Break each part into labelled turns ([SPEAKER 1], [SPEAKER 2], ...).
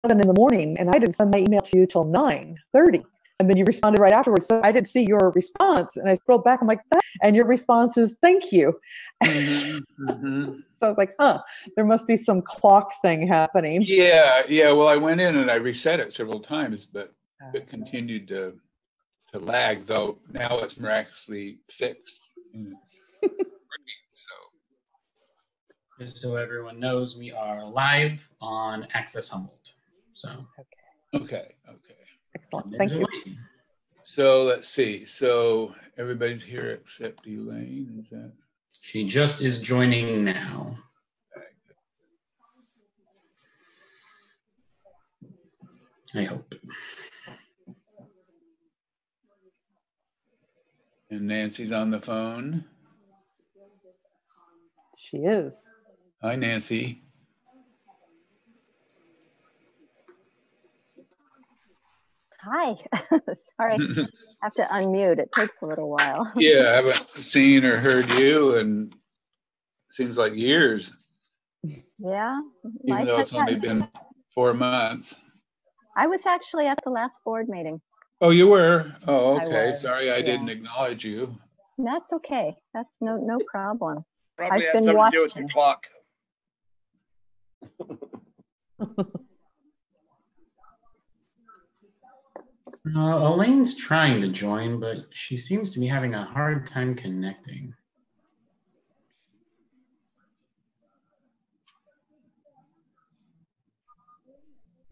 [SPEAKER 1] 7 in the morning, and I didn't send my email to you till 9:30. And then you responded right afterwards. So I didn't see your response. And I scrolled back. I'm like, that. And your response is, thank you. So I was like, there must be some clock thing happening.
[SPEAKER 2] Yeah. Well, I went in and I reset it several times, but it continued to lag, though now it's miraculously fixed. And it's working, so.
[SPEAKER 3] Just so everyone knows, we are live on Access Humboldt. So.
[SPEAKER 2] Okay.
[SPEAKER 1] Excellent. Thank you.
[SPEAKER 2] So let's see. So everybody's here except Elaine. Is that?
[SPEAKER 3] She just is joining now. I hope.
[SPEAKER 2] And Nancy's on the phone.
[SPEAKER 1] She is.
[SPEAKER 2] Hi, Nancy.
[SPEAKER 4] Hi. Sorry, I have to unmute. It takes a little while.
[SPEAKER 2] Yeah, I haven't seen or heard you in seems like years.
[SPEAKER 4] Yeah.
[SPEAKER 2] Even though it's only been 4 months.
[SPEAKER 4] I was actually at the last board meeting.
[SPEAKER 2] Oh, you were? Oh, okay.
[SPEAKER 4] Sorry,
[SPEAKER 2] I didn't acknowledge you.
[SPEAKER 4] That's okay. That's no problem.
[SPEAKER 5] Probably had something to do with your clock.
[SPEAKER 3] Elaine's trying to join, but she seems to be having a hard time connecting.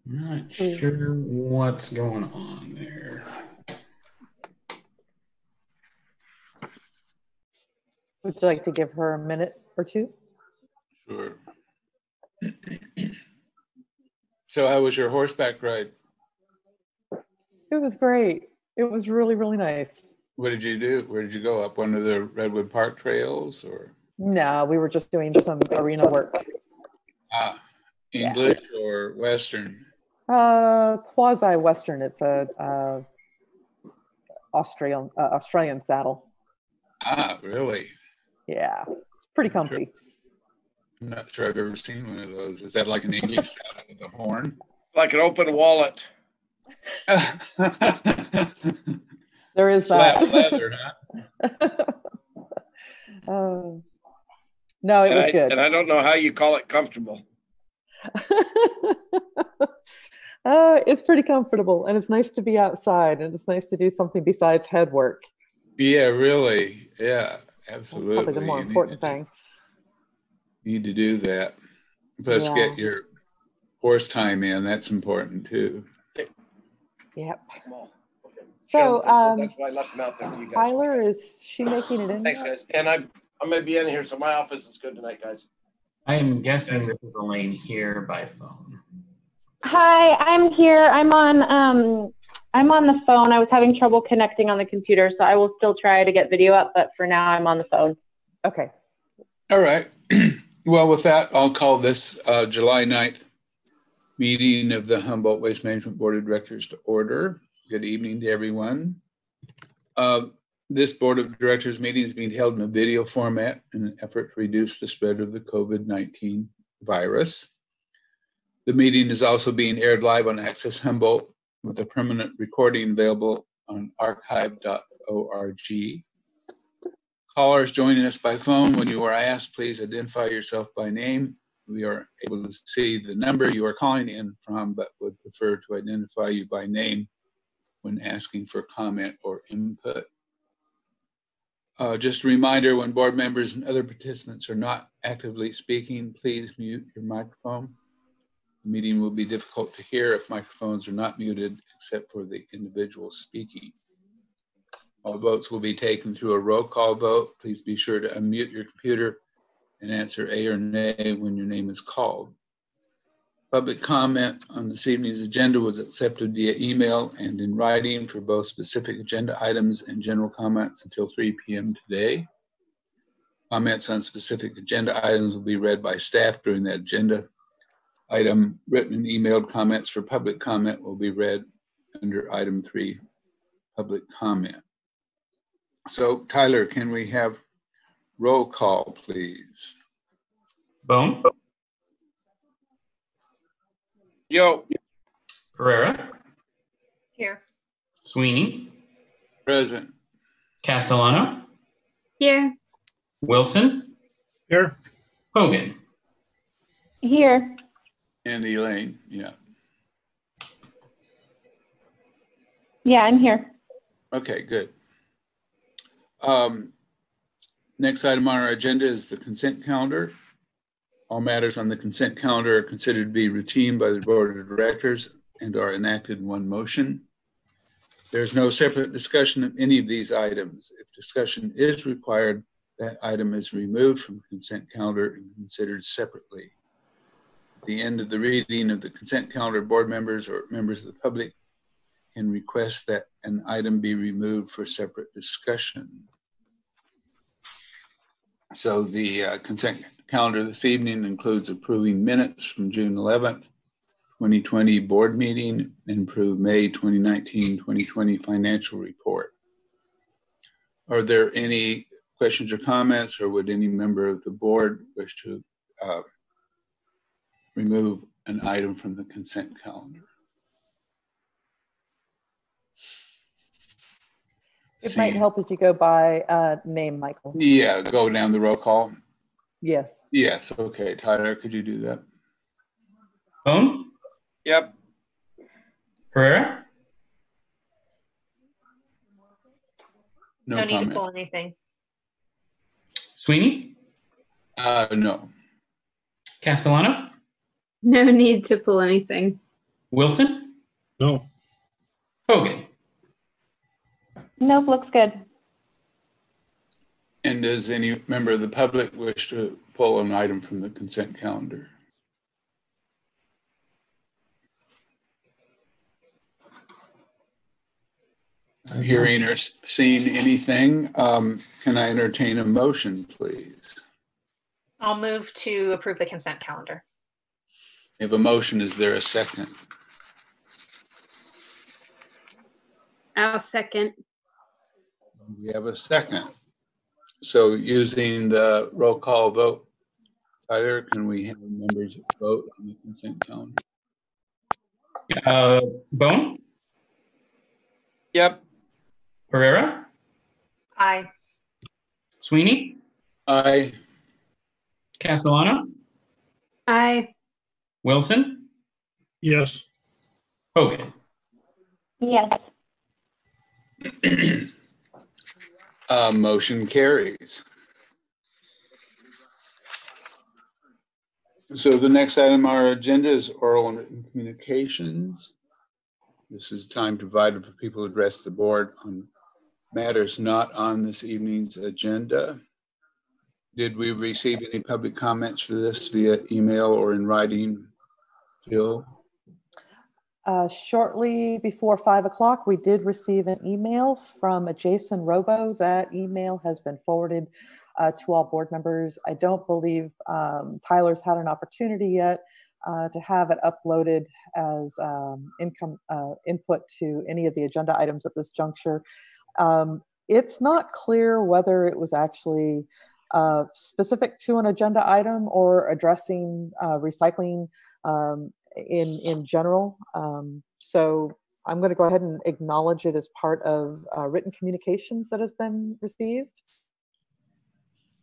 [SPEAKER 3] Not sure what's going on there.
[SPEAKER 1] Would you like to give her a minute or two?
[SPEAKER 2] Sure. So how was your horseback ride?
[SPEAKER 1] It was great. It was really, really nice.
[SPEAKER 2] What did you do? Where did you go? Up one of the Redwood Park trails, or?
[SPEAKER 1] No, we were just doing some arena work.
[SPEAKER 2] English or Western?
[SPEAKER 1] Quasi-Western. It's a Australian saddle.
[SPEAKER 2] Really?
[SPEAKER 1] Yeah, it's pretty comfy.
[SPEAKER 2] I'm not sure I've ever seen one of those. Is that like an English saddle with a horn?
[SPEAKER 5] Like an open wallet.
[SPEAKER 1] There is
[SPEAKER 2] Slap
[SPEAKER 1] that.
[SPEAKER 2] leather, huh?
[SPEAKER 1] No, it was good.
[SPEAKER 5] And I don't know how you call it comfortable.
[SPEAKER 1] It's pretty comfortable, and it's nice to be outside, and it's nice to do something besides head work.
[SPEAKER 2] Yeah, really. Yeah, absolutely.
[SPEAKER 1] That's probably the more important thing.
[SPEAKER 2] You need to do that. Plus, get your horse time in. That's important too.
[SPEAKER 1] Yep.
[SPEAKER 5] So that's why I left them out there for you guys.
[SPEAKER 1] Tyler, is she making it in?
[SPEAKER 5] Thanks, guys. And I'm gonna be in here, so my office is good tonight, guys.
[SPEAKER 3] I am guessing this is Elaine here by phone.
[SPEAKER 6] Hi, I'm here. I'm on the phone. I was having trouble connecting on the computer, so I will still try to get video up, but for now I'm on the phone.
[SPEAKER 1] Okay.
[SPEAKER 2] All right. Well, with that, I'll call this July 9th meeting of the Humboldt Waste Management Board of Directors to order. Good evening to everyone. This Board of Directors meeting is being held in a video format in an effort to reduce the spread of the COVID-19 virus. The meeting is also being aired live on Access Humboldt with a permanent recording available on archive.org. Callers joining us by phone, when you are asked, please identify yourself by name. We are able to see the number you are calling in from, but would prefer to identify you by name when asking for comment or input. Just a reminder, when board members and other participants are not actively speaking, please mute your microphone. The meeting will be difficult to hear if microphones are not muted, except for the individual speaking. All votes will be taken through a roll call vote. Please be sure to unmute your computer and answer A or nay when your name is called. Public comment on this evening's agenda was accepted via email and in writing for both specific agenda items and general comments until 3 p.m. today. Comments on specific agenda items will be read by staff during that agenda item. Written and emailed comments for public comment will be read under item 3, public comment. So Tyler, can we have roll call, please?
[SPEAKER 3] Boom.
[SPEAKER 5] Yo.
[SPEAKER 3] Pereira,
[SPEAKER 7] Here.
[SPEAKER 3] Sweeney,
[SPEAKER 2] Present.
[SPEAKER 3] Castellano,
[SPEAKER 7] Here.
[SPEAKER 3] Wilson,
[SPEAKER 8] Here.
[SPEAKER 3] Hogan.
[SPEAKER 6] Here.
[SPEAKER 2] And Elaine, yeah.
[SPEAKER 6] Yeah, I'm here.
[SPEAKER 2] Okay, good. Next item on our agenda is the consent calendar. All matters on the consent calendar are considered to be routine by the board of directors and are enacted in one motion. There's no separate discussion of any of these items. If discussion is required, that item is removed from the consent calendar and considered separately. At the end of the reading of the consent calendar, board members or members of the public can request that an item be removed for separate discussion. So the consent calendar this evening includes approving minutes from June 11th, 2020 board meeting and approve May 2019-2020 financial report. Are there any questions or comments, or would any member of the board wish to remove an item from the consent calendar?
[SPEAKER 1] It might help if you go by name, Michael.
[SPEAKER 2] Yeah, go down the roll call.
[SPEAKER 1] Yes.
[SPEAKER 2] Yes, okay. Tyler, could you do that?
[SPEAKER 3] Bone,
[SPEAKER 5] Yep.
[SPEAKER 3] Pereira,
[SPEAKER 7] No need to
[SPEAKER 2] comment.
[SPEAKER 7] pull anything.
[SPEAKER 3] Sweeney,
[SPEAKER 2] No.
[SPEAKER 3] Castellano,
[SPEAKER 7] No need to pull anything.
[SPEAKER 3] Wilson,
[SPEAKER 8] No.
[SPEAKER 3] Hogan.
[SPEAKER 6] Nope, looks good.
[SPEAKER 2] And does any member of the public wish to pull an item from the consent calendar? Hearing or seeing anything, can I entertain a motion, please?
[SPEAKER 7] I'll move to approve the consent calendar.
[SPEAKER 2] If a motion, is there a second?
[SPEAKER 7] I'll second.
[SPEAKER 2] We have a second. So using the roll call vote, Tyler, can we have members vote on the consent calendar?
[SPEAKER 3] Bone,
[SPEAKER 5] Yep.
[SPEAKER 3] Pereira,
[SPEAKER 7] Aye.
[SPEAKER 3] Sweeney,
[SPEAKER 2] Aye.
[SPEAKER 3] Castellano,
[SPEAKER 7] Aye.
[SPEAKER 3] Wilson,
[SPEAKER 8] Yes.
[SPEAKER 3] Hogan.
[SPEAKER 6] Yes.
[SPEAKER 2] Motion carries. So the next item on our agenda is oral and written communications. This is time provided for people to address the board on matters not on this evening's agenda. Did we receive any public comments for this via email or in writing, Jill?
[SPEAKER 1] Shortly before 5 o'clock, we did receive an email from a Jason Robo. That email has been forwarded to all board members. I don't believe Tyler's had an opportunity yet to have it uploaded as input to any of the agenda items at this juncture. It's not clear whether it was actually specific to an agenda item or addressing recycling in general. So I'm going to go ahead and acknowledge it as part of written communications that has been received.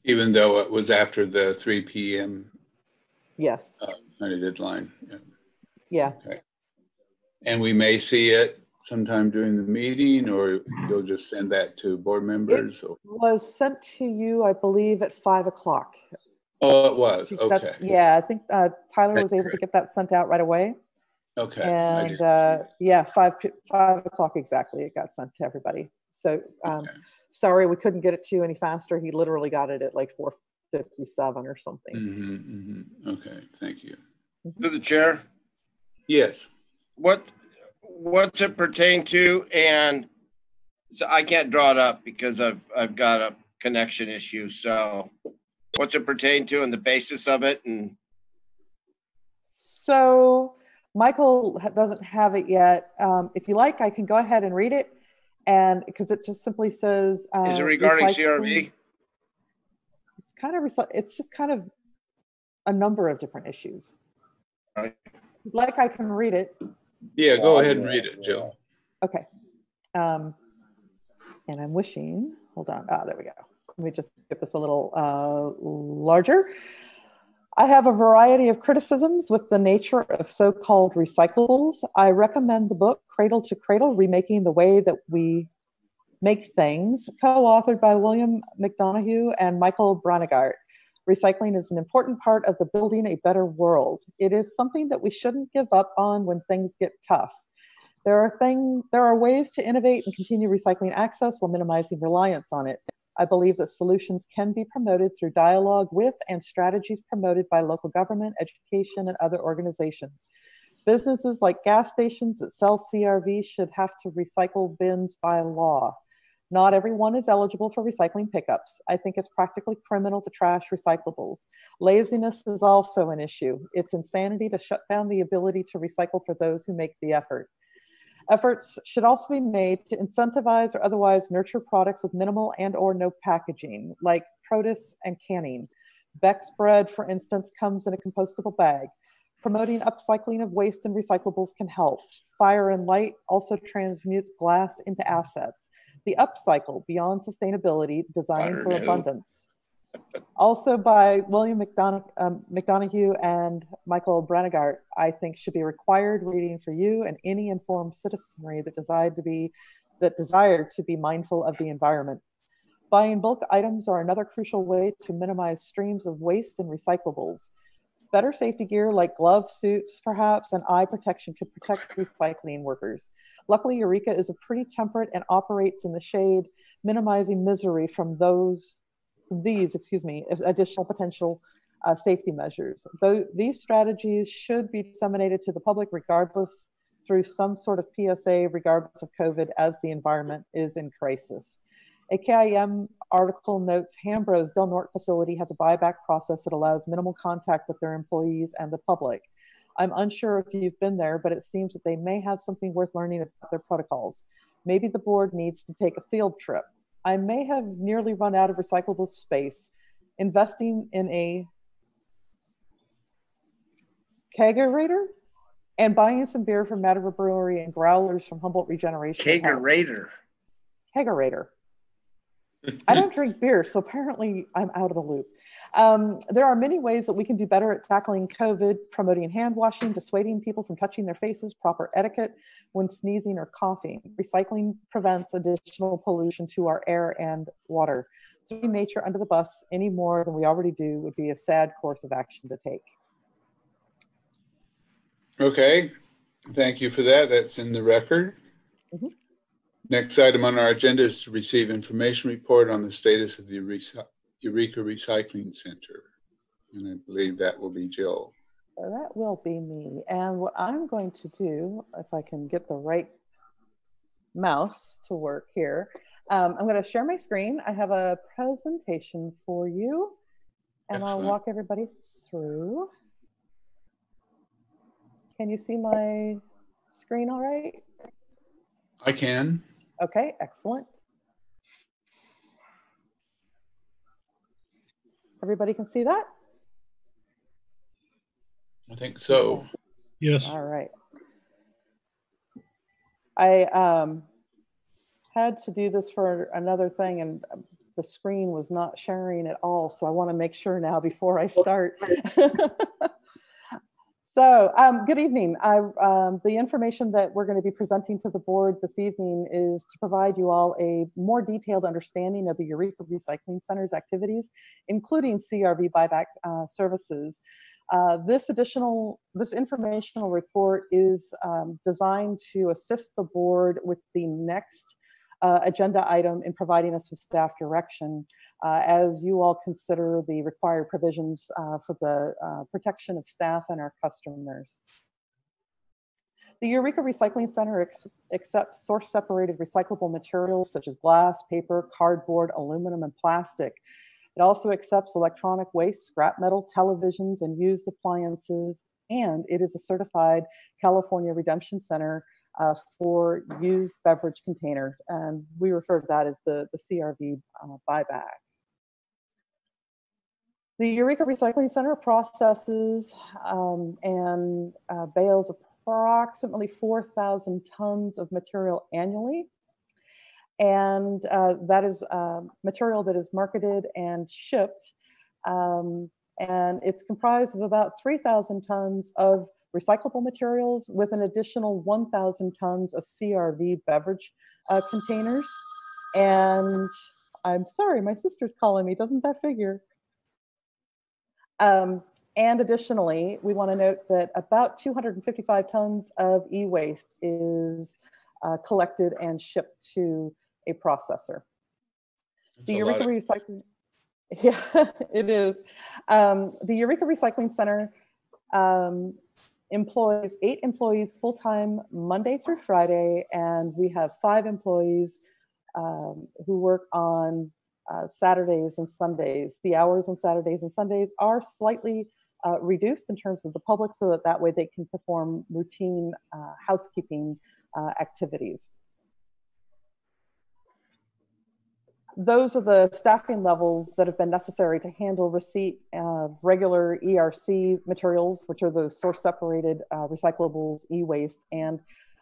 [SPEAKER 2] Even though it was after the 3 p.m.
[SPEAKER 1] Yes.
[SPEAKER 2] Kind of deadline.
[SPEAKER 1] Yeah.
[SPEAKER 2] Okay. And we may see it sometime during the meeting, or you'll just send that to board members?
[SPEAKER 1] It was sent to you, I believe, at 5 o'clock.
[SPEAKER 2] Oh, it was. Okay.
[SPEAKER 1] Yeah, I think Tyler was able to get that sent out right away.
[SPEAKER 2] Okay.
[SPEAKER 1] And yeah, 5 o'clock exactly. It got sent to everybody. So
[SPEAKER 2] okay.
[SPEAKER 1] Sorry, we couldn't get it to you any faster. He literally got it at like 4:57 or something.
[SPEAKER 2] Okay, thank you.
[SPEAKER 5] To the chair.
[SPEAKER 2] Yes.
[SPEAKER 5] What's it pertain to? And so I can't draw it up because I've got a connection issue. So what's it pertain to and the basis of it? And
[SPEAKER 1] so Michael doesn't have it yet. If you like, I can go ahead and read it. And because it just simply says,
[SPEAKER 5] is it regarding
[SPEAKER 1] recycling.
[SPEAKER 5] CRV?
[SPEAKER 1] It's just kind of a number of different issues.
[SPEAKER 5] Right.
[SPEAKER 1] If you'd like, I can read it.
[SPEAKER 2] Yeah, go ahead and read it, Jill.
[SPEAKER 1] Okay. And I'm wishing, hold on. There we go. Let me just get this a little larger. I have a variety of criticisms with the nature of so-called recyclables. I recommend the book Cradle to Cradle, Remaking the Way That We Make Things, co-authored by William McDonough and Michael Branigart. Recycling is an important part of the building a better world. It is something that we shouldn't give up on when things get tough. There are ways to innovate and continue recycling access while minimizing reliance on it. I believe that solutions can be promoted through dialogue with and strategies promoted by local government, education, and other organizations. Businesses like gas stations that sell CRV should have to recycle bins by law. Not everyone is eligible for recycling pickups. I think it's practically criminal to trash recyclables. Laziness is also an issue. It's insanity to shut down the ability to recycle for those who make the effort. Efforts should also be made to incentivize or otherwise nurture products with minimal and or no packaging, like produce and canning. Beck's bread, for instance, comes in a compostable bag. Promoting upcycling of waste and recyclables can help. Fire and light also transmutes glass into assets. The upcycle beyond sustainability, designing for abundance. Also by William McDonough and Michael Branigart, I think should be required reading for you and any informed citizenry that desire to be mindful of the environment. Buying bulk items are another crucial way to minimize streams of waste and recyclables. Better safety gear like gloves, suits, perhaps, and eye protection could protect recycling workers. Luckily, Eureka is a pretty temperate and operates in the shade, minimizing misery from these additional potential safety measures. Though these strategies should be disseminated to the public regardless through some sort of PSA, regardless of COVID, as the environment is in crisis. A KIM article notes Hambro's Del Norte facility has a buyback process that allows minimal contact with their employees and the public. I'm unsure if you've been there, but it seems that they may have something worth learning about their protocols. Maybe the board needs to take a field trip. I may have nearly run out of recyclable space. Investing in a kegerator and buying some beer from Madera Brewery and growlers from Humboldt Regeneration.
[SPEAKER 5] Kegerator.
[SPEAKER 1] I don't drink beer, so apparently I'm out of the loop. There are many ways that we can do better at tackling COVID, promoting hand washing, dissuading people from touching their faces, proper etiquette when sneezing or coughing. Recycling prevents additional pollution to our air and water. Throwing nature under the bus any more than we already do would be a sad course of action to take.
[SPEAKER 2] Okay, thank you for that. That's in the record. Mm-hmm. Next item on our agenda is to receive information report on the status of the Eureka Recycling Center. And I believe that will be Jill.
[SPEAKER 1] That will be me. And what I'm going to do, if I can get the right mouse to work here, I'm going to share my screen. I have a presentation for you, and Excellent. I'll walk everybody through. Can you see my screen all right?
[SPEAKER 2] I can.
[SPEAKER 1] Okay, excellent. Everybody can see that?
[SPEAKER 2] I think so.
[SPEAKER 8] Yes.
[SPEAKER 1] All right. I had to do this for another thing, and the screen was not sharing at all, so I want to make sure now before I start. So, good evening. The information that we're going to be presenting to the board this evening is to provide you all a more detailed understanding of the Eureka Recycling Center's activities, including CRV buyback services. This informational report is designed to assist the board with the next agenda item in providing us with staff direction as you all consider the required provisions for the protection of staff and our customers. The Eureka Recycling Center accepts source-separated recyclable materials such as glass, paper, cardboard, aluminum, and plastic. It also accepts electronic waste, scrap metal, televisions, and used appliances, and it is a certified California Redemption Center for used beverage container, and we refer to that as the CRV buyback. The Eureka Recycling Center processes and bales approximately 4,000 tons of material annually. And that is material that is marketed and shipped. And it's comprised of about 3,000 tons of recyclable materials with an additional 1,000 tons of CRV beverage containers. And I'm sorry, my sister's calling me, doesn't that figure? And additionally, we want to note that about 255 tons of e-waste is collected and shipped to a processor. The Eureka Recycling, yeah, it is. The Eureka Recycling Center employs 8 employees full-time Monday through Friday, and we have 5 employees who work on Saturdays and Sundays. The hours on Saturdays and Sundays are slightly reduced in terms of the public, so that way they can perform routine housekeeping activities. Those are the staffing levels that have been necessary to handle receipt of regular ERC materials, which are those source separated recyclables, e-waste, and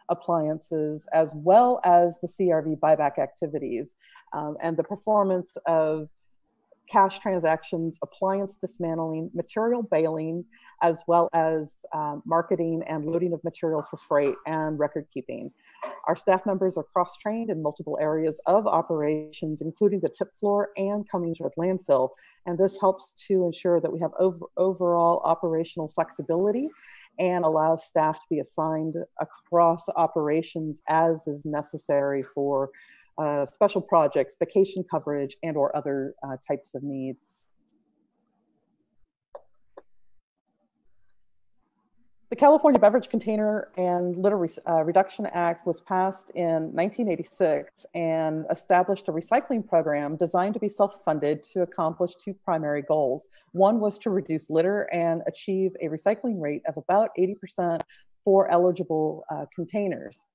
[SPEAKER 1] appliances, as well as the CRV buyback activities, and the performance of cash transactions, appliance dismantling, material bailing, as well as marketing and loading of material for freight and record keeping. Our staff members are cross-trained in multiple areas of operations, including the tip floor and Cummings Road landfill. And this helps to ensure that we have overall operational flexibility and allows staff to be assigned across operations as is necessary for special projects, vacation coverage, and or other types of needs. The California Beverage Container and Litter Reduction Act was passed in 1986 and established a recycling program designed to be self-funded to accomplish 2 primary goals. One was to reduce litter and achieve a recycling rate of about 80% for eligible containers.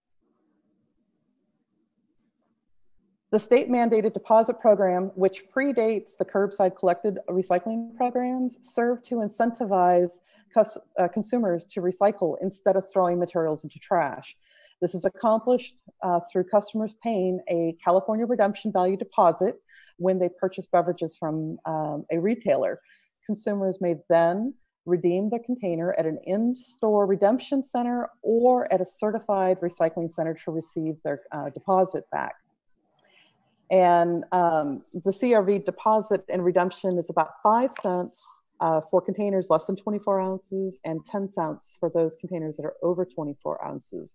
[SPEAKER 1] The state mandated deposit program, which predates the curbside collected recycling programs, served to incentivize consumers to recycle instead of throwing materials into trash. This is accomplished through customers paying a California redemption value deposit when they purchase beverages from a retailer. Consumers may then redeem the container at an in-store redemption center or at a certified recycling center to receive their deposit back. And the CRV deposit and redemption is about 5 cents for containers less than 24 ounces and 10 cents for those containers that are over 24 ounces.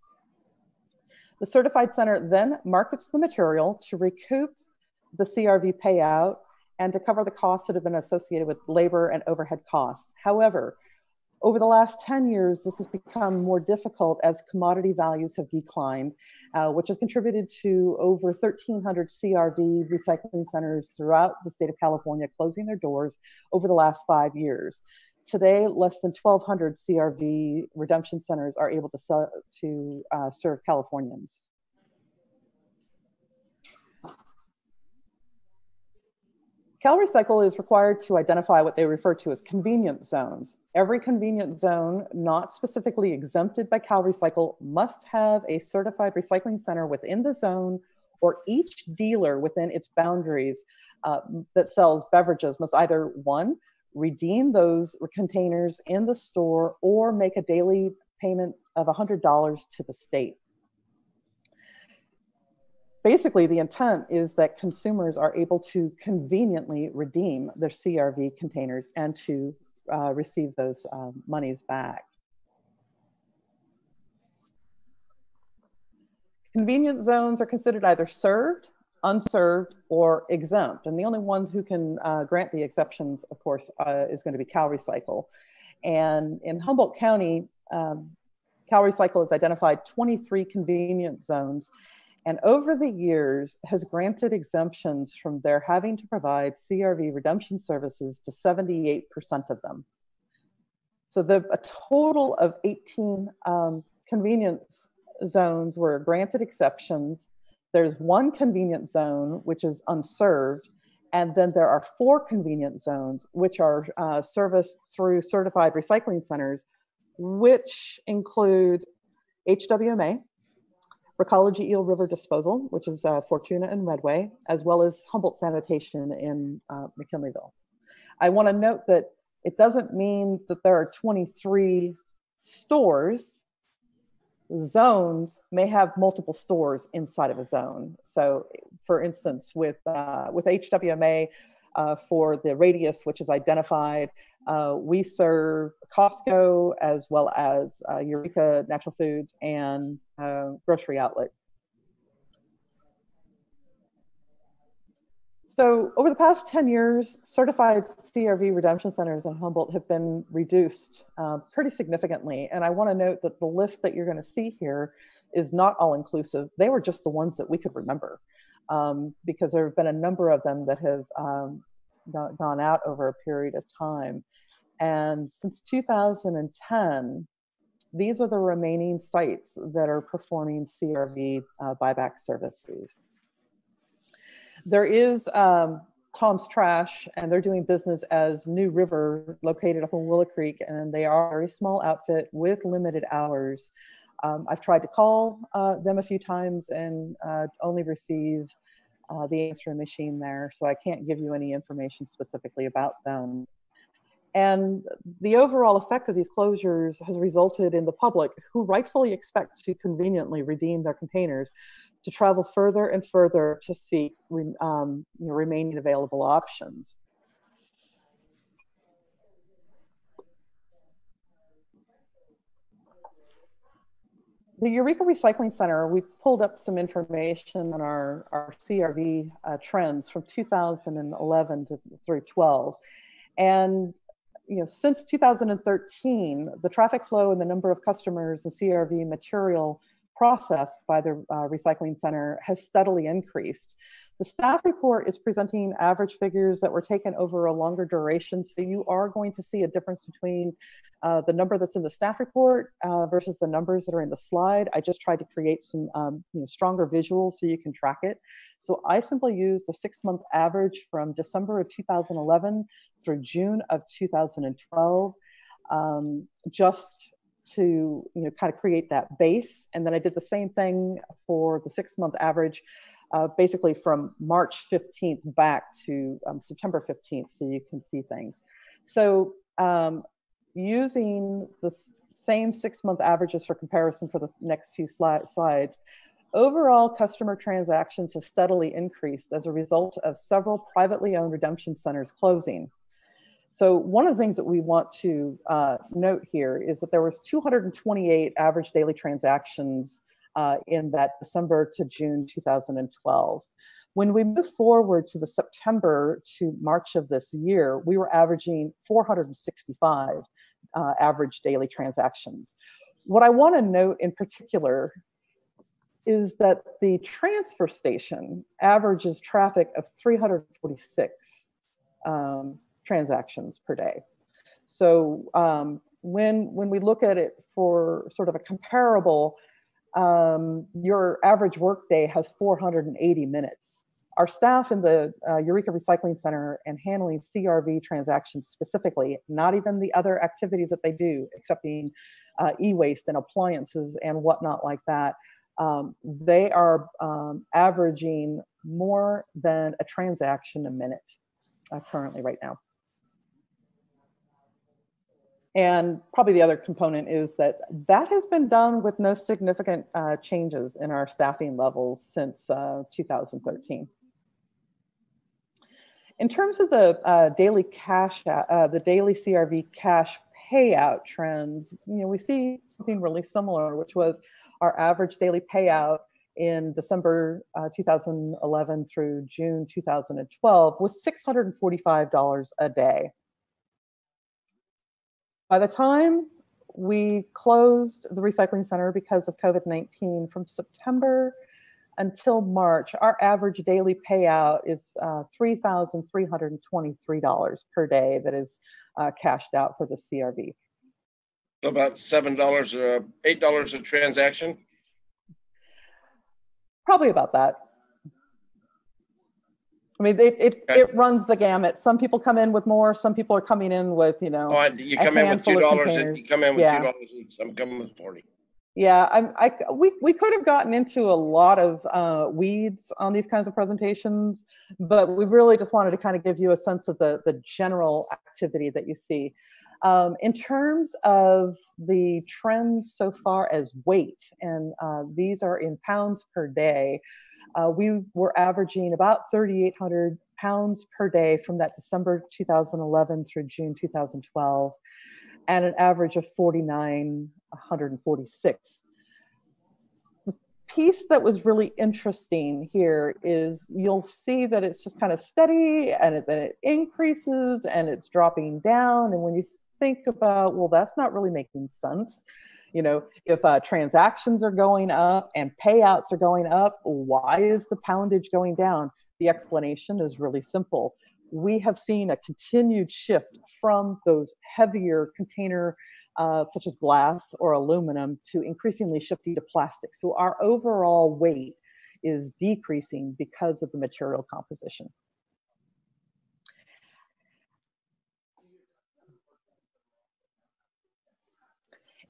[SPEAKER 1] The certified center then markets the material to recoup the CRV payout and to cover the costs that have been associated with labor and overhead costs. However, over the last 10 years, this has become more difficult as commodity values have declined, which has contributed to over 1,300 CRV recycling centers throughout the state of California closing their doors over the last 5 years. Today, less than 1,200 CRV redemption centers are able to serve Californians. CalRecycle is required to identify what they refer to as convenience zones. Every convenience zone not specifically exempted by CalRecycle must have a certified recycling center within the zone, or each dealer within its boundaries that sells beverages must either, 1, redeem those containers in the store or make a daily payment of $100 to the state. Basically, the intent is that consumers are able to conveniently redeem their CRV containers and to receive those monies back. Convenience zones are considered either served, unserved, or exempt. And the only ones who can grant the exceptions, of course, is going to be CalRecycle. And in Humboldt County, CalRecycle has identified 23 convenience zones, and over the years has granted exemptions from their having to provide CRV redemption services to 78% of them. So a total of 18 convenience zones were granted exceptions. There's 1 convenience zone, which is unserved, and then there are 4 convenience zones, which are serviced through certified recycling centers, which include HWMA, Recology Eel River Disposal, which is Fortuna and Redway, as well as Humboldt Sanitation in McKinleyville. I want to note that it doesn't mean that there are 23 stores. Zones may have multiple stores inside of a zone. So for instance, with HWMA, for the radius, which is identified, we serve Costco as well as Eureka Natural Foods and Grocery Outlet. So over the past 10 years, certified CRV redemption centers in Humboldt have been reduced pretty significantly. And I want to note that the list that you're going to see here is not all inclusive. They were just the ones that we could remember because there have been a number of them that have gone out over a period of time. And since 2010, these are the remaining sites that are performing CRV buyback services. There is Tom's Trash, and they're doing business as New River, located up in Willow Creek, and they are a very small outfit with limited hours. I've tried to call them a few times and only received the answering machine there, so I can't give you any information specifically about them. And the overall effect of these closures has resulted in the public, who rightfully expect to conveniently redeem their containers, to travel further and further to seek remaining available options. The Eureka Recycling Center, we pulled up some information on our CRV trends from 2011 through 12. And since 2013, the traffic flow and the number of customers and CRV material processed by the recycling center has steadily increased. The staff report is presenting average figures that were taken over a longer duration, so you are going to see a difference between the number that's in the staff report versus the numbers that are in the slide. I just tried to create some stronger visuals so you can track it. So I simply used a 6-month average from December of 2011 through June of 2012, just to kind of create that base. And then I did the same thing for the 6-month average, basically from March 15th back to September 15th, so you can see things. So using the same 6-month averages for comparison for the next few slides, overall customer transactions have steadily increased as a result of several privately owned redemption centers closing. So one of the things that we want to note here is that there was 228 average daily transactions in that December to June 2012. When we move forward to the September to March of this year, we were averaging 465 average daily transactions. What I want to note in particular is that the transfer station averages traffic of 346 transactions per day. So when we look at it for sort of a comparable, your average workday has 480 minutes. Our staff in the Eureka Recycling Center and handling CRV transactions specifically, not even the other activities that they do, accepting e-waste and appliances and whatnot like that, they are averaging more than a transaction a minute currently right now. And probably the other component is that has been done with no significant changes in our staffing levels since 2013. In terms of the daily cash, the daily CRV cash payout trends, we see something really similar, which was our average daily payout in December 2011 through June 2012 was $645 a day. By the time we closed the recycling center because of COVID-19, from September until March, our average daily payout is $3,323 per day that is cashed out for the CRV.
[SPEAKER 5] So about $7 or $8 a transaction?
[SPEAKER 1] Probably about that. I mean, it runs the gamut. Some people come in with more. Some people are coming in with,
[SPEAKER 5] you come in with $2 and you come in with $2 each. I'm coming with 40.
[SPEAKER 1] Yeah, we could have gotten into a lot of weeds on these kinds of presentations, but we really just wanted to kind of give you a sense of the general activity that you see. In terms of the trends so far as weight, and these are in pounds per day, we were averaging about 3,800 pounds per day from that December 2011 through June 2012, and an average of 4,946. The piece that was really interesting here is you'll see that it's just kind of steady, and then it increases and it's dropping down. And when you think about, well, that's not really making sense. You know, if transactions are going up and payouts are going up, why is the poundage going down? The explanation is really simple. We have seen a continued shift from those heavier container, such as glass or aluminum, to increasingly shifting to plastic. So our overall weight is decreasing because of the material composition.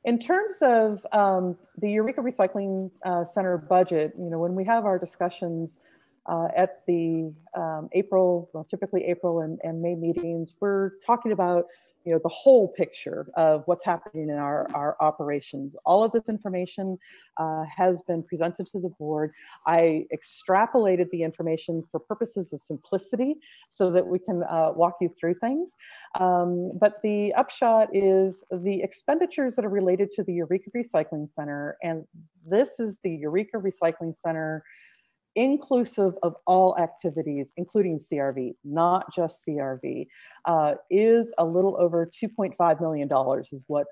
[SPEAKER 1] In terms of the Eureka Recycling Center budget, you know, when we have our discussions at the typically April and May meetings, we're talking about, you know, the whole picture of what's happening in our operations. All of this information has been presented to the board. I extrapolated the information for purposes of simplicity so that we can walk you through things. But the upshot is the expenditures that are related to the Eureka Recycling Center, and this is the Eureka Recycling Center inclusive of all activities, including CRV, not just CRV, is a little over $2.5 million is what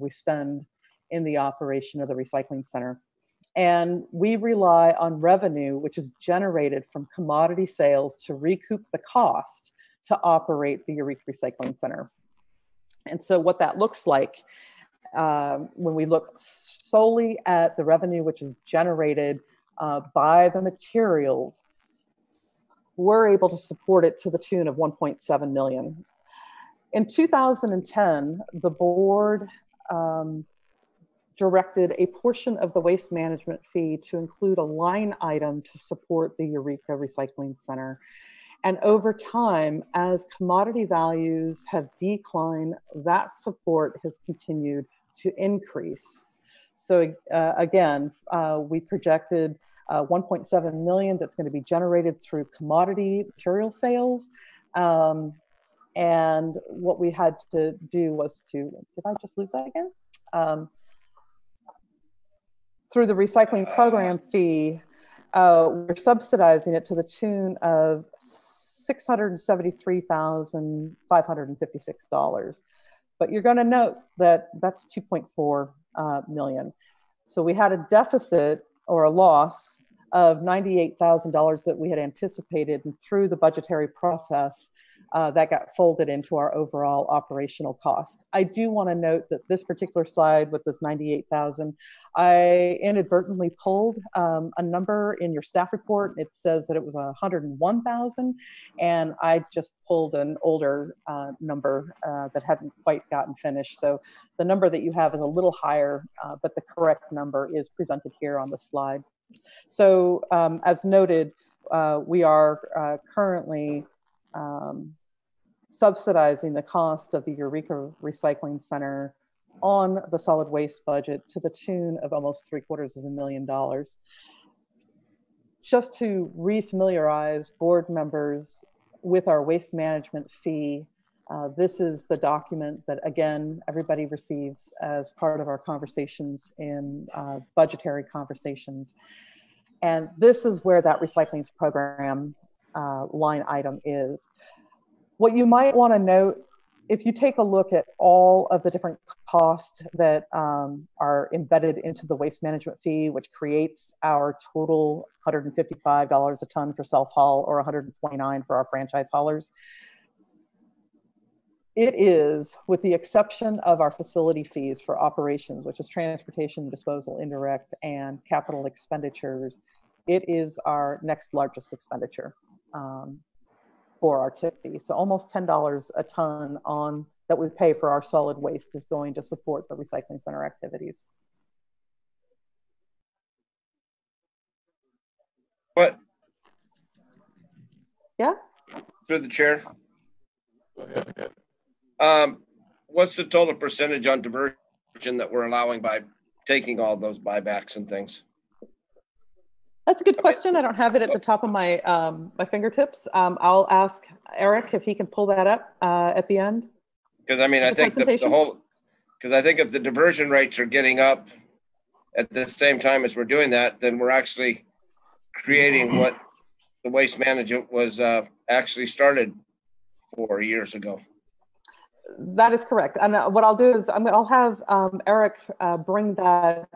[SPEAKER 1] we spend in the operation of the recycling center. And we rely on revenue, which is generated from commodity sales to recoup the cost to operate the Eureka Recycling Center. And so what that looks like when we look solely at the revenue which is generated by the materials, we're able to support it to the tune of 1.7 million. In 2010, the board directed a portion of the waste management fee to include a line item to support the Eureka Recycling Center. And over time, as commodity values have declined, that support has continued to increase. So again, we projected 1.7 million that's going to be generated through commodity material sales. And what we had to do was to, did I just lose that again? Through the recycling program fee, we're subsidizing it to the tune of $673,556. But you're going to note that that's 2.4 million. So we had a deficit or a loss of $98,000 that we had anticipated, and through the budgetary process, that got folded into our overall operational cost. I do want to note that this particular slide with this 98,000, I inadvertently pulled a number in your staff report. It says that it was 101,000, and I just pulled an older number that hadn't quite gotten finished. So the number that you have is a little higher, but the correct number is presented here on the slide. So as noted, we are currently subsidizing the cost of the Eureka Recycling Center on the solid waste budget to the tune of almost $750,000. Just to refamiliarize board members with our waste management fee, this is the document that, again, everybody receives as part of our conversations in budgetary conversations. And this is where that recycling program line item is. What you might want to note, if you take a look at all of the different costs that are embedded into the waste management fee, which creates our total $155 a ton for self-haul or $129 for our franchise haulers, it is, with the exception of our facility fees for operations, which is transportation, disposal, indirect, and capital expenditures, it is our next largest expenditure for our tip fee. So almost $10 a ton that we pay for our solid waste is going to support the recycling center activities.
[SPEAKER 5] What?
[SPEAKER 1] Yeah.
[SPEAKER 5] Through the chair.
[SPEAKER 2] Go ahead.
[SPEAKER 5] What's the total percentage on diversion that we're allowing by taking all those buybacks and things?
[SPEAKER 1] That's a good question. I don't have it at the top of my my fingertips. I'll ask Eric if he can pull that up at the end.
[SPEAKER 5] Because I mean, I think the whole, because I think if the diversion rates are getting up at the same time as we're doing that, then we're actually creating what the waste management was actually started 4 years ago.
[SPEAKER 1] That is correct. And what I'll do is I'll have Eric bring that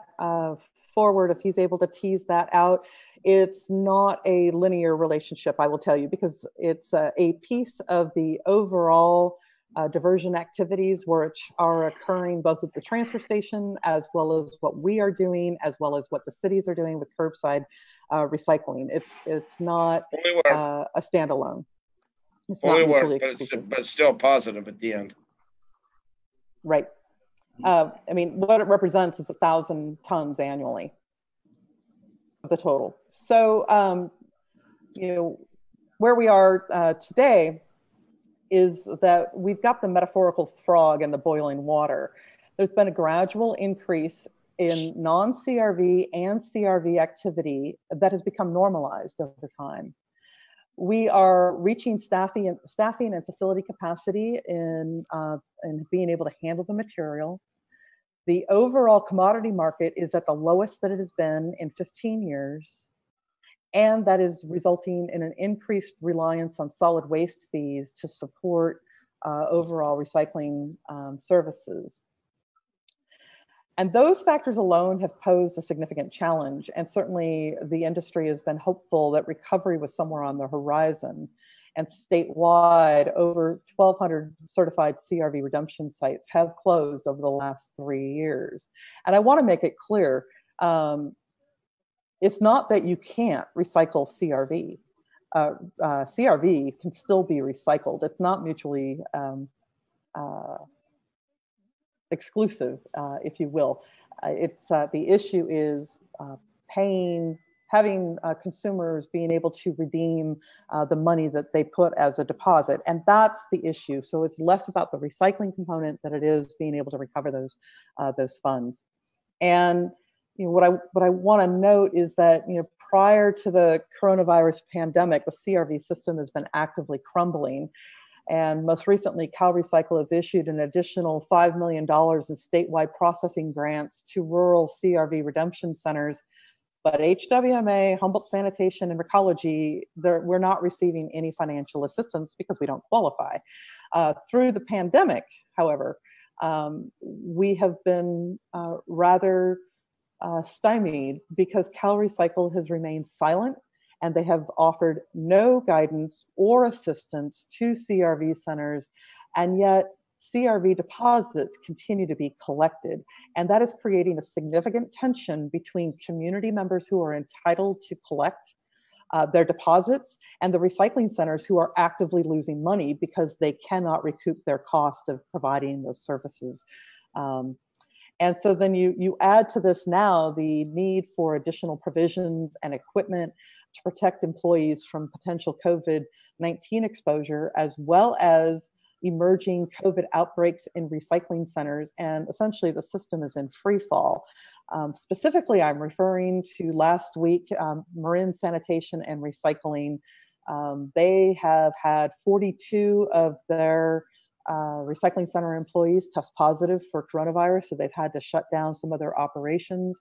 [SPEAKER 1] forward if he's able to tease that out. It's not a linear relationship, I will tell you, because it's a piece of the overall diversion activities which are occurring both at the transfer station as well as what we are doing, as well as what the cities are doing with curbside recycling. It's not a standalone. It's not mutually exclusive.
[SPEAKER 5] But it's still positive at the end.
[SPEAKER 1] Right. I mean, what it represents is 1,000 tons annually of the total. So, you know, where we are today is that we've got the metaphorical frog in the boiling water. There's been a gradual increase in non-CRV and CRV activity that has become normalized over time. We are reaching staffing and facility capacity in being able to handle the material. The overall commodity market is at the lowest that it has been in 15 years. And that is resulting in an increased reliance on solid waste fees to support overall recycling services. And those factors alone have posed a significant challenge. And certainly the industry has been hopeful that recovery was somewhere on the horizon. And statewide, over 1,200 certified CRV redemption sites have closed over the last 3 years. And I want to make it clear, it's not that you can't recycle CRV. CRV can still be recycled. It's not mutually exclusive, if you will. It's the issue is having consumers being able to redeem the money that they put as a deposit, and that's the issue. So it's less about the recycling component than it is being able to recover those funds. And you know, what I want to note is that, you know, prior to the coronavirus pandemic, the CRV system has been actively crumbling. And most recently, CalRecycle has issued an additional $5 million in statewide processing grants to rural CRV redemption centers. But HWMA, Humboldt Sanitation, and Recology, we're not receiving any financial assistance because we don't qualify. Through the pandemic, however, we have been rather stymied because CalRecycle has remained silent, and they have offered no guidance or assistance to CRV centers, and yet CRV deposits continue to be collected. And that is creating a significant tension between community members who are entitled to collect their deposits and the recycling centers who are actively losing money because they cannot recoup their cost of providing those services. And so then you add to this now the need for additional provisions and equipment to protect employees from potential COVID-19 exposure, as well as emerging COVID outbreaks in recycling centers. And essentially the system is in free fall. Specifically, I'm referring to last week, Marin Sanitation and Recycling. They have had 42 of their recycling center employees test positive for coronavirus, so they've had to shut down some of their operations.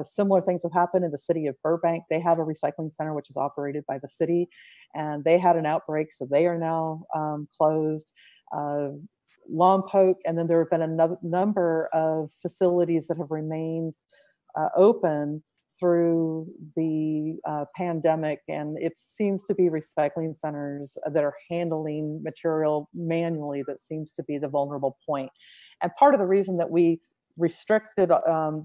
[SPEAKER 1] Similar things have happened in the city of Burbank. They have a recycling center which is operated by the city, and they had an outbreak, so they are now closed. Lompoc, and then there have been a number of facilities that have remained open through the pandemic, and it seems to be recycling centers that are handling material manually that seems to be the vulnerable point. And part of the reason that we restricted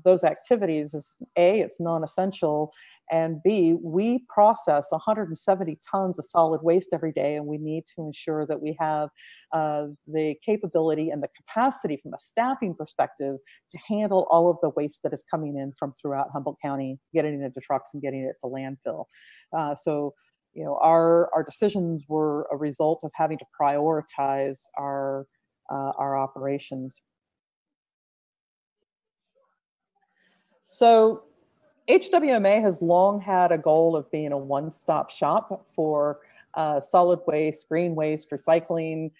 [SPEAKER 1] those activities is A, it's non-essential, and B, we process 170 tons of solid waste every day, and we need to ensure that we have the capability and the capacity from a staffing perspective to handle all of the waste that is coming in from throughout Humboldt County, getting it into trucks and getting it to landfill. So, you know, our decisions were a result of having to prioritize our operations. So HWMA has long had a goal of being a one-stop shop for solid waste, green waste, recycling,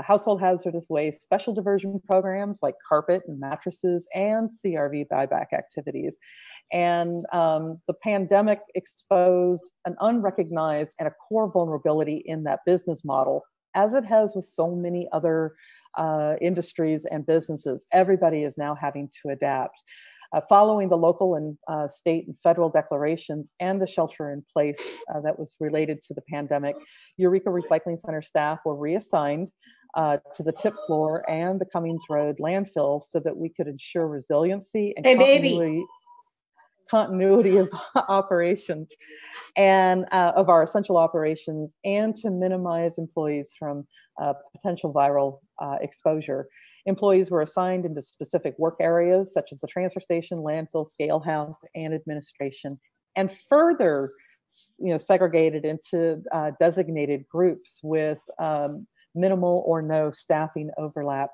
[SPEAKER 1] household hazardous waste, special diversion programs like carpet and mattresses, and CRV buyback activities. And the pandemic exposed an unrecognized and a core vulnerability in that business model, as it has with so many other industries and businesses. Everybody is now having to adapt. Following the local and state and federal declarations and the shelter in place that was related to the pandemic, Eureka Recycling Center staff were reassigned to the tip floor and the Cummings Road landfill so that we could ensure resiliency and continuity of operations and of our essential operations, and to minimize employees from potential viral exposure. Employees were assigned into specific work areas such as the transfer station, landfill, scale house, and administration, and further, you know, segregated into designated groups with minimal or no staffing overlap.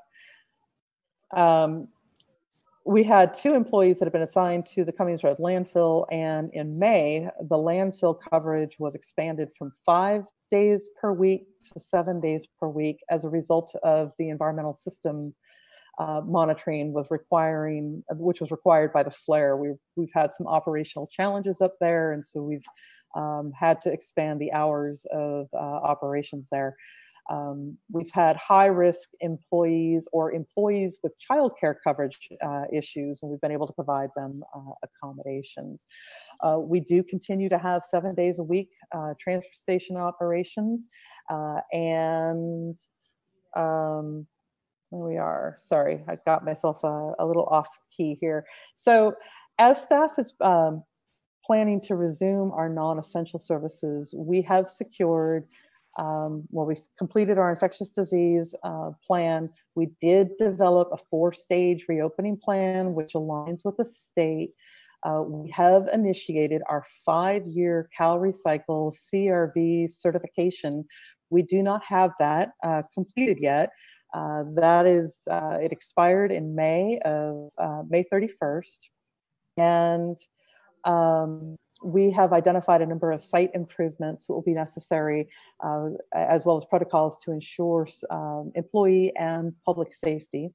[SPEAKER 1] We had 2 employees that had been assigned to the Cummings Road landfill, and in May, the landfill coverage was expanded from 5 days per week to 7 days per week as a result of the environmental system monitoring which was required by the flare. We've had some operational challenges up there, and so we've had to expand the hours of operations there. We've had high-risk employees or employees with childcare coverage issues, and we've been able to provide them accommodations. We do continue to have 7 days a week transfer station operations, and there we are. Sorry, I got myself a little off key here. So as staff is planning to resume our non-essential services, we have secured we've completed our infectious disease plan. We did develop a 4-stage reopening plan, which aligns with the state. We have initiated our 5-year CalRecycle CRV certification. We do not have that completed yet. That is, it expired in May 31st. And we have identified a number of site improvements that will be necessary, as well as protocols to ensure employee and public safety.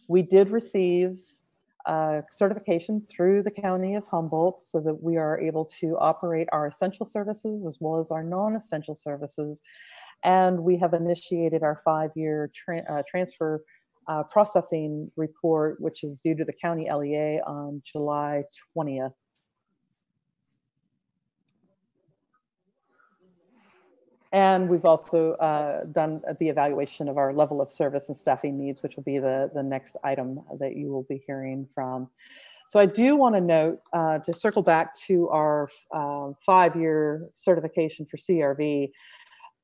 [SPEAKER 1] We did receive certification through the County of Humboldt so that we are able to operate our essential services as well as our non-essential services. And we have initiated our 5-year transfer processing report, which is due to the County LEA on July 20th. And we've also done the evaluation of our level of service and staffing needs, which will be the next item that you will be hearing from. So I do want to note, to circle back to our 5-year certification for CRV,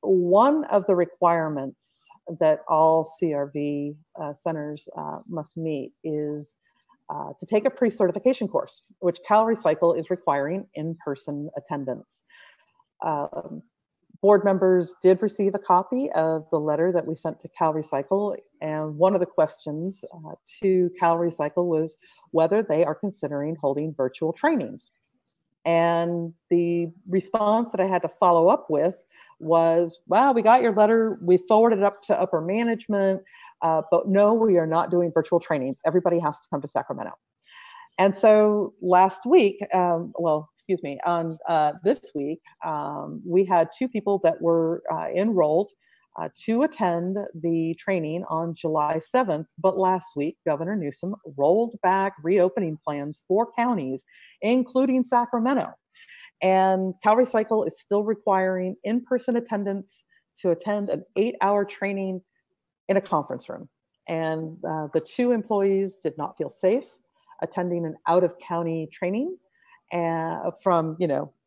[SPEAKER 1] one of the requirements that all CRV centers must meet is to take a pre-certification course, which CalRecycle is requiring in-person attendance. Board members did receive a copy of the letter that we sent to CalRecycle, and one of the questions to CalRecycle was whether they are considering holding virtual trainings. And the response that I had to follow up with was, well, we got your letter, we forwarded it up to upper management, but no, we are not doing virtual trainings. Everybody has to come to Sacramento. And so last week, on this week, we had 2 people that were enrolled to attend the training on July 7th. But last week, Governor Newsom rolled back reopening plans for counties, including Sacramento. And CalRecycle is still requiring in-person attendance to attend an 8-hour training in a conference room. And the 2 employees did not feel safe attending an out-of-county training from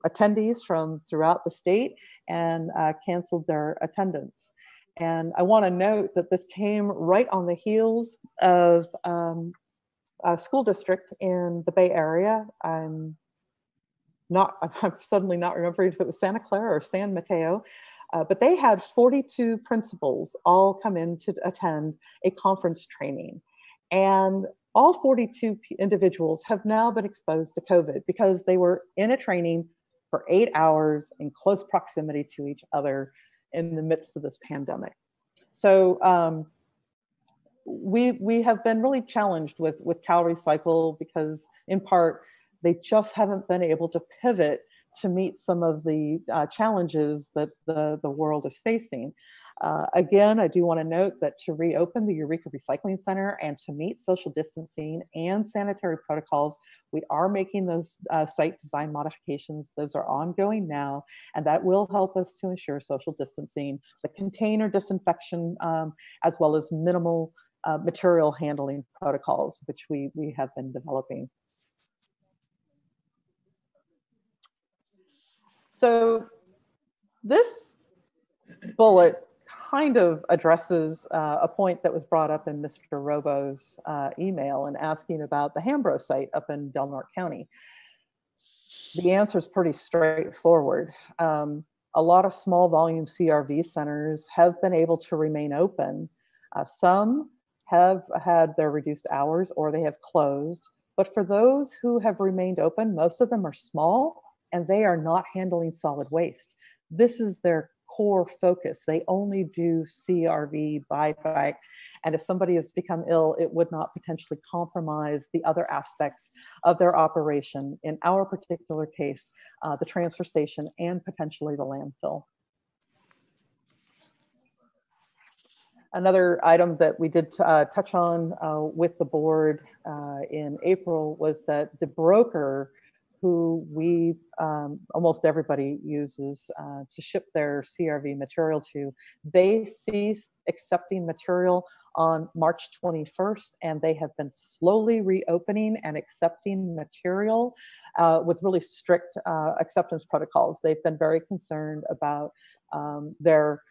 [SPEAKER 1] attendees from throughout the state, and canceled their attendance. And I want to note that this came right on the heels of a school district in the Bay Area. I'm suddenly not remembering if it was Santa Clara or San Mateo, but they had 42 principals all come in to attend a conference training. And all 42 individuals have now been exposed to COVID because they were in a training for 8 hours in close proximity to each other in the midst of this pandemic. So we have been really challenged with Cal Recycle because, in part, they just haven't been able to pivot to meet some of the challenges that the world is facing. Again, I do want to note that to reopen the Eureka Recycling Center and to meet social distancing and sanitary protocols, we are making those site design modifications. Those are ongoing now, and that will help us to ensure social distancing, the container disinfection, as well as minimal material handling protocols, which we have been developing. So this bullet kind of addresses a point that was brought up in Mr. Robo's email and asking about the Hambro site up in Del Norte County. The answer is pretty straightforward. A lot of small volume CRV centers have been able to remain open. Some have had their reduced hours or they have closed, but for those who have remained open, most of them are small and they are not handling solid waste. This is their core focus. They only do CRV buyback. And if somebody has become ill, it would not potentially compromise the other aspects of their operation. In our particular case, the transfer station and potentially the landfill. Another item that we did touch on with the board in April was that the broker who we, almost everybody uses to ship their CRV material to, they ceased accepting material on March 21st, and they have been slowly reopening and accepting material with really strict acceptance protocols. They've been very concerned about their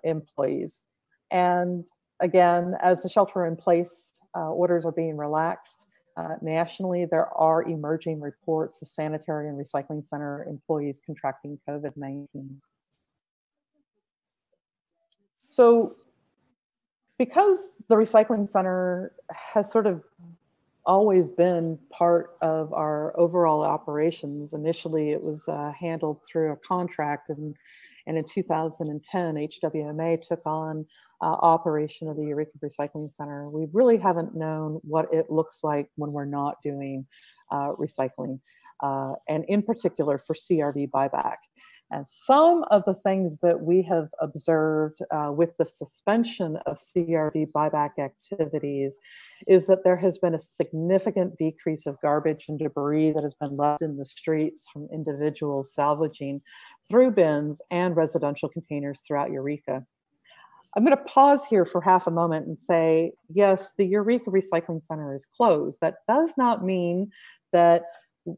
[SPEAKER 1] employees. And again, as the shelter-in-place orders are being relaxed, nationally, there are emerging reports of sanitary and recycling center employees contracting COVID-19. So because the recycling center has sort of always been part of our overall operations, initially it was handled through a contract, and in 2010, HWMA took on operation of the Eureka Recycling Center. We really haven't known what it looks like when we're not doing recycling, and in particular for CRV buyback. And some of the things that we have observed with the suspension of CRV buyback activities is that there has been a significant decrease of garbage and debris that has been left in the streets from individuals salvaging through bins and residential containers throughout Eureka. I'm going to pause here for half a moment and say, yes, the Eureka Recycling Center is closed. That does not mean that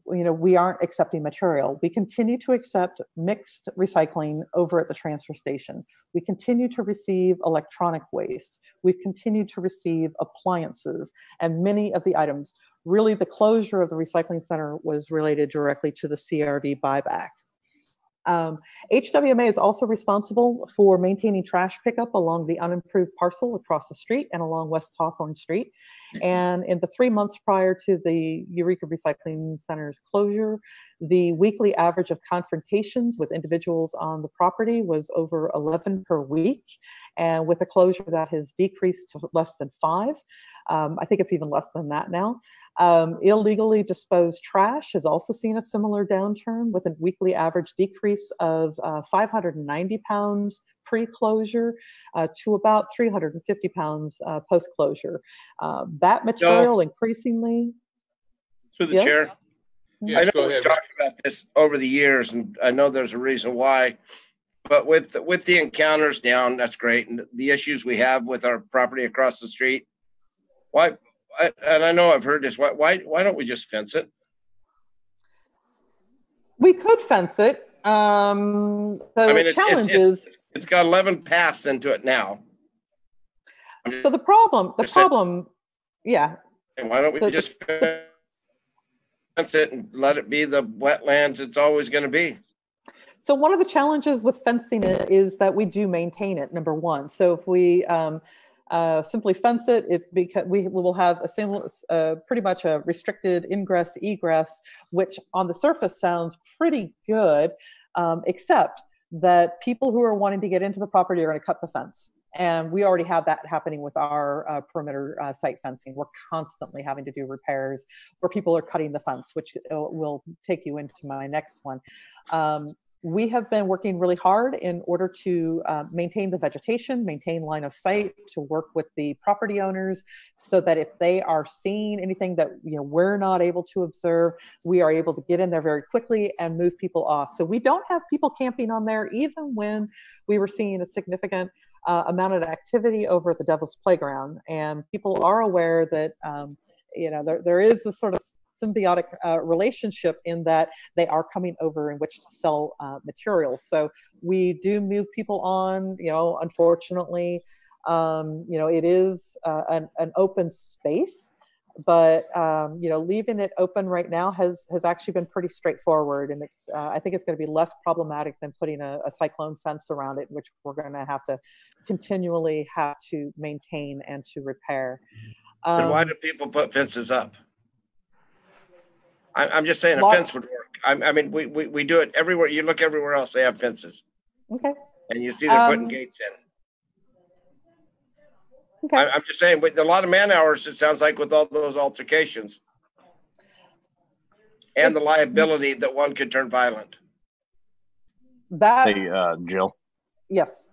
[SPEAKER 1] we aren't accepting material. We continue to accept mixed recycling over at the transfer station. We continue to receive electronic waste. We've continued to receive appliances and many of the items. Really, the closure of the recycling center was related directly to the CRV buyback. HWMA is also responsible for maintaining trash pickup along the unimproved parcel across the street and along West Hawthorne Street. And in the 3 months prior to the Eureka Recycling Center's closure, the weekly average of confrontations with individuals on the property was over 11 per week. And with the closure, that has decreased to less than 5. I think it's even less than that now. Illegally disposed trash has also seen a similar downturn with a weekly average decrease of 590 pounds pre-closure to about 350 pounds post-closure. That material increasingly...
[SPEAKER 5] Through the chair.
[SPEAKER 2] Yes,
[SPEAKER 5] I know
[SPEAKER 2] go
[SPEAKER 5] we've
[SPEAKER 2] ahead.
[SPEAKER 5] talked about this over the years, and I know there's a reason why, But with the encounters down, that's great. And the issues we have with our property across the street, and I know I've heard this, why don't we just fence it?
[SPEAKER 1] We could fence it. The challenge is
[SPEAKER 5] it's got 11 paths into it now.
[SPEAKER 1] So the problem, yeah.
[SPEAKER 5] And why don't we just fence it and let it be the wetlands it's always going to be?
[SPEAKER 1] So one of the challenges with fencing it is that we do maintain it, number one. So if we simply fence it, because we will have a single, pretty much a restricted ingress egress, which on the surface sounds pretty good, except that people who are wanting to get into the property are going to cut the fence. And we already have that happening with our perimeter site fencing. We're constantly having to do repairs where people are cutting the fence, which will take you into my next one. We have been working really hard in order to maintain the vegetation, maintain line of sight, to work with the property owners so that if they are seeing anything that we're not able to observe, we are able to get in there very quickly and move people off. So we don't have people camping on there, even when we were seeing a significant amount of activity over at the Devil's Playground. And people are aware that there is a sort of symbiotic relationship in that they are coming over in which to sell materials. So we do move people on. Unfortunately, it is an open space, but leaving it open right now has actually been pretty straightforward, and it's I think it's going to be less problematic than putting a cyclone fence around it, which we're going to have to continually have to maintain and to repair.
[SPEAKER 5] Then why do people put fences up? I'm just saying a fence would work. I mean, we do it everywhere. You look everywhere else, they have fences.
[SPEAKER 1] Okay.
[SPEAKER 5] And you see they're putting gates in.
[SPEAKER 1] Okay.
[SPEAKER 5] I'm just saying, with a lot of man hours, it sounds like, with all those altercations. And the liability that one could turn violent.
[SPEAKER 9] Hey, Jill.
[SPEAKER 1] Yes.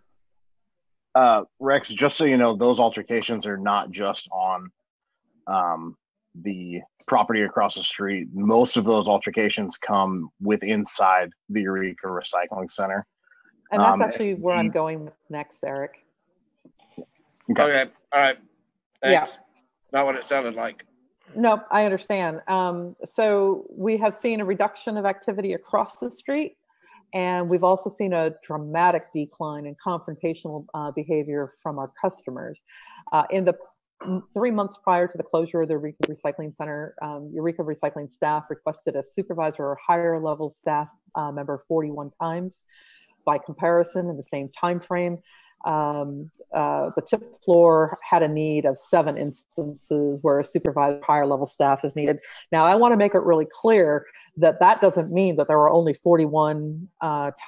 [SPEAKER 9] Rex, just so you know, those altercations are not just on the property across the street. Most of those altercations come inside the Eureka Recycling Center.
[SPEAKER 1] And that's actually where I'm going next, Eric.
[SPEAKER 5] Okay. All right. Thanks. Yeah. Not what it sounded like.
[SPEAKER 1] No, I understand. So we have seen a reduction of activity across the street, and we've also seen a dramatic decline in confrontational behavior from our customers. In the 3 months prior to the closure of the Eureka Recycling Center, Eureka Recycling staff requested a supervisor or higher level staff member 41 times. By comparison, in the same time frame, the tip floor had a need of 7 instances where a supervisor higher level staff is needed. Now, I want to make it really clear that that doesn't mean that there were only 41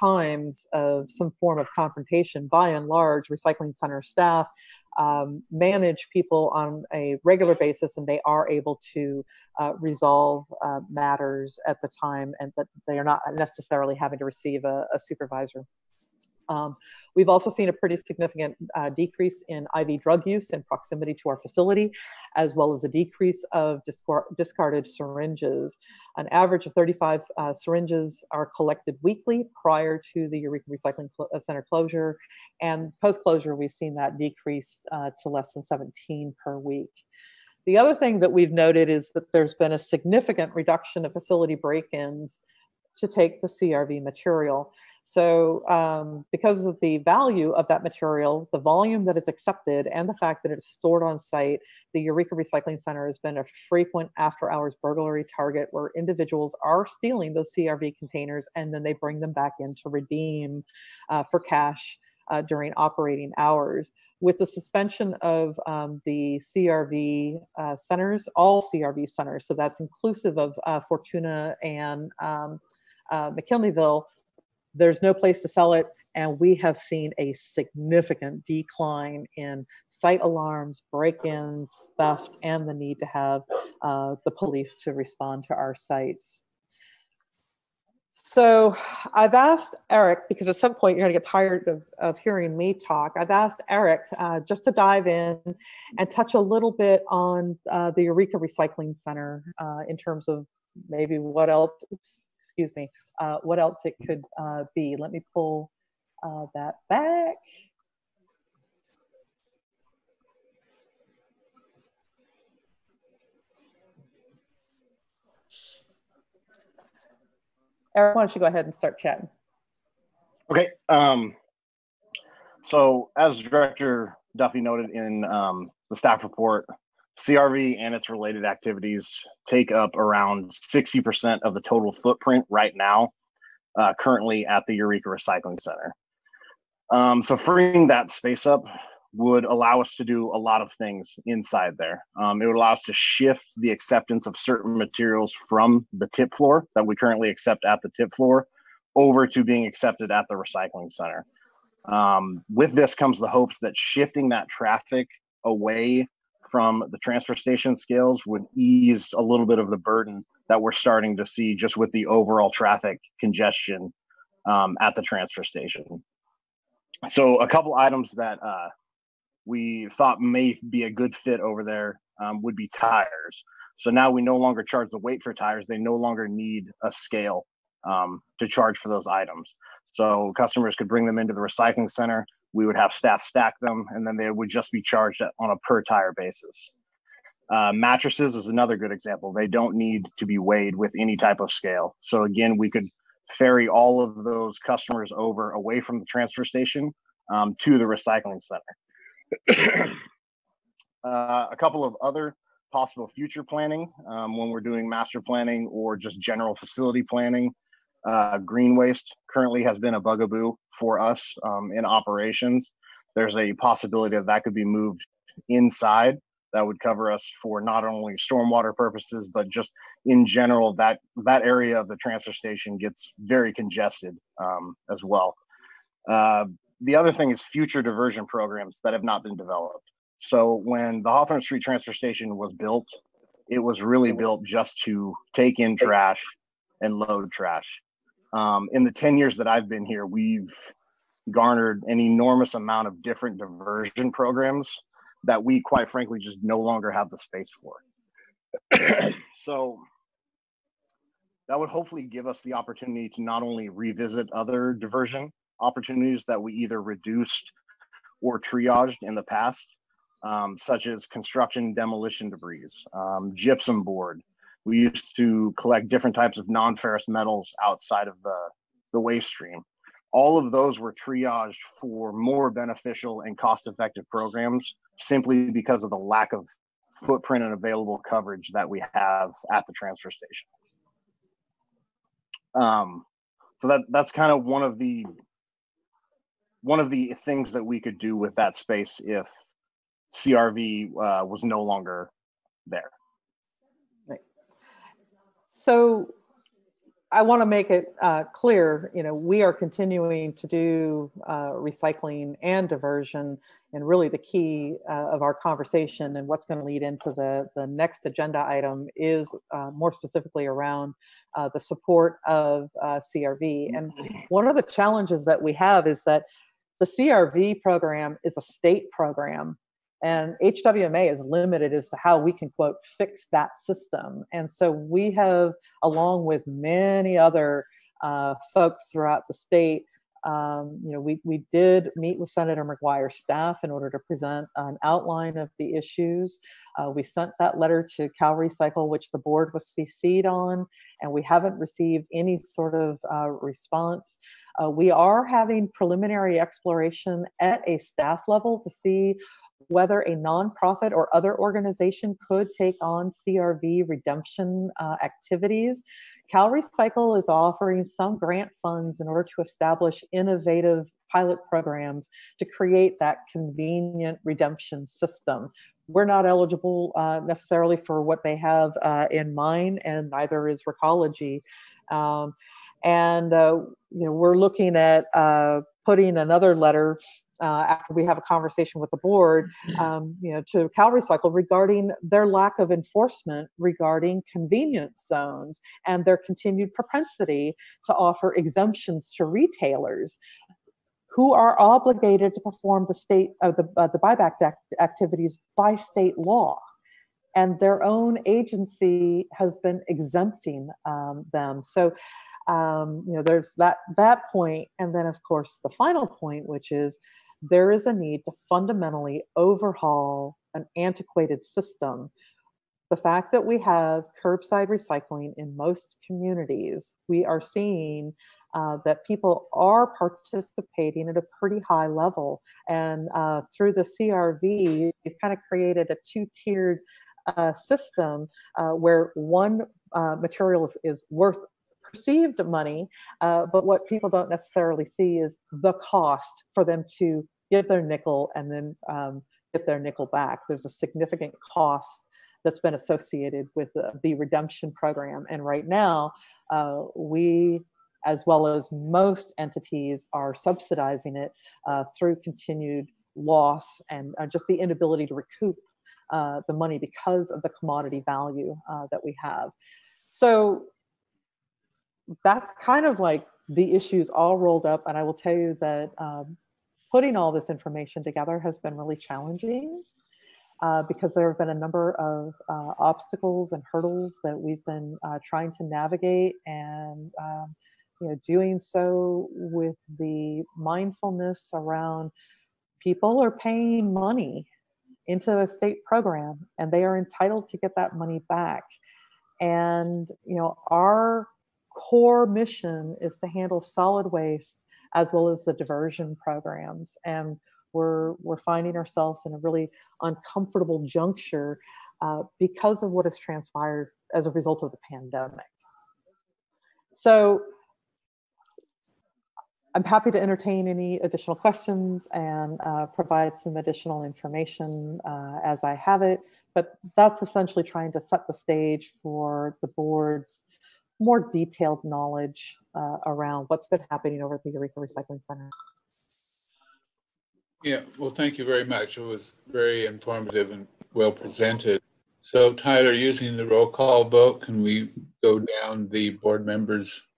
[SPEAKER 1] times of some form of confrontation. By and large, recycling center staff manage people on a regular basis, and they are able to resolve matters at the time, and that they are not necessarily having to receive a supervisor. We've also seen a pretty significant decrease in IV drug use in proximity to our facility, as well as a decrease of discarded syringes. An average of 35 syringes are collected weekly prior to the Eureka Recycling Center closure, and post-closure we've seen that decrease to less than 17 per week. The other thing that we've noted is that there's been a significant reduction of facility break-ins to take the CRV material. So because of the value of that material, the volume that is accepted, and the fact that it's stored on site, the Eureka Recycling Center has been a frequent after-hours burglary target where individuals are stealing those CRV containers and then they bring them back in to redeem for cash during operating hours. With the suspension of the CRV centers, all CRV centers, so that's inclusive of Fortuna and McKinleyville, there's no place to sell it, and we have seen a significant decline in site alarms, break-ins, theft, and the need to have the police to respond to our sites. So I've asked Eric, because at some point you're going to get tired of hearing me talk, I've asked Eric just to dive in and touch a little bit on the Eureka Recycling Center in terms of maybe what else, what else it could be. Let me pull that back. Eric, why don't you go ahead and start chatting?
[SPEAKER 9] Okay. So as Director Duffy noted in the staff report, CRV and its related activities take up around 60% of the total footprint right now, currently at the Eureka Recycling Center. So freeing that space up would allow us to do a lot of things inside there. It would allow us to shift the acceptance of certain materials from the tip floor that we currently accept at the tip floor over to being accepted at the recycling center. With this comes the hopes that shifting that traffic away from the transfer station scales would ease a little bit of the burden that we're starting to see just with the overall traffic congestion at the transfer station. So a couple items that we thought may be a good fit over there would be tires. So now we no longer charge the weight for tires. They no longer need a scale to charge for those items. So customers could bring them into the recycling center. We would have staff stack them, and then they would just be charged on a per tire basis. Mattresses is another good example. They don't need to be weighed with any type of scale. So again, we could ferry all of those customers over away from the transfer station to the recycling center. A couple of other possible future planning when we're doing master planning or just general facility planning. Green waste currently has been a bugaboo for us in operations. There's a possibility that could be moved inside. That would cover us for not only stormwater purposes, but just in general, that area of the transfer station gets very congested as well. The other thing is future diversion programs that have not been developed. So when the Hawthorne Street transfer station was built, it was really built just to take in trash and load trash. In the 10 years that I've been here, we've garnered an enormous amount of different diversion programs that we quite frankly just no longer have the space for. So that would hopefully give us the opportunity to not only revisit other diversion opportunities that we either reduced or triaged in the past, such as construction demolition debris, gypsum board. We used to collect different types of non-ferrous metals outside of the waste stream. All of those were triaged for more beneficial and cost-effective programs simply because of the lack of footprint and available coverage that we have at the transfer station. So that's kind of one of the things that we could do with that space if CRV was no longer there.
[SPEAKER 1] Right. So I want to make it clear, we are continuing to do recycling and diversion, and really the key of our conversation and what's going to lead into the next agenda item is more specifically around the support of CRV. And one of the challenges that we have is that the CRV program is a state program, and HWMA is limited as to how we can, quote, fix that system. And so we have, along with many other folks throughout the state, we did meet with Senator McGuire's staff in order to present an outline of the issues. We sent that letter to Cal Recycle, which the board was CC'd on, and we haven't received any sort of response. We are having preliminary exploration at a staff level to see whether a nonprofit or other organization could take on CRV redemption activities. Cal Recycle is offering some grant funds in order to establish innovative pilot programs to create that convenient redemption system. We're not eligible necessarily for what they have in mind, and neither is Recology. We're looking at putting another letter after we have a conversation with the board, to Cal Recycle regarding their lack of enforcement regarding convenience zones and their continued propensity to offer exemptions to retailers who are obligated to perform the state of the buyback activities by state law. And their own agency has been exempting them. So There's that point, and then of course the final point, which is there is a need to fundamentally overhaul an antiquated system. The fact that we have curbside recycling in most communities, we are seeing that people are participating at a pretty high level. And through the CRV, we've kind of created a two-tiered system where one material is worth perceived money, but what people don't necessarily see is the cost for them to get their nickel and then get their nickel back. There's a significant cost that's been associated with the redemption program. And right now, we, as well as most entities, are subsidizing it through continued loss and just the inability to recoup the money because of the commodity value that we have. So that's kind of like the issues all rolled up. And I will tell you that putting all this information together has been really challenging because there have been a number of obstacles and hurdles that we've been trying to navigate, and doing so with the mindfulness around people are paying money into a state program and they are entitled to get that money back. And our core mission is to handle solid waste as well as the diversion programs. And we're finding ourselves in a really uncomfortable juncture because of what has transpired as a result of the pandemic. So I'm happy to entertain any additional questions and provide some additional information as I have it, but that's essentially trying to set the stage for the board's more detailed knowledge around what's been happening over at the Eureka Recycling Center.
[SPEAKER 2] Yeah, well, thank you very much. It was very informative and well presented. So Tyler, using the roll call vote, can we go down the board members'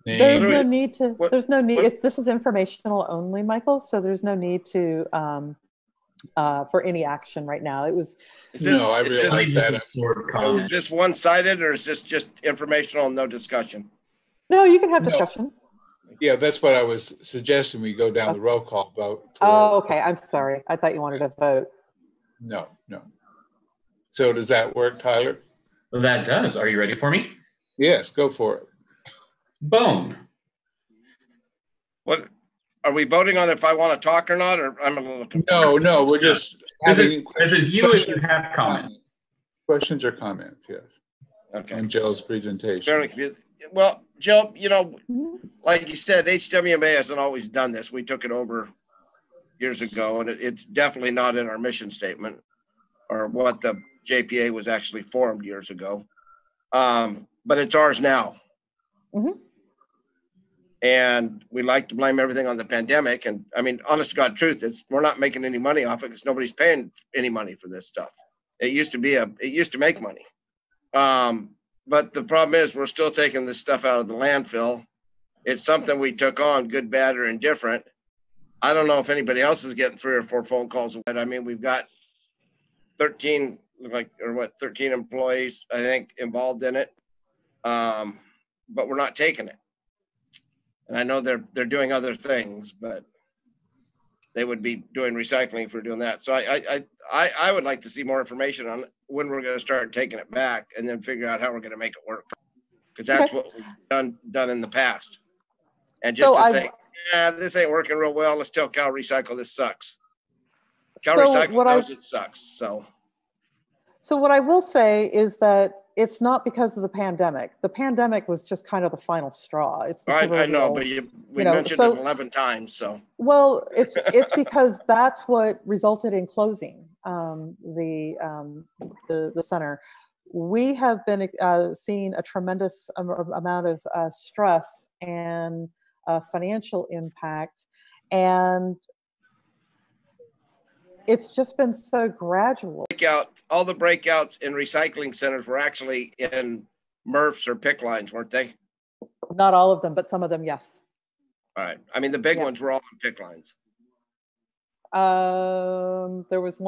[SPEAKER 2] names?
[SPEAKER 1] There's no need to, this is informational only, Michael, so there's no need to, for any action right now. It was.
[SPEAKER 5] Is this,
[SPEAKER 2] no, I realize that.
[SPEAKER 5] Is this one-sided or is this just informational and no discussion?
[SPEAKER 1] No, you can have discussion.
[SPEAKER 2] Yeah, that's what I was suggesting. We go down the roll call vote.
[SPEAKER 1] Oh, okay. I'm sorry. I thought you wanted to vote.
[SPEAKER 2] No. So does that work, Tyler?
[SPEAKER 3] Well, that does. Are you ready for me?
[SPEAKER 2] Yes, go for it.
[SPEAKER 3] Bone.
[SPEAKER 5] What are we voting on? If I want to talk or not? Or I'm a little confused.
[SPEAKER 2] No. We're just
[SPEAKER 3] this is you if you have comments.
[SPEAKER 2] Questions or comments? Yes.
[SPEAKER 5] Okay.
[SPEAKER 2] On Jill's presentation.
[SPEAKER 5] Very confused. Well, Jill, like you said, HWMA hasn't always done this. We took it over years ago, and it's definitely not in our mission statement or what the JPA was actually formed years ago. But it's ours now.
[SPEAKER 1] Mm-hmm.
[SPEAKER 5] And we like to blame everything on the pandemic. And I mean, honest to God truth, we're not making any money off it because nobody's paying any money for this stuff. It used to make money. But the problem is we're still taking this stuff out of the landfill. It's something we took on, good, bad, or indifferent. I don't know if anybody else is getting 3 or 4 phone calls. I mean, we've got 13 employees, I think, involved in it. But we're not taking it. And I know they're doing other things, but they would be doing recycling for doing that. So I would like to see more information on when we're going to start taking it back and then figure out how we're going to make it work. Because that's what we've done in the past. And just to say, this ain't working real well, let's tell Cal Recycle this sucks. Cal Recycle knows it sucks. So
[SPEAKER 1] what I will say is that it's not because of the pandemic. The pandemic was just kind of the final straw. It's the
[SPEAKER 5] I know, but we mentioned it 11 times. So
[SPEAKER 1] well, it's because that's what resulted in closing the center. We have been seeing a tremendous amount of stress and financial impact, and it's just been so gradual.
[SPEAKER 5] All the breakouts in recycling centers were actually in MRFs or PIC lines, weren't they?
[SPEAKER 1] Not all of them, but some of them, yes.
[SPEAKER 5] All right. I mean, the big ones were all on PIC lines.
[SPEAKER 1] There was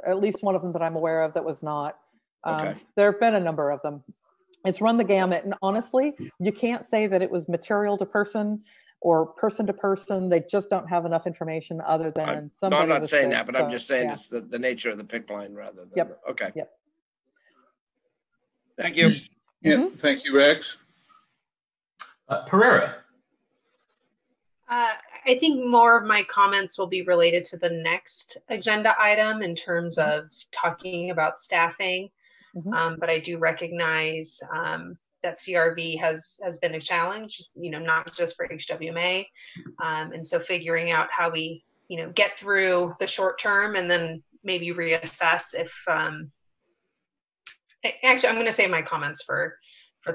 [SPEAKER 1] at least one of them that I'm aware of that was not.
[SPEAKER 5] Okay.
[SPEAKER 1] There have been a number of them. It's run the gamut. And honestly, you can't say that it was material to person or person to person. They just don't have enough information other than somebody.
[SPEAKER 5] No, I'm not saying
[SPEAKER 1] sick,
[SPEAKER 5] that, but
[SPEAKER 1] so,
[SPEAKER 5] I'm just saying
[SPEAKER 1] yeah.
[SPEAKER 5] it's the nature of the PIC line rather than.
[SPEAKER 1] Yep.
[SPEAKER 5] Okay.
[SPEAKER 1] Yep.
[SPEAKER 5] Thank you.
[SPEAKER 2] Yeah, thank you, Rex.
[SPEAKER 3] Pereira.
[SPEAKER 7] I think more of my comments will be related to the next agenda item in terms of talking about staffing. But I do recognize that CRV has been a challenge, not just for HWMA. And so figuring out how we, get through the short term and then maybe reassess if, actually, I'm going to save my comments for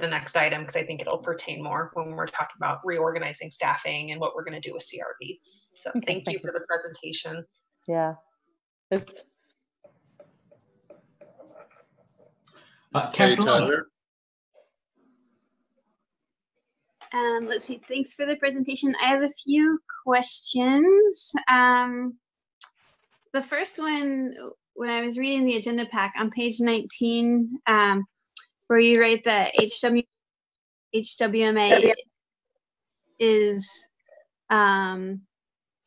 [SPEAKER 7] the next item because I think it'll pertain more when we're talking about reorganizing staffing and what we're going to do with CRV. So thank you for the presentation.
[SPEAKER 1] Yeah. It's
[SPEAKER 3] Castellano.
[SPEAKER 10] Let's see. Thanks for the presentation. I have a few questions. The first one, when I was reading the agenda pack on page 19, where you write that HWMA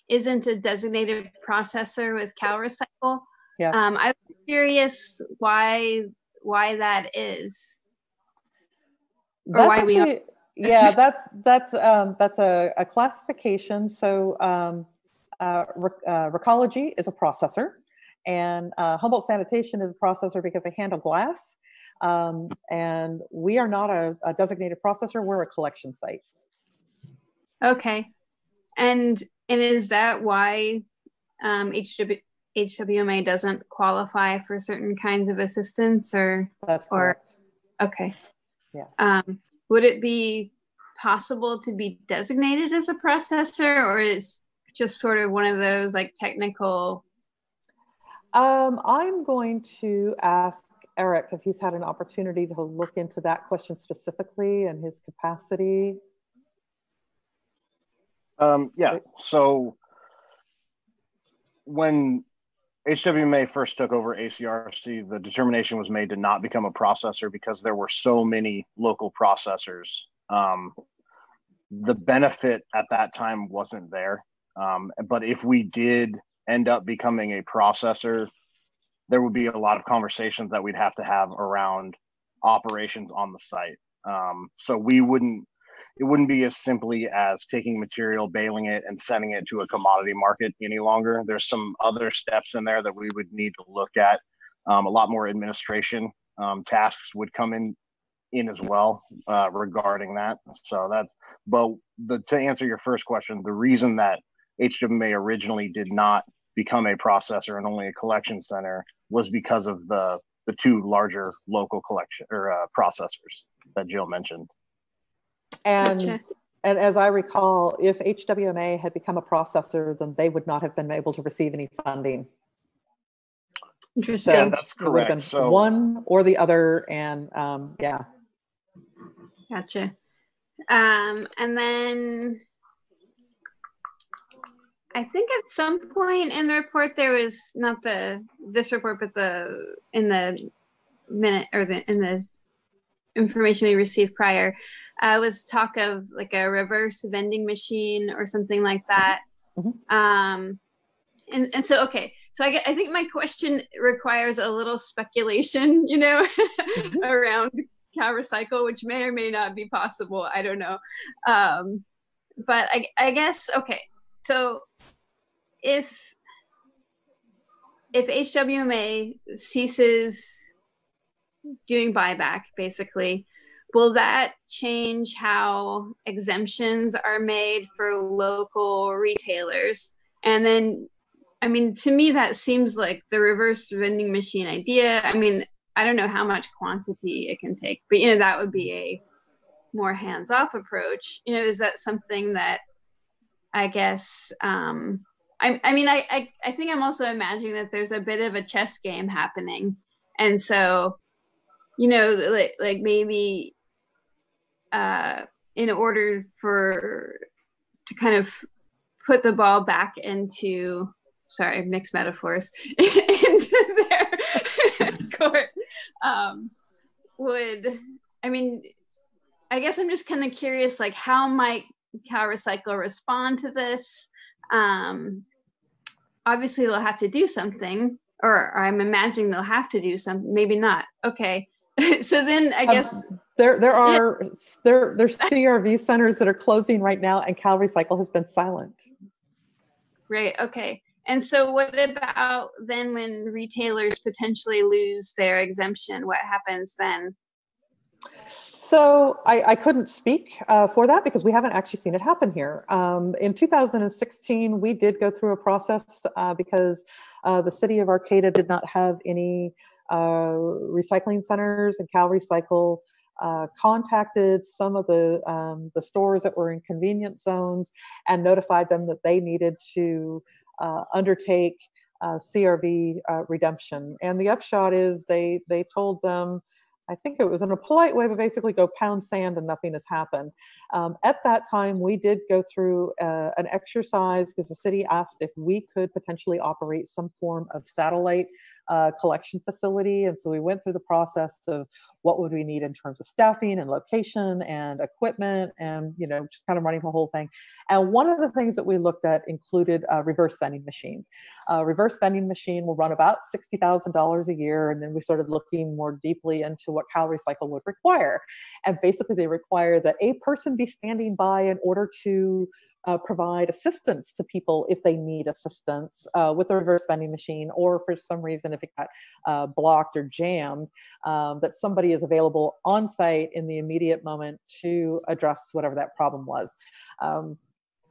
[SPEAKER 10] isn't a designated processor with CalRecycle.
[SPEAKER 1] Yeah.
[SPEAKER 10] I'm curious why that is. Or
[SPEAKER 1] that's
[SPEAKER 10] why
[SPEAKER 1] actually,
[SPEAKER 10] we are.
[SPEAKER 1] Yeah, that's a classification. So Recology is a processor, and Humboldt Sanitation is a processor because they handle glass. And we are not a designated processor. We're a collection site.
[SPEAKER 10] Okay, and is that why HWMA doesn't qualify for certain kinds of assistance, or?
[SPEAKER 1] That's correct.
[SPEAKER 10] Okay.
[SPEAKER 1] Yeah.
[SPEAKER 10] Would it be possible to be designated as a processor, or is just sort of one of those like technical?
[SPEAKER 1] I'm going to ask Eric if he's had an opportunity to look into that question specifically and his capacity.
[SPEAKER 9] Yeah, so when HWMA first took over ACRC, the determination was made to not become a processor because there were so many local processors. The benefit at that time wasn't there. But if we did end up becoming a processor, there would be a lot of conversations that we'd have to have around operations on the site. So it wouldn't be as simply as taking material, baling it, and sending it to a commodity market any longer. There's some other steps in there that we would need to look at. A lot more administration tasks would come in as well regarding that. So to answer your first question, the reason that HWMA originally did not become a processor and only a collection center was because of the two larger local collection or processors that Jill mentioned.
[SPEAKER 1] And,
[SPEAKER 10] Gotcha.
[SPEAKER 1] and as I recall, if HWMA had become a processor, then they would not have been able to receive any funding.
[SPEAKER 10] Interesting.
[SPEAKER 9] Yeah, that's
[SPEAKER 1] It would have
[SPEAKER 9] correct.
[SPEAKER 1] been one or the other, and yeah.
[SPEAKER 10] Gotcha. And then I think at some point in the report there was not this report, but in the minute or in the information we received prior, was talk of like a reverse vending machine or something like that. Mm-hmm. And so okay, so I think my question requires a little speculation, mm-hmm. around CalRecycle, which may or may not be possible. I don't know. But I guess, okay. So if HWMA ceases doing buyback, basically, will that change how exemptions are made for local retailers? And then, I mean, to me, that seems like the reverse vending machine idea. I mean, I don't know how much quantity it can take, but, that would be a more hands-off approach. Is that something that I guess, I think I'm also imagining that there's a bit of a chess game happening. And so, like maybe in order to kind of put the ball back into, sorry, mixed metaphors, into their court, I mean, I guess I'm just kind of curious, like how might Cal Recycle respond to this? Obviously they'll have to do something, or I'm imagining they'll have to do something, maybe not. Okay. So then I guess
[SPEAKER 1] there's CRV centers that are closing right now, and Cal Recycle has been silent.
[SPEAKER 10] Right. Okay. And so what about then when retailers potentially lose their exemption? What happens then?
[SPEAKER 1] So I couldn't speak for that because we haven't actually seen it happen here. In 2016, we did go through a process because the city of Arcata did not have any recycling centers, and Cal Recycle contacted some of the stores that were in convenience zones and notified them that they needed to undertake CRV redemption. And the upshot is they told them, I think it was in a polite way, but basically go pound sand and nothing has happened. At that time, we did go through an exercise because the city asked if we could potentially operate some form of satellite collection facility. And so we went through the process of what would we need in terms of staffing and location and equipment and, you know, just kind of running the whole thing. And one of the things that we looked at included reverse vending machines. Reverse vending machine will run about $60,000 a year. And then we started looking more deeply into what Cal Recycle would require. And basically they require that a person be standing by in order to provide assistance to people if they need assistance with a reverse vending machine, or for some reason if it got blocked or jammed, that somebody is available on site in the immediate moment to address whatever that problem was.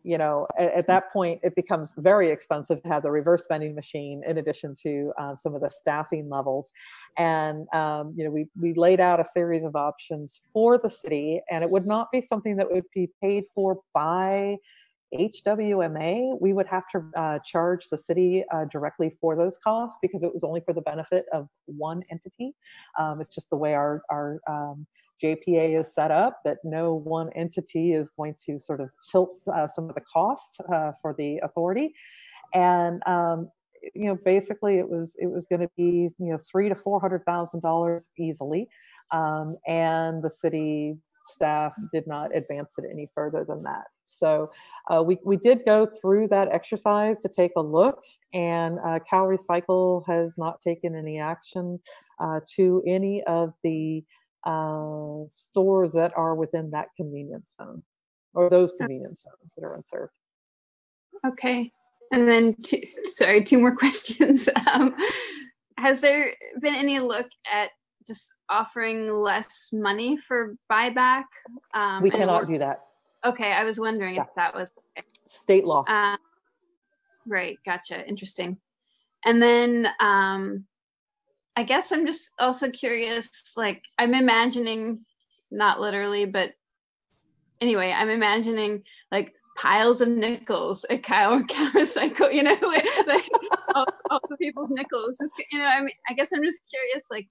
[SPEAKER 1] You know, at that point, it becomes very expensive to have the reverse vending machine in addition to some of the staffing levels. And, you know, we laid out a series of options for the city, and it would not be something that would be paid for by HWMA. We would have to charge the city directly for those costs because it was only for the benefit of one entity. It's just the way our JPA is set up, that no one entity is going to sort of tilt some of the costs for the authority. And you know, basically it was going to be, you know, $300,000 to $400,000 easily, and the city staff did not advance it any further than that. So we did go through that exercise to take a look, and Cal Recycle has not taken any action to any of the stores that are within that convenience zone, or those convenience zones that are unserved.
[SPEAKER 10] Okay. And then two more questions. Has there been any look at just offering less money for buyback?
[SPEAKER 1] We cannot do that.
[SPEAKER 10] Okay, I was wondering if that was
[SPEAKER 1] state law.
[SPEAKER 10] Right, gotcha, interesting. And then I guess I'm just also curious, like I'm imagining, not literally, but anyway, I'm imagining like piles of nickels at Cal Recycle, you know, like all the people's nickels, just, you know, I mean, I guess I'm just curious, like,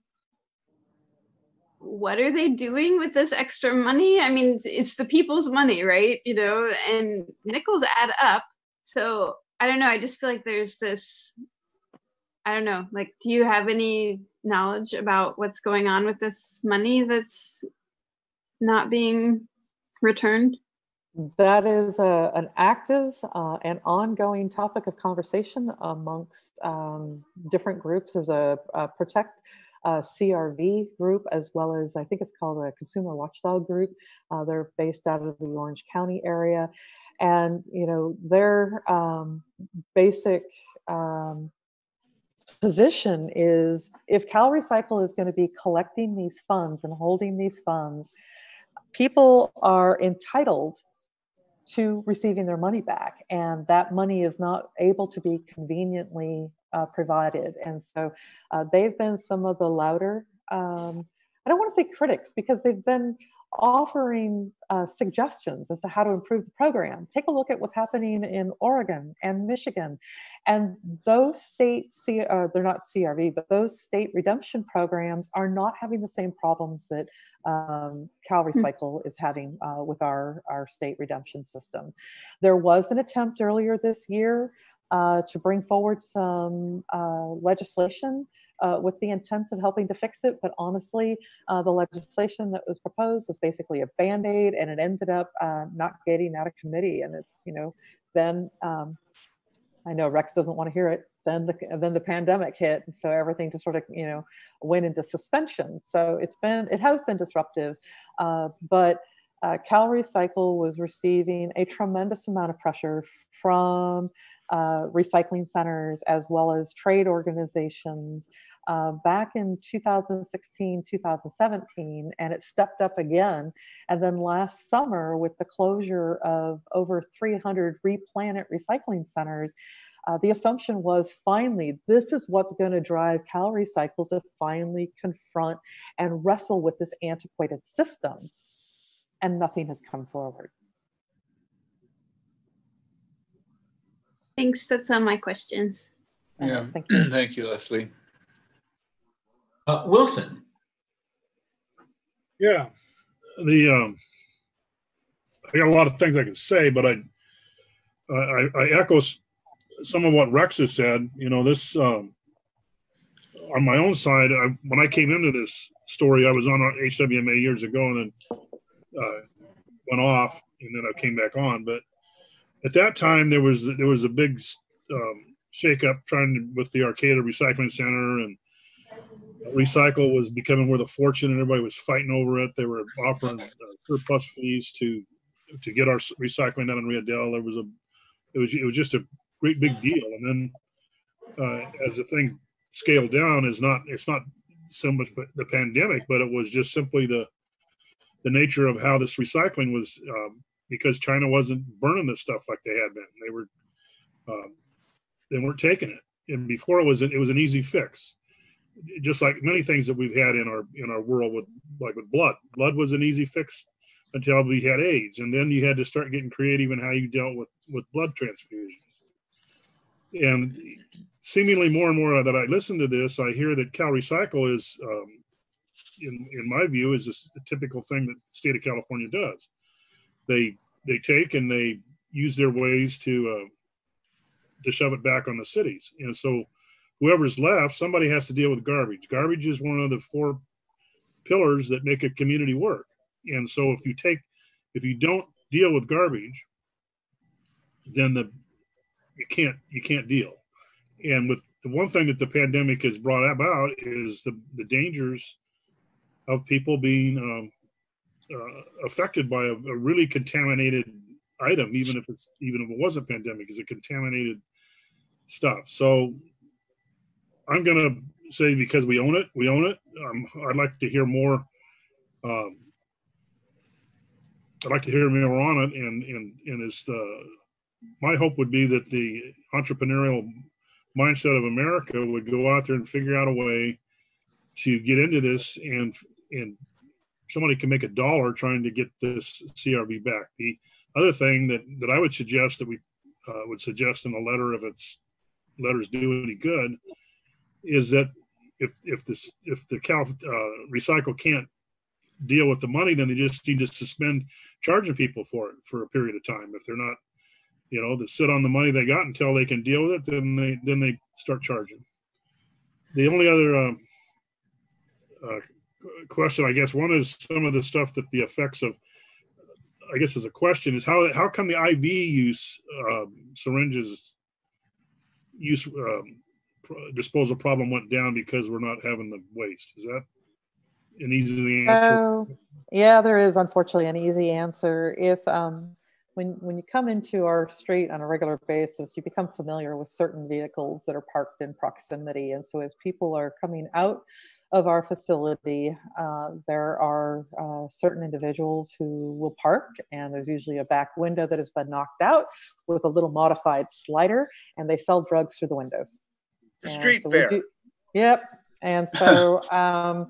[SPEAKER 10] what are they doing with this extra money? I mean, it's the people's money, right? You know, and nickels add up. So I don't know. I just feel like there's this, I don't know, like, do you have any knowledge about what's going on with this money that's not being returned?
[SPEAKER 1] That is an active and ongoing topic of conversation amongst different groups. There's a Protect CRV group, as well as I think it's called a Consumer Watchdog group. They're based out of the Orange County area. And, you know, their basic position is if Cal Recycle is going to be collecting these funds and holding these funds, people are entitled to receiving their money back, and that money is not able to be conveniently provided. And so they've been some of the louder, I don't want to say critics, because they've been offering suggestions as to how to improve the program. Take a look at what's happening in Oregon and Michigan. And those state, they're not CRV, but those state redemption programs are not having the same problems that Cal Recycle is having with our state redemption system. There was an attempt earlier this year to bring forward some legislation with the intent of helping to fix it. But honestly, the legislation that was proposed was basically a Band-Aid, and it ended up not getting out of committee. And it's, then I know Rex doesn't want to hear it. Then the pandemic hit, and so everything just sort of went into suspension. So it has been disruptive, but Cal Recycle was receiving a tremendous amount of pressure from recycling centers as well as trade organizations back in 2016, 2017, and it stepped up again. And then last summer, with the closure of over 300 Replanet recycling centers, the assumption was finally, this is what's going to drive Cal Recycle to finally confront and wrestle with this antiquated system. And nothing has come forward.
[SPEAKER 10] Thanks. That's all my questions.
[SPEAKER 2] Yeah,
[SPEAKER 1] thank you.
[SPEAKER 2] Thank you, Leslie.
[SPEAKER 3] Wilson.
[SPEAKER 8] Yeah, I got a lot of things I could say, but I echo some of what Rex has said. This on my own side, when I came into this story, I was on HWMA years ago, and then went off, and then I came back on. But at that time, there was a big shakeup with the Arcata Recycling Center, and Recycle was becoming worth a fortune, and everybody was fighting over it. They were offering surplus fees to get our recycling done in Riadell. It was just a great big deal. And then as the thing scaled down, it's not so much the pandemic, but it was just simply the nature of how this recycling was, because China wasn't burning this stuff like they had been. They weren't taking it, and before it was an easy fix. Just like many things that we've had in our world with blood. Blood was an easy fix until we had AIDS, and then you had to start getting creative in how you dealt with blood transfusions. And seemingly more and more that I listen to this, I hear that Cal Recycle is, in my view, is a typical thing that the state of California does. They take and they use their ways to shove it back on the cities, and so whoever's left, somebody has to deal with garbage. Garbage is one of the 4 pillars that make a community work. And so if you don't deal with garbage, then you can't deal. And with the one thing that the pandemic has brought about is the dangers of people being affected by a really contaminated item, even if it wasn't pandemic, is a contaminated stuff. So I'm going to say, because we own it. I'd like to hear more. I'd like to hear more on it. And it's my hope would be that the entrepreneurial mindset of America would go out there and figure out a way to get into this, and somebody can make $1 trying to get this CRV back. The other thing that I would suggest, that we would suggest in a letter, if its letters do any good, is that if the Cal Recycle can't deal with the money, then they just need to suspend charging people for it for a period of time. If they're not, to sit on the money they got until they can deal with it, then they start charging. The only other question, I guess, one is some of the stuff that the effects of, I guess, as a question, is how come the IV use syringes use disposal problem went down because we're not having the waste? Is that an easy answer?
[SPEAKER 1] Yeah, there is unfortunately an easy answer. If when you come into our street on a regular basis, you become familiar with certain vehicles that are parked in proximity. And so as people are coming out of our facility, there are certain individuals who will park, and there's usually a back window that has been knocked out with a little modified slider, and they sell drugs through the windows.
[SPEAKER 5] Street fair.
[SPEAKER 1] Yep. And so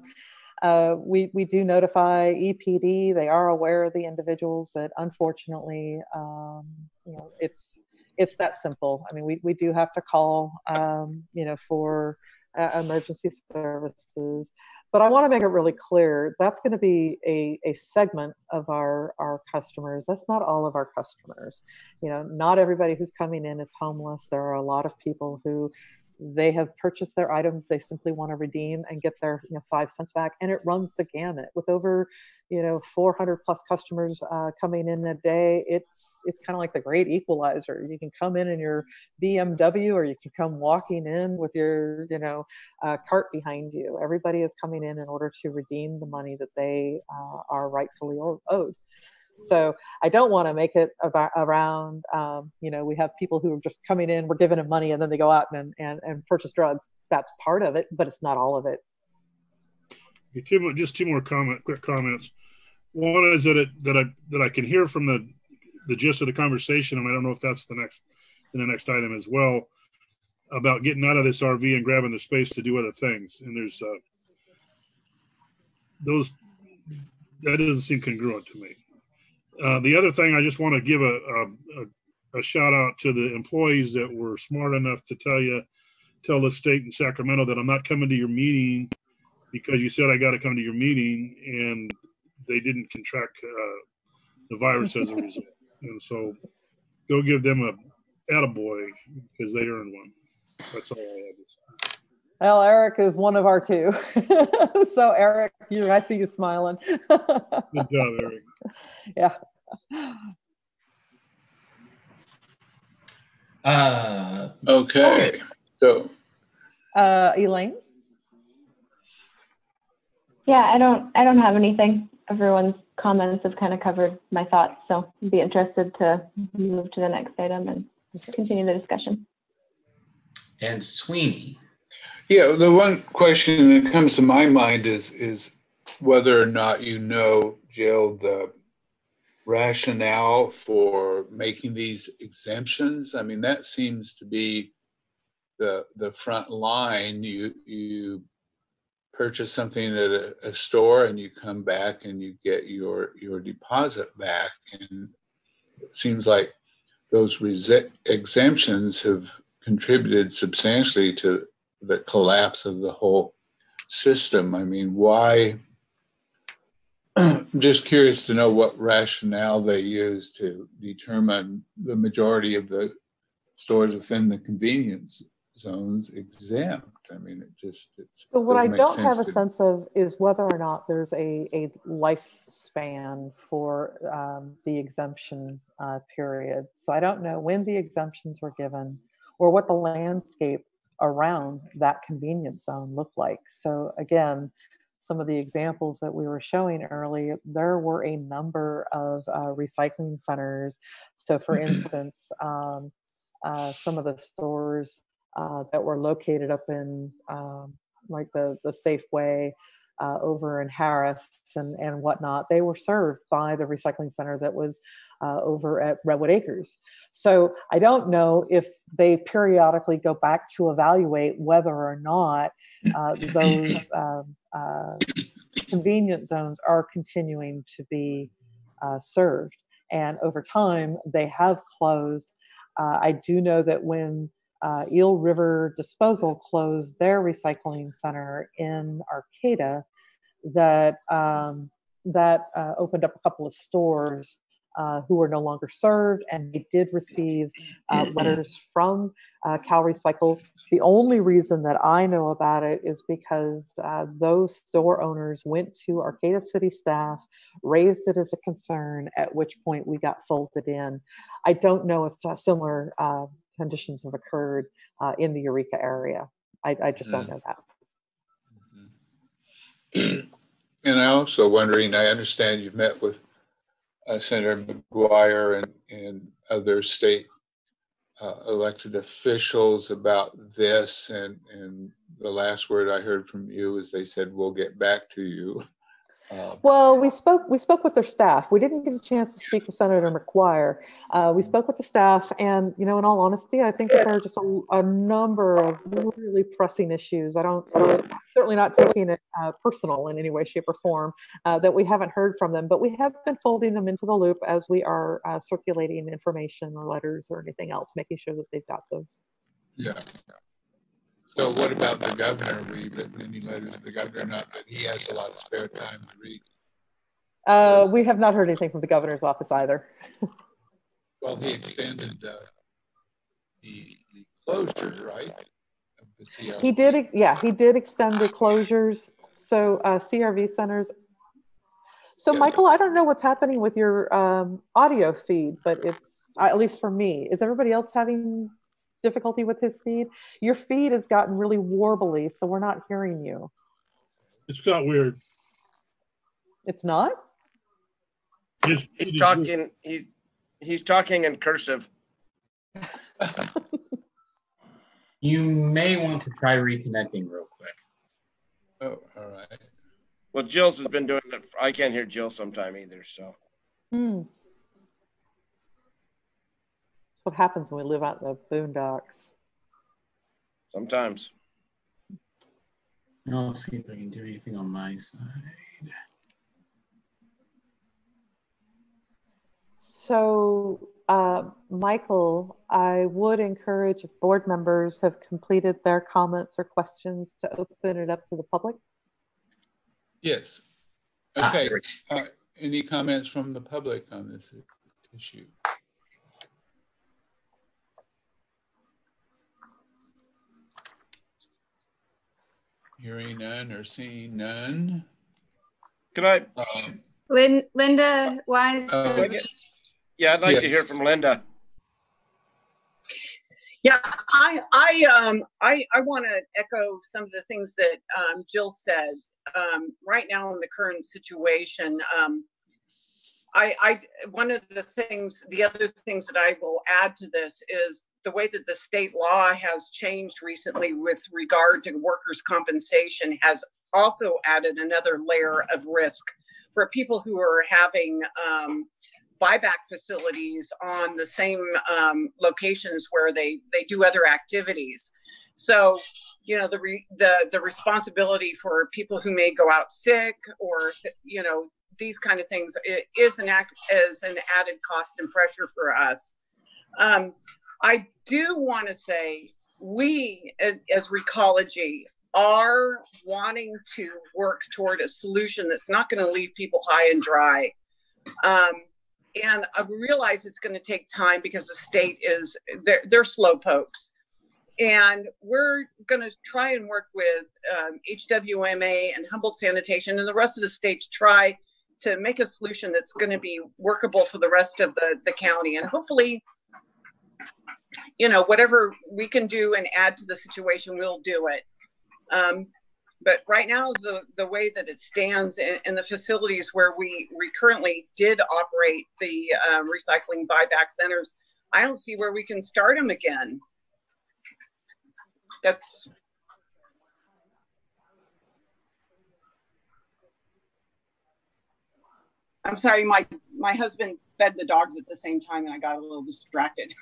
[SPEAKER 1] we do notify EPD. They are aware of the individuals, but unfortunately, it's that simple. I mean, we do have to call, for emergency services, But I want to make it really clear, that's going to be a segment of our customers. That's not all of our customers. You know, not everybody who's coming in is homeless. There are a lot of people who they have purchased their items, they simply want to redeem and get their 5 cents back, and it runs the gamut with over 400 plus customers coming in a day. It's kind of like the great equalizer. You can come in your BMW, or you can come walking in with your cart behind you. Everybody is coming in order to redeem the money that they are rightfully owed. So I don't want to make it around, we have people who are just coming in, we're giving them money, and then they go out and purchase drugs. That's part of it, but it's not all of it.
[SPEAKER 8] Just two more quick comments. One is that I can hear from the gist of the conversation, and I don't know if that's in the next item as well, about getting out of this RV and grabbing the space to do other things. And there's that doesn't seem congruent to me. The other thing, I just want to give a shout out to the employees that were smart enough to tell the state in Sacramento that I'm not coming to your meeting because you said I got to come to your meeting, and they didn't contract the virus as a result. And so go give them a attaboy, because they earned one. That's all I had to say.
[SPEAKER 1] Well, Eric is one of our two. So Eric, I see you smiling.
[SPEAKER 8] Good job, Eric.
[SPEAKER 1] Yeah.
[SPEAKER 2] Okay. So
[SPEAKER 1] Elaine?
[SPEAKER 6] Yeah, I don't have anything. Everyone's comments have kind of covered my thoughts, so I'd be interested to move to the next item and continue the discussion.
[SPEAKER 3] And Sweeney.
[SPEAKER 2] Yeah, the one question that comes to my mind is whether or not Jill, the rationale for making these exemptions. I mean, that seems to be the front line. You purchase something at a store, and you come back and you get your deposit back, and it seems like those exemptions have contributed substantially to the collapse of the whole system. I mean, why? I'm just curious to know what rationale they use to determine the majority of the stores within the convenience zones exempt. I mean,
[SPEAKER 1] so what I don't have a sense of is whether or not there's a lifespan for the exemption period. So I don't know when the exemptions were given or what the landscape around that convenience zone looked like. So again, some of the examples that we were showing earlier, there were a number of recycling centers. So for instance, some of the stores that were located up in like the Safeway over in Harris and whatnot, they were served by the recycling center that was over at Redwood Acres. So I don't know if they periodically go back to evaluate whether or not those convenience zones are continuing to be served. And over time, they have closed. I do know that when Eel River Disposal closed their recycling center in Arcata, that opened up a couple of stores who were no longer served, and they did receive letters from Cal Recycle. The only reason that I know about it is because those store owners went to Arcata City staff, raised it as a concern, at which point we got folded in. I don't know if similar conditions have occurred in the Eureka area. I just don't know that.
[SPEAKER 2] And I'm also wondering, I understand you've met with Senator McGuire and other state elected officials about this, and the last word I heard from you is they said, we'll get back to you.
[SPEAKER 1] Well, we spoke with their staff. We didn't get a chance to speak to Senator McGuire. We spoke with the staff, and in all honesty, I think that there are just a number of really pressing issues. I'm certainly not taking it personal in any way, shape, or form that we haven't heard from them, but we have been folding them into the loop as we are circulating information or letters or anything else, making sure that they've got those.
[SPEAKER 2] Yeah. So what about the governor? Have we written any letters to the governor? Not that he has a lot of spare time to read.
[SPEAKER 1] We have not heard anything from the governor's office either.
[SPEAKER 2] Well, he extended the closure, right? Of the CRV.
[SPEAKER 1] He did, yeah, he did extend the closures. So CRV centers. So
[SPEAKER 2] Yeah,
[SPEAKER 1] Michael, I don't know what's happening with your audio feed, but it's, at least for me, is everybody else having difficulty with his feed? Your feed has gotten really warbly, so we're not hearing you.
[SPEAKER 8] It's got weird.
[SPEAKER 1] It's not?
[SPEAKER 5] He's talking. He's talking in cursive.
[SPEAKER 3] You may want to try reconnecting real quick.
[SPEAKER 2] Oh, all right.
[SPEAKER 5] Well, Jill's has been doing it. I can't hear Jill sometime either. So.
[SPEAKER 1] That's what happens when we live out in the boondocks.
[SPEAKER 5] Sometimes.
[SPEAKER 3] I'll see if I can do anything on my side.
[SPEAKER 1] So, Michael, I would encourage if board members have completed their comments or questions to open it up to the public.
[SPEAKER 2] Yes. Okay. Any comments from the public on this issue? Hearing none or seeing none.
[SPEAKER 5] Can I?
[SPEAKER 10] Linda Wise.
[SPEAKER 5] Yeah, I'd like to hear from Linda.
[SPEAKER 11] Yeah, I want to echo some of the things that Jill said. Right now in the current situation, one of the other things that I will add to this is the way that the state law has changed recently with regard to workers' compensation has also added another layer of risk for people who are having buyback facilities on the same locations where they do other activities. So, you know, the responsibility for people who may go out sick or, you know, these kind of things is an added cost and pressure for us. I do want to say we as Recology are wanting to work toward a solution that's not going to leave people high and dry. And I realize it's going to take time because the state is, they're slow pokes. And we're going to try and work with HWMA and Humboldt Sanitation and the rest of the state to try to make a solution that's going to be workable for the rest of the county. And hopefully, you know, whatever we can do and add to the situation, we'll do it. But right now, the way that it stands in the facilities where we currently did operate the recycling buyback centers, I don't see where we can start them again. That's. I'm sorry, my husband fed the dogs at the same time and I got a little distracted.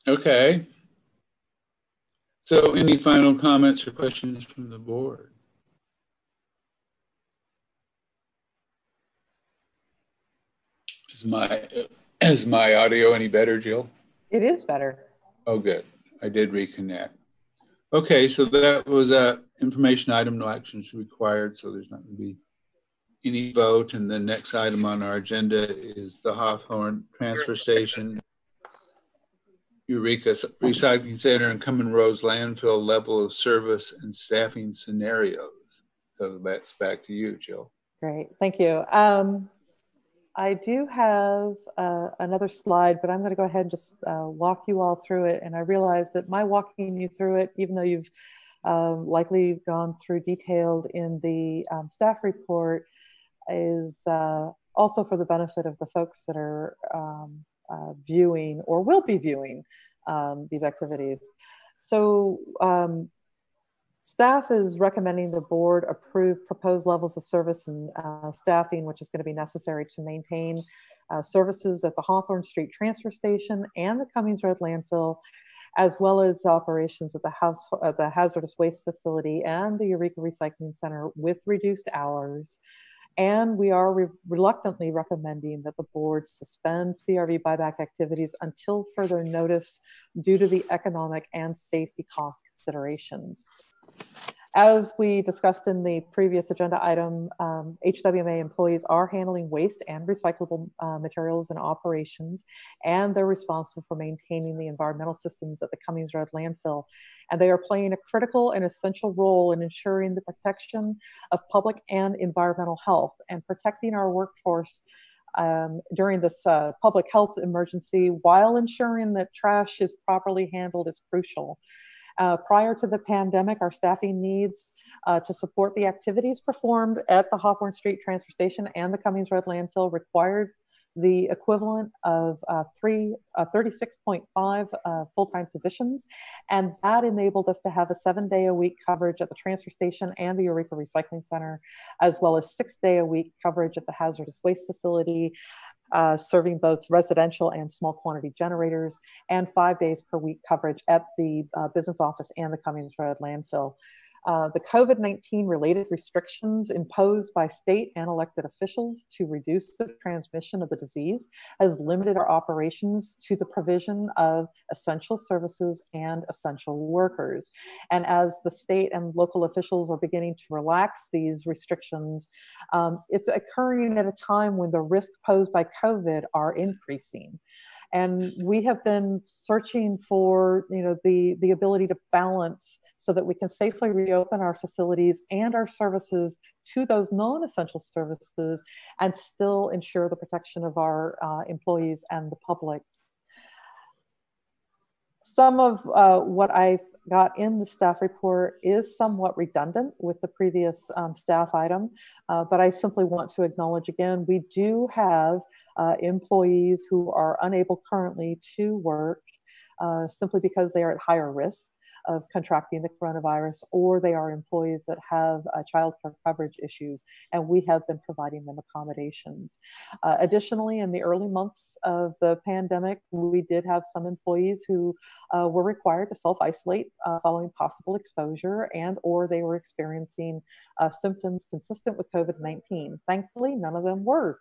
[SPEAKER 2] Okay. So any final comments or questions from the board? Is my audio any better, Jill?
[SPEAKER 1] It is better.
[SPEAKER 2] Oh, good. I did reconnect. Okay, so that was information item, no actions required, so there's not going to be any vote. And the next item on our agenda is the Hawthorne Transfer Station, Eureka Recycling Center, and Cumming Rose Landfill level of service and staffing scenarios. So that's back to you, Jill.
[SPEAKER 1] Great, thank you. I do have another slide, but I'm going to go ahead and just walk you all through it. And I realize that my walking you through it, even though you've likely gone through detailed in the staff report, is also for the benefit of the folks that are viewing or will be viewing these activities. So staff is recommending the board approve proposed levels of service and staffing, which is going to be necessary to maintain services at the Hawthorne Street Transfer Station and the Cummings Road Landfill, as well as operations at the Hazardous Waste Facility and the Eureka Recycling Center with reduced hours, And we are reluctantly recommending that the board suspend CRV buyback activities until further notice due to the economic and safety cost considerations. As we discussed in the previous agenda item, HWMA employees are handling waste and recyclable materials in operations, and they're responsible for maintaining the environmental systems at the Cummings Road landfill. And they are playing a critical and essential role in ensuring the protection of public and environmental health and protecting our workforce during this public health emergency while ensuring that trash is properly handled is crucial. Prior to the pandemic, our staffing needs to support the activities performed at the Hawthorne Street Transfer Station and the Cummings Road landfill required the equivalent of 36.5 full-time positions. And that enabled us to have a 7-day-a-week coverage at the transfer station and the Eureka Recycling Center, as well as 6-day-a-week coverage at the hazardous waste facility, serving both residential and small quantity generators, and 5 days per week coverage at the business office and the Cummings Road landfill. The COVID-19 related restrictions imposed by state and elected officials to reduce the transmission of the disease has limited our operations to the provision of essential services and essential workers. And as the state and local officials are beginning to relax these restrictions, it's occurring at a time when the risks posed by COVID are increasing. And we have been searching for, the ability to balance so that we can safely reopen our facilities and our services to those non-essential services and still ensure the protection of our employees and the public. Some of what I got in the staff report is somewhat redundant with the previous staff item, but I simply want to acknowledge again, we do have employees who are unable currently to work simply because they are at higher risk of contracting the coronavirus, or they are employees that have child care coverage issues, and we have been providing them accommodations. Additionally, in the early months of the pandemic, we did have some employees who were required to self-isolate following possible exposure, and or they were experiencing symptoms consistent with COVID-19. Thankfully, none of them were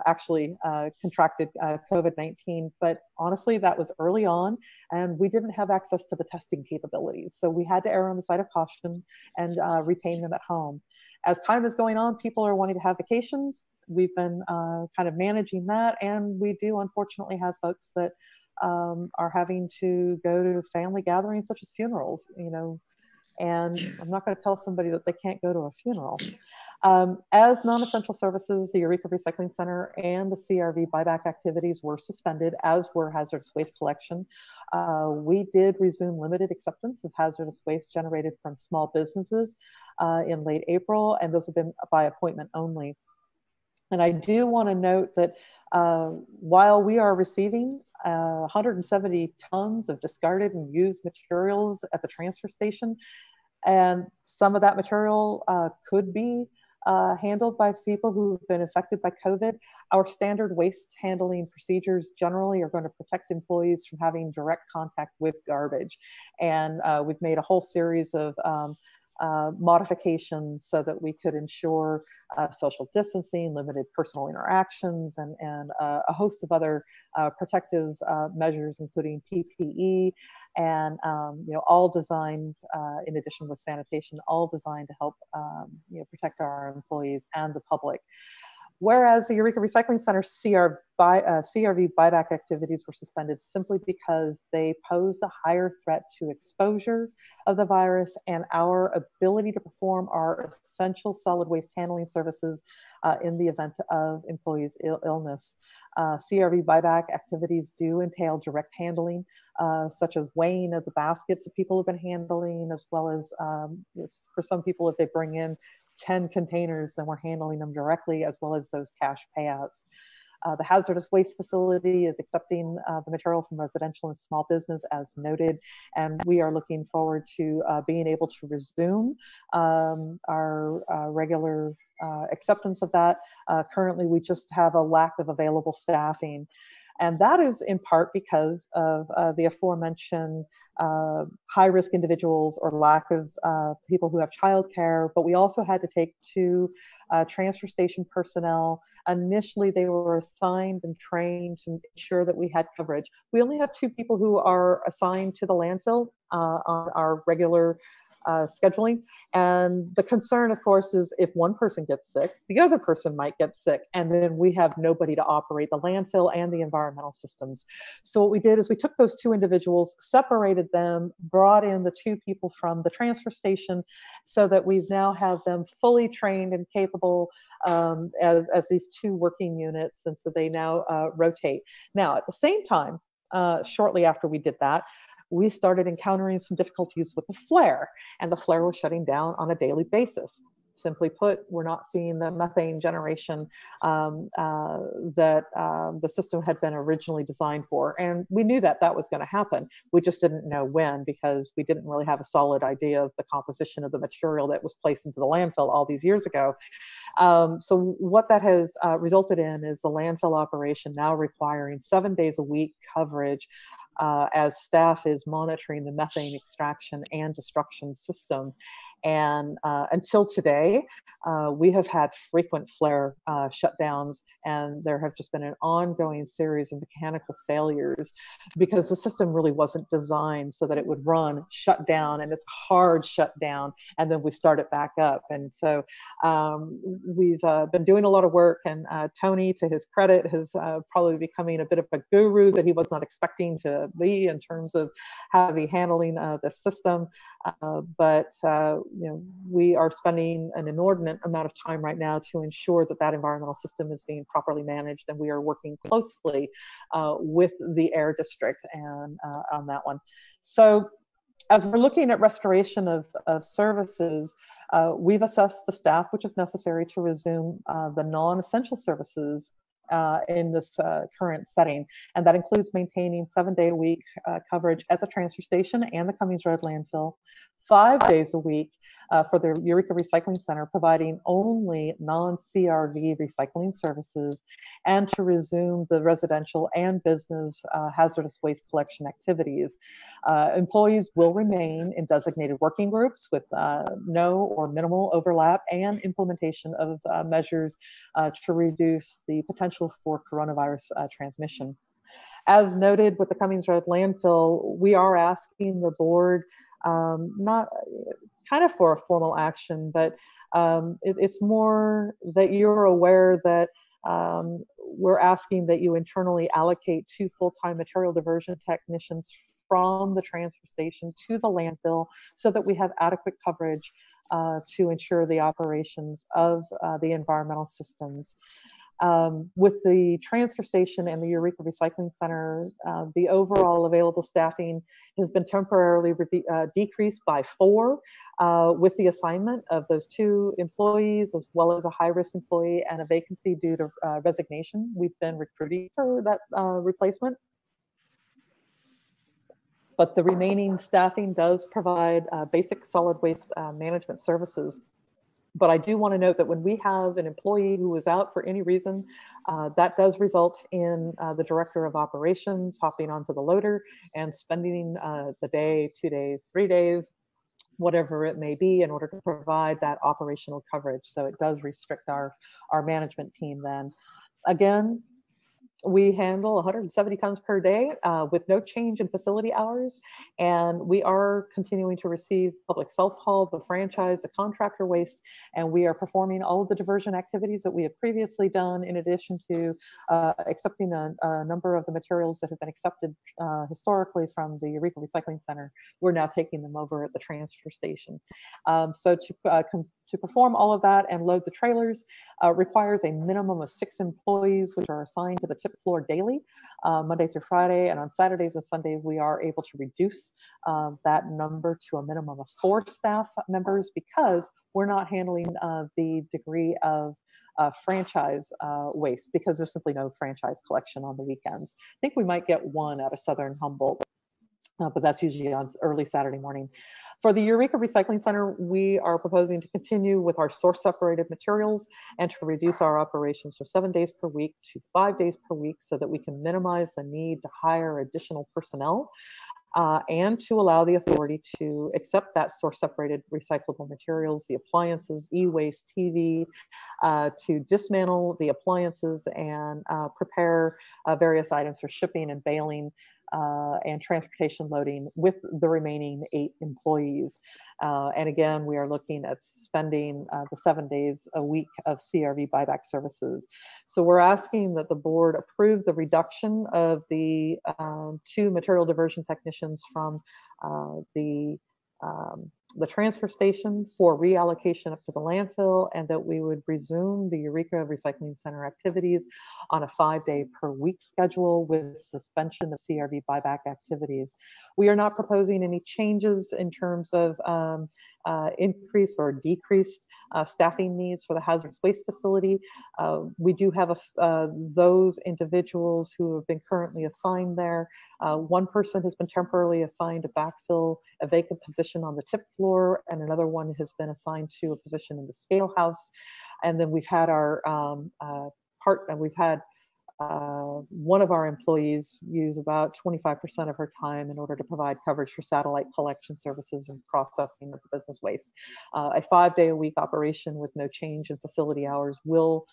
[SPEAKER 1] actually contracted COVID-19, but honestly, that was early on, and we didn't have access to the testing capabilities. So we had to err on the side of caution and retain them at home. As time is going on, people are wanting to have vacations. We've been kind of managing that, and we do unfortunately have folks that are having to go to family gatherings such as funerals, and I'm not going to tell somebody that they can't go to a funeral. As non-essential services, the Eureka Recycling Center and the CRV buyback activities were suspended, as were hazardous waste collection. We did resume limited acceptance of hazardous waste generated from small businesses in late April, and those have been by appointment only. And I do want to note that while we are receiving 170 tons of discarded and used materials at the transfer station, and some of that material could be handled by people who've been affected by COVID, our standard waste handling procedures generally are going to protect employees from having direct contact with garbage. And we've made a whole series of modifications so that we could ensure social distancing, limited personal interactions, and a host of other protective measures, including PPE, and all designed, in addition with sanitation, all designed to help protect our employees and the public. Whereas the Eureka Recycling Center CRV buyback activities were suspended simply because they posed a higher threat to exposure of the virus and our ability to perform our essential solid waste handling services in the event of employees' illness. CRV buyback activities do entail direct handling, such as weighing of the baskets that people have been handling, as well as for some people, if they bring in 10 containers, then we're handling them directly, as well as those cash payouts. The hazardous waste facility is accepting the material from residential and small business as noted, and we are looking forward to being able to resume our regular acceptance of that. Currently, we just have a lack of available staffing. And that is in part because of the aforementioned high-risk individuals or lack of people who have childcare. But we also had to take 2 transfer station personnel. Initially, they were assigned and trained to ensure that we had coverage. We only have 2 people who are assigned to the landfill on our regular scheduling. And the concern, of course, is if one person gets sick, the other person might get sick, and then we have nobody to operate the landfill and the environmental systems. So what we did is we took those 2 individuals, separated them, brought in the 2 people from the transfer station, so that we now have them fully trained and capable as these 2 working units, and so they now rotate. Now, at the same time, shortly after we did that, we started encountering some difficulties with the flare, and the flare was shutting down on a daily basis. Simply put, we're not seeing the methane generation that the system had been originally designed for. And we knew that that was going to happen. We just didn't know when, because we didn't really have a solid idea of the composition of the material that was placed into the landfill all these years ago. So what that has resulted in is the landfill operation now requiring 7 days a week coverage as staff is monitoring the methane extraction and destruction system. And until today, we have had frequent flare shutdowns, and there have just been an ongoing series of mechanical failures because the system really wasn't designed so that it would run, shut down, and it's hard shut down, and then we start it back up. And so we've been doing a lot of work, and Tony, to his credit, has probably becoming a bit of a guru that he was not expecting to be in terms of how to be handling the system. But we are spending an inordinate amount of time right now to ensure that that environmental system is being properly managed, and we are working closely with the air district and on that one. So as we're looking at restoration of services, we've assessed the staff which is necessary to resume the non-essential services in this current setting. And that includes maintaining 7-day-a-week coverage at the transfer station and the Cummings Road landfill, 5 days a week for the Eureka Recycling Center, providing only non-CRV recycling services, and to resume the residential and business hazardous waste collection activities. Employees will remain in designated working groups with no or minimal overlap, and implementation of measures to reduce the potential for coronavirus transmission. As noted with the Cummings Road landfill, we are asking the board not kind of for a formal action, but it's more that you're aware that we're asking that you internally allocate 2 full-time material diversion technicians from the transfer station to the landfill so that we have adequate coverage to ensure the operations of the environmental systems. With the transfer station and the Eureka Recycling Center, the overall available staffing has been temporarily decreased by 4 with the assignment of those 2 employees, as well as a high-risk employee and a vacancy due to resignation. We've been recruiting for that replacement. But the remaining staffing does provide basic solid waste management services. But I do want to note that when we have an employee who is out for any reason, that does result in the director of operations hopping onto the loader and spending the day, 2 days, 3 days, whatever it may be, in order to provide that operational coverage. So it does restrict our management team then. Again, we handle 170 tons per day with no change in facility hours, and we are continuing to receive public self-haul, the franchise, the contractor waste, and we are performing all of the diversion activities that we have previously done, in addition to accepting a number of the materials that have been accepted historically from the Eureka Recycling Center. We're now taking them over at the transfer station. So to perform all of that and load the trailers requires a minimum of 6 employees, which are assigned to the tip floor daily, Monday through Friday. And on Saturdays and Sundays, we are able to reduce that number to a minimum of 4 staff members, because we're not handling the degree of franchise waste, because there's simply no franchise collection on the weekends. I think we might get one out of Southern Humboldt. but that's usually on early Saturday morning. For the Eureka Recycling Center, we are proposing to continue with our source separated materials and to reduce our operations from 7 days per week to 5 days per week so that we can minimize the need to hire additional personnel. And to allow the authority to accept that source separated recyclable materials, the appliances, e-waste, TV, to dismantle the appliances and prepare various items for shipping and baling and transportation loading with the remaining 8 employees. And again, we are looking at spending the 7 days a week of CRV buyback services. So we're asking that the board approve the reduction of the 2 material diversion technicians from the transfer station for reallocation up to the landfill, and that we would resume the Eureka Recycling Center activities on a 5-day per week schedule with suspension of CRV buyback activities. We are not proposing any changes in terms of increased or decreased staffing needs for the hazardous waste facility. We do have those individuals who have been currently assigned there. One person has been temporarily assigned to backfill a vacant position on the tip floor, and another one has been assigned to a position in the scale house. And then we've had our one of our employees use about 25% of her time in order to provide coverage for satellite collection services and processing of the business waste. A 5-day-a-week operation with no change in facility hours will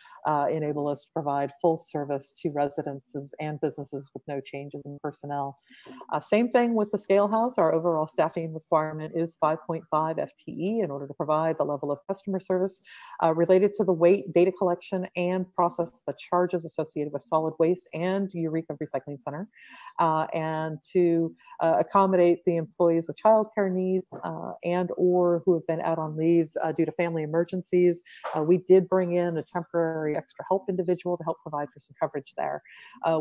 [SPEAKER 1] enable us to provide full service to residences and businesses with no changes in personnel. Same thing with the scale house. Our overall staffing requirement is 5.5 FTE in order to provide the level of customer service related to the weight, data collection, and process the charges associated with solid waste and Eureka Recycling Center, and to accommodate the employees with childcare needs and or who have been out on leave due to family emergencies. We did bring in a temporary extra help individual to help provide for some coverage there.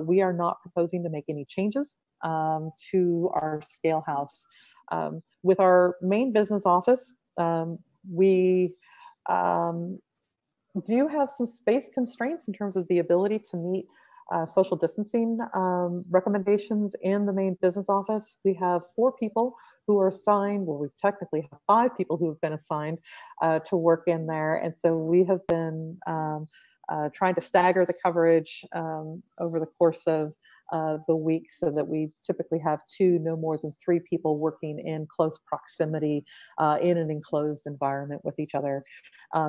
[SPEAKER 1] We are not proposing to make any changes to our scale house. With our main business office, we do have some space constraints in terms of the ability to meet social distancing recommendations in the main business office. We have 4 people who are assigned, well, we technically have 5 people who have been assigned to work in there. And so we have been trying to stagger the coverage over the course of the week so that we typically have 2, no more than 3 people working in close proximity in an enclosed environment with each other.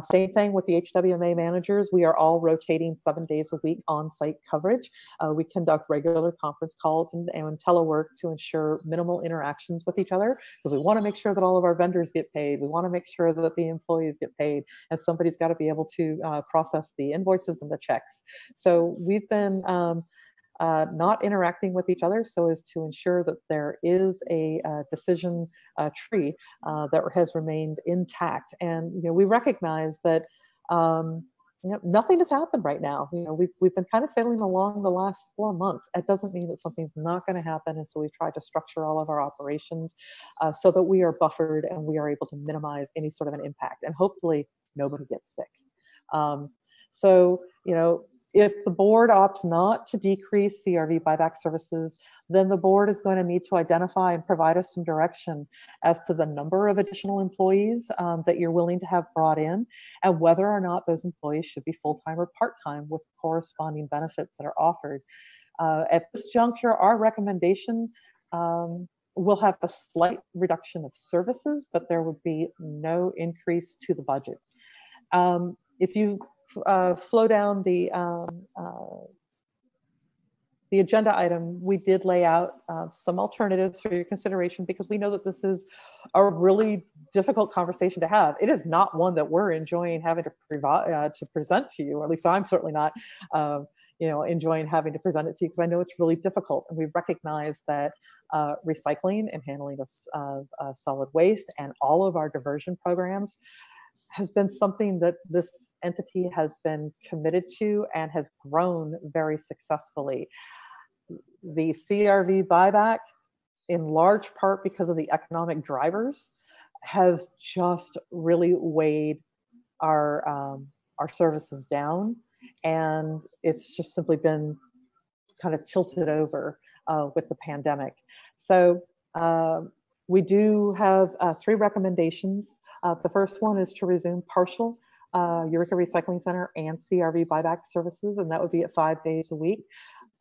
[SPEAKER 1] Same thing with the HWMA managers. We are all rotating 7 days a week on-site coverage. We conduct regular conference calls and telework to ensure minimal interactions with each other, because we want to make sure that all of our vendors get paid. We want to make sure that the employees get paid, and somebody's got to be able to process the invoices and the checks. So we've been not interacting with each other so as to ensure that there is a decision tree that has remained intact. And we recognize that nothing has happened right now. We've been kind of sailing along the last 4 months. It doesn't mean that something's not going to happen, and so we've tried to structure all of our operations so that we are buffered and we are able to minimize any sort of an impact, and hopefully nobody gets sick. If the board opts not to decrease CRV buyback services, then the board is going to need to identify and provide us some direction as to the number of additional employees that you're willing to have brought in, and whether or not those employees should be full-time or part-time with corresponding benefits that are offered. At this juncture, our recommendation will have a slight reduction of services, but there would be no increase to the budget. If you flow down the agenda item, we did lay out some alternatives for your consideration, because we know that this is a really difficult conversation to have. It is not one that we're enjoying having to present to you, or at least I'm certainly not enjoying having to present it to you, because I know it's really difficult. And we recognize that recycling and handling of solid waste and all of our diversion programs has been something that this entity has been committed to and has grown very successfully. The CRV buyback, in large part because of the economic drivers, has just really weighed our services down, and it's just simply been kind of tilted over with the pandemic. So We do have 3 recommendations. The first one is to resume partial Eureka Recycling Center and CRV buyback services, and that would be at 5 days a week.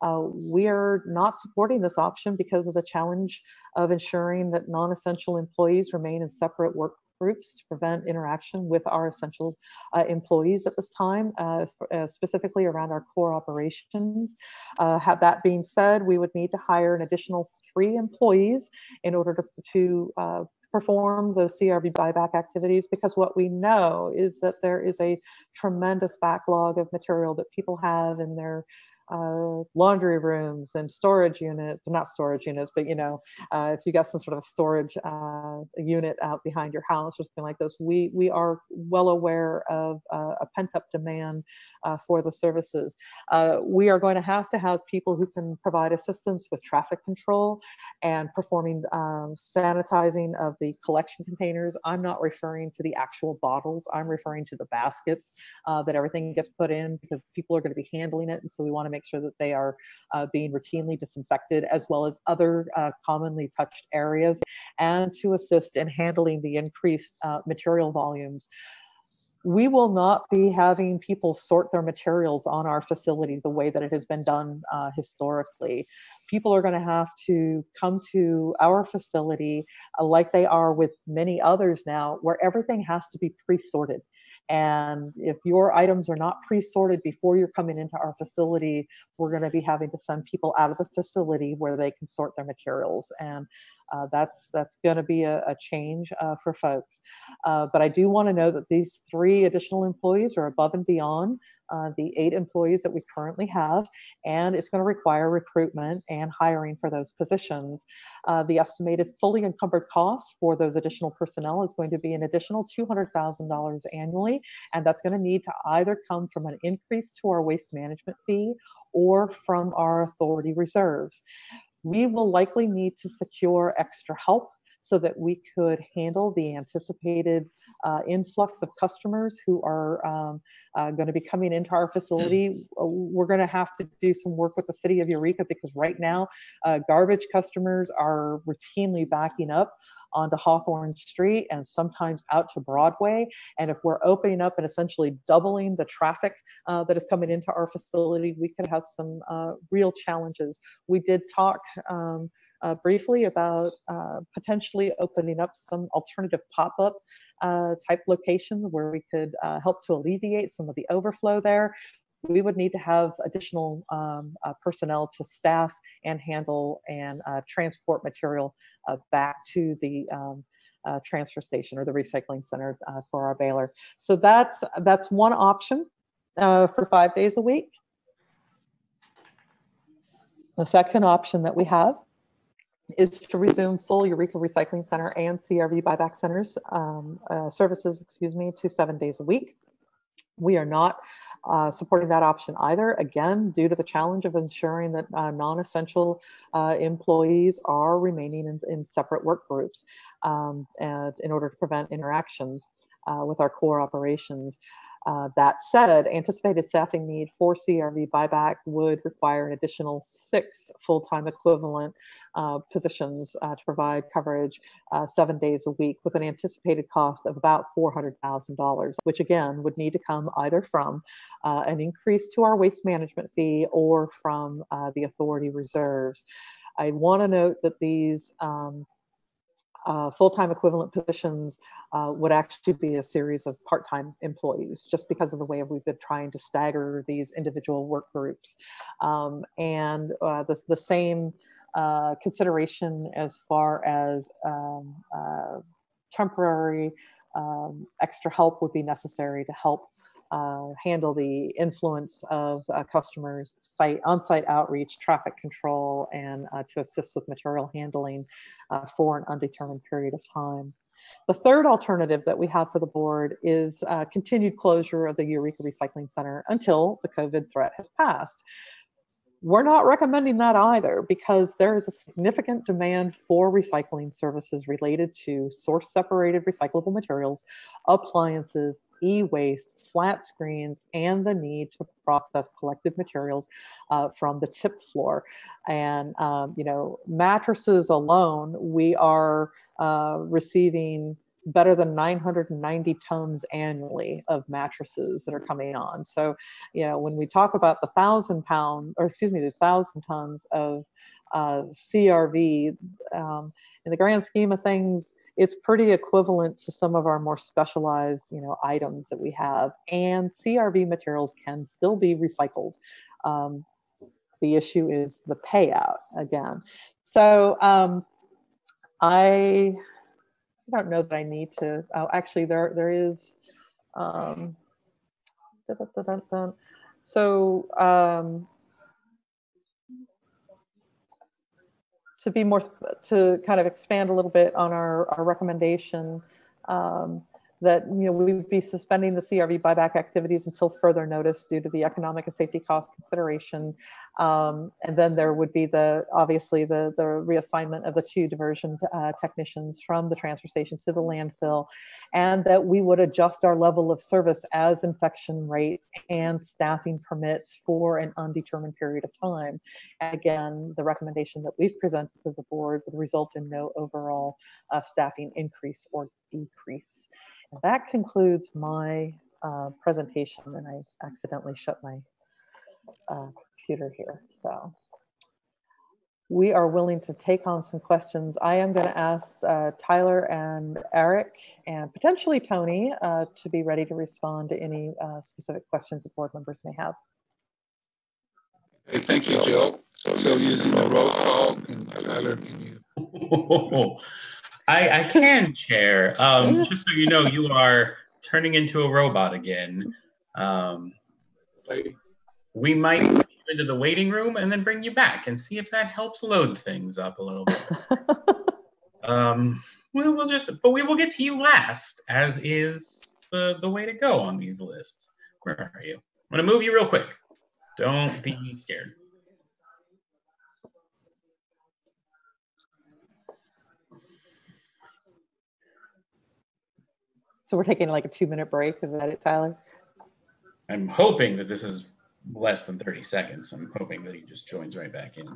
[SPEAKER 1] We are not supporting this option because of the challenge of ensuring that non-essential employees remain in separate work groups to prevent interaction with our essential employees at this time, specifically around our core operations. That being said, we would need to hire an additional 3 employees in order to perform those CRV buyback activities, because what we know is that there is a tremendous backlog of material that people have in their laundry rooms and storage units, not storage units, but if you got some sort of a storage unit out behind your house or something like this, we are well aware of a pent-up demand for the services. We are going to have people who can provide assistance with traffic control and performing sanitizing of the collection containers. I'm not referring to the actual bottles, I'm referring to the baskets that everything gets put in, because people are going to be handling it, and so we want to make sure that they are being routinely disinfected, as well as other commonly touched areas, and to assist in handling the increased material volumes. We will not be having people sort their materials on our facility the way that it has been done historically. People are going to have to come to our facility like they are with many others now, where everything has to be pre-sorted. And if your items are not pre-sorted before you're coming into our facility, we're going to be having to send people out of the facility where they can sort their materials. And that's going to be a change for folks. But I do want to know that these 3 additional employees are above and beyond the 8 employees that we currently have, and it's going to require recruitment and hiring for those positions. The estimated fully encumbered cost for those additional personnel is going to be an additional $200,000 annually, and that's going to need to either come from an increase to our waste management fee or from our authority reserves. We will likely need to secure extra help so that we could handle the anticipated influx of customers who are going to be coming into our facility. We're going to have to do some work with the city of Eureka, because right now garbage customers are routinely backing up onto Hawthorne Street and sometimes out to Broadway. And if we're opening up and essentially doubling the traffic that is coming into our facility, we could have some real challenges. We did talk briefly about potentially opening up some alternative pop-up type locations where we could help to alleviate some of the overflow there. We would need to have additional personnel to staff and handle and transport material back to the transfer station or the recycling center for our baler. So that's one option for 5 days a week. The second option that we have is to resume full Eureka Recycling Center and CRV buyback centers services, to 7 days a week. We are not supporting that option either, again, due to the challenge of ensuring that non-essential employees are remaining in separate work groups and in order to prevent interactions with our core operations. That said, anticipated staffing need for CRV buyback would require an additional 6 full-time equivalent positions to provide coverage 7 days a week, with an anticipated cost of about $400,000, which again would need to come either from an increase to our waste management fee or from the authority reserves. I want to note that these full-time equivalent positions would actually be a series of part-time employees, just because of the way we've been trying to stagger these individual work groups. And the same consideration as far as temporary extra help would be necessary to help handle the influence of customers' on-site outreach, traffic control, and to assist with material handling for an undetermined period of time. The third alternative that we have for the board is continued closure of the Eureka Recycling Center until the COVID threat has passed. we're not recommending that either, because there is a significant demand for recycling services related to source separated recyclable materials, appliances, e-waste, flat screens, and the need to process collected materials from the tip floor. And, mattresses alone, we are receiving better than 990 tons annually of mattresses that are coming on. So, when we talk about the 1,000 tons of CRV, in the grand scheme of things, it's pretty equivalent to some of our more specialized, items that we have. And CRV materials can still be recycled. The issue is the payout again. So I don't know that I need to. Oh, actually, there is. So to be more, to kind of expand a little bit on our recommendation, that we would be suspending the CRV buyback activities until further notice due to the economic and safety cost consideration. And then there would be obviously the reassignment of the 2 diversion technicians from the transfer station to the landfill, and that we would adjust our level of service as infection rates and staffing permits for an undetermined period of time. Again, the recommendation that we've presented to the board would result in no overall staffing increase or decrease. And that concludes my presentation, and I accidentally shut my computer here. So we are willing to take on some questions. I am going to ask Tyler and Eric and potentially Tony to be ready to respond to any specific questions that board members may have.
[SPEAKER 2] Hey, thank you, Jill. So using the roll call, and Tyler, can you?
[SPEAKER 3] I can, Chair. Just so you know, you are turning into a robot again. We might put you into the waiting room and then bring you back and see if that helps load things up a little bit. But we will get to you last, as is the way to go on these lists. Where are you? I'm gonna move you real quick. Don't be scared.
[SPEAKER 1] So we're taking like a 2-minute break. Is that it, Tyler?
[SPEAKER 3] I'm hoping that this is less than 30 seconds. I'm hoping that he just joins right back in.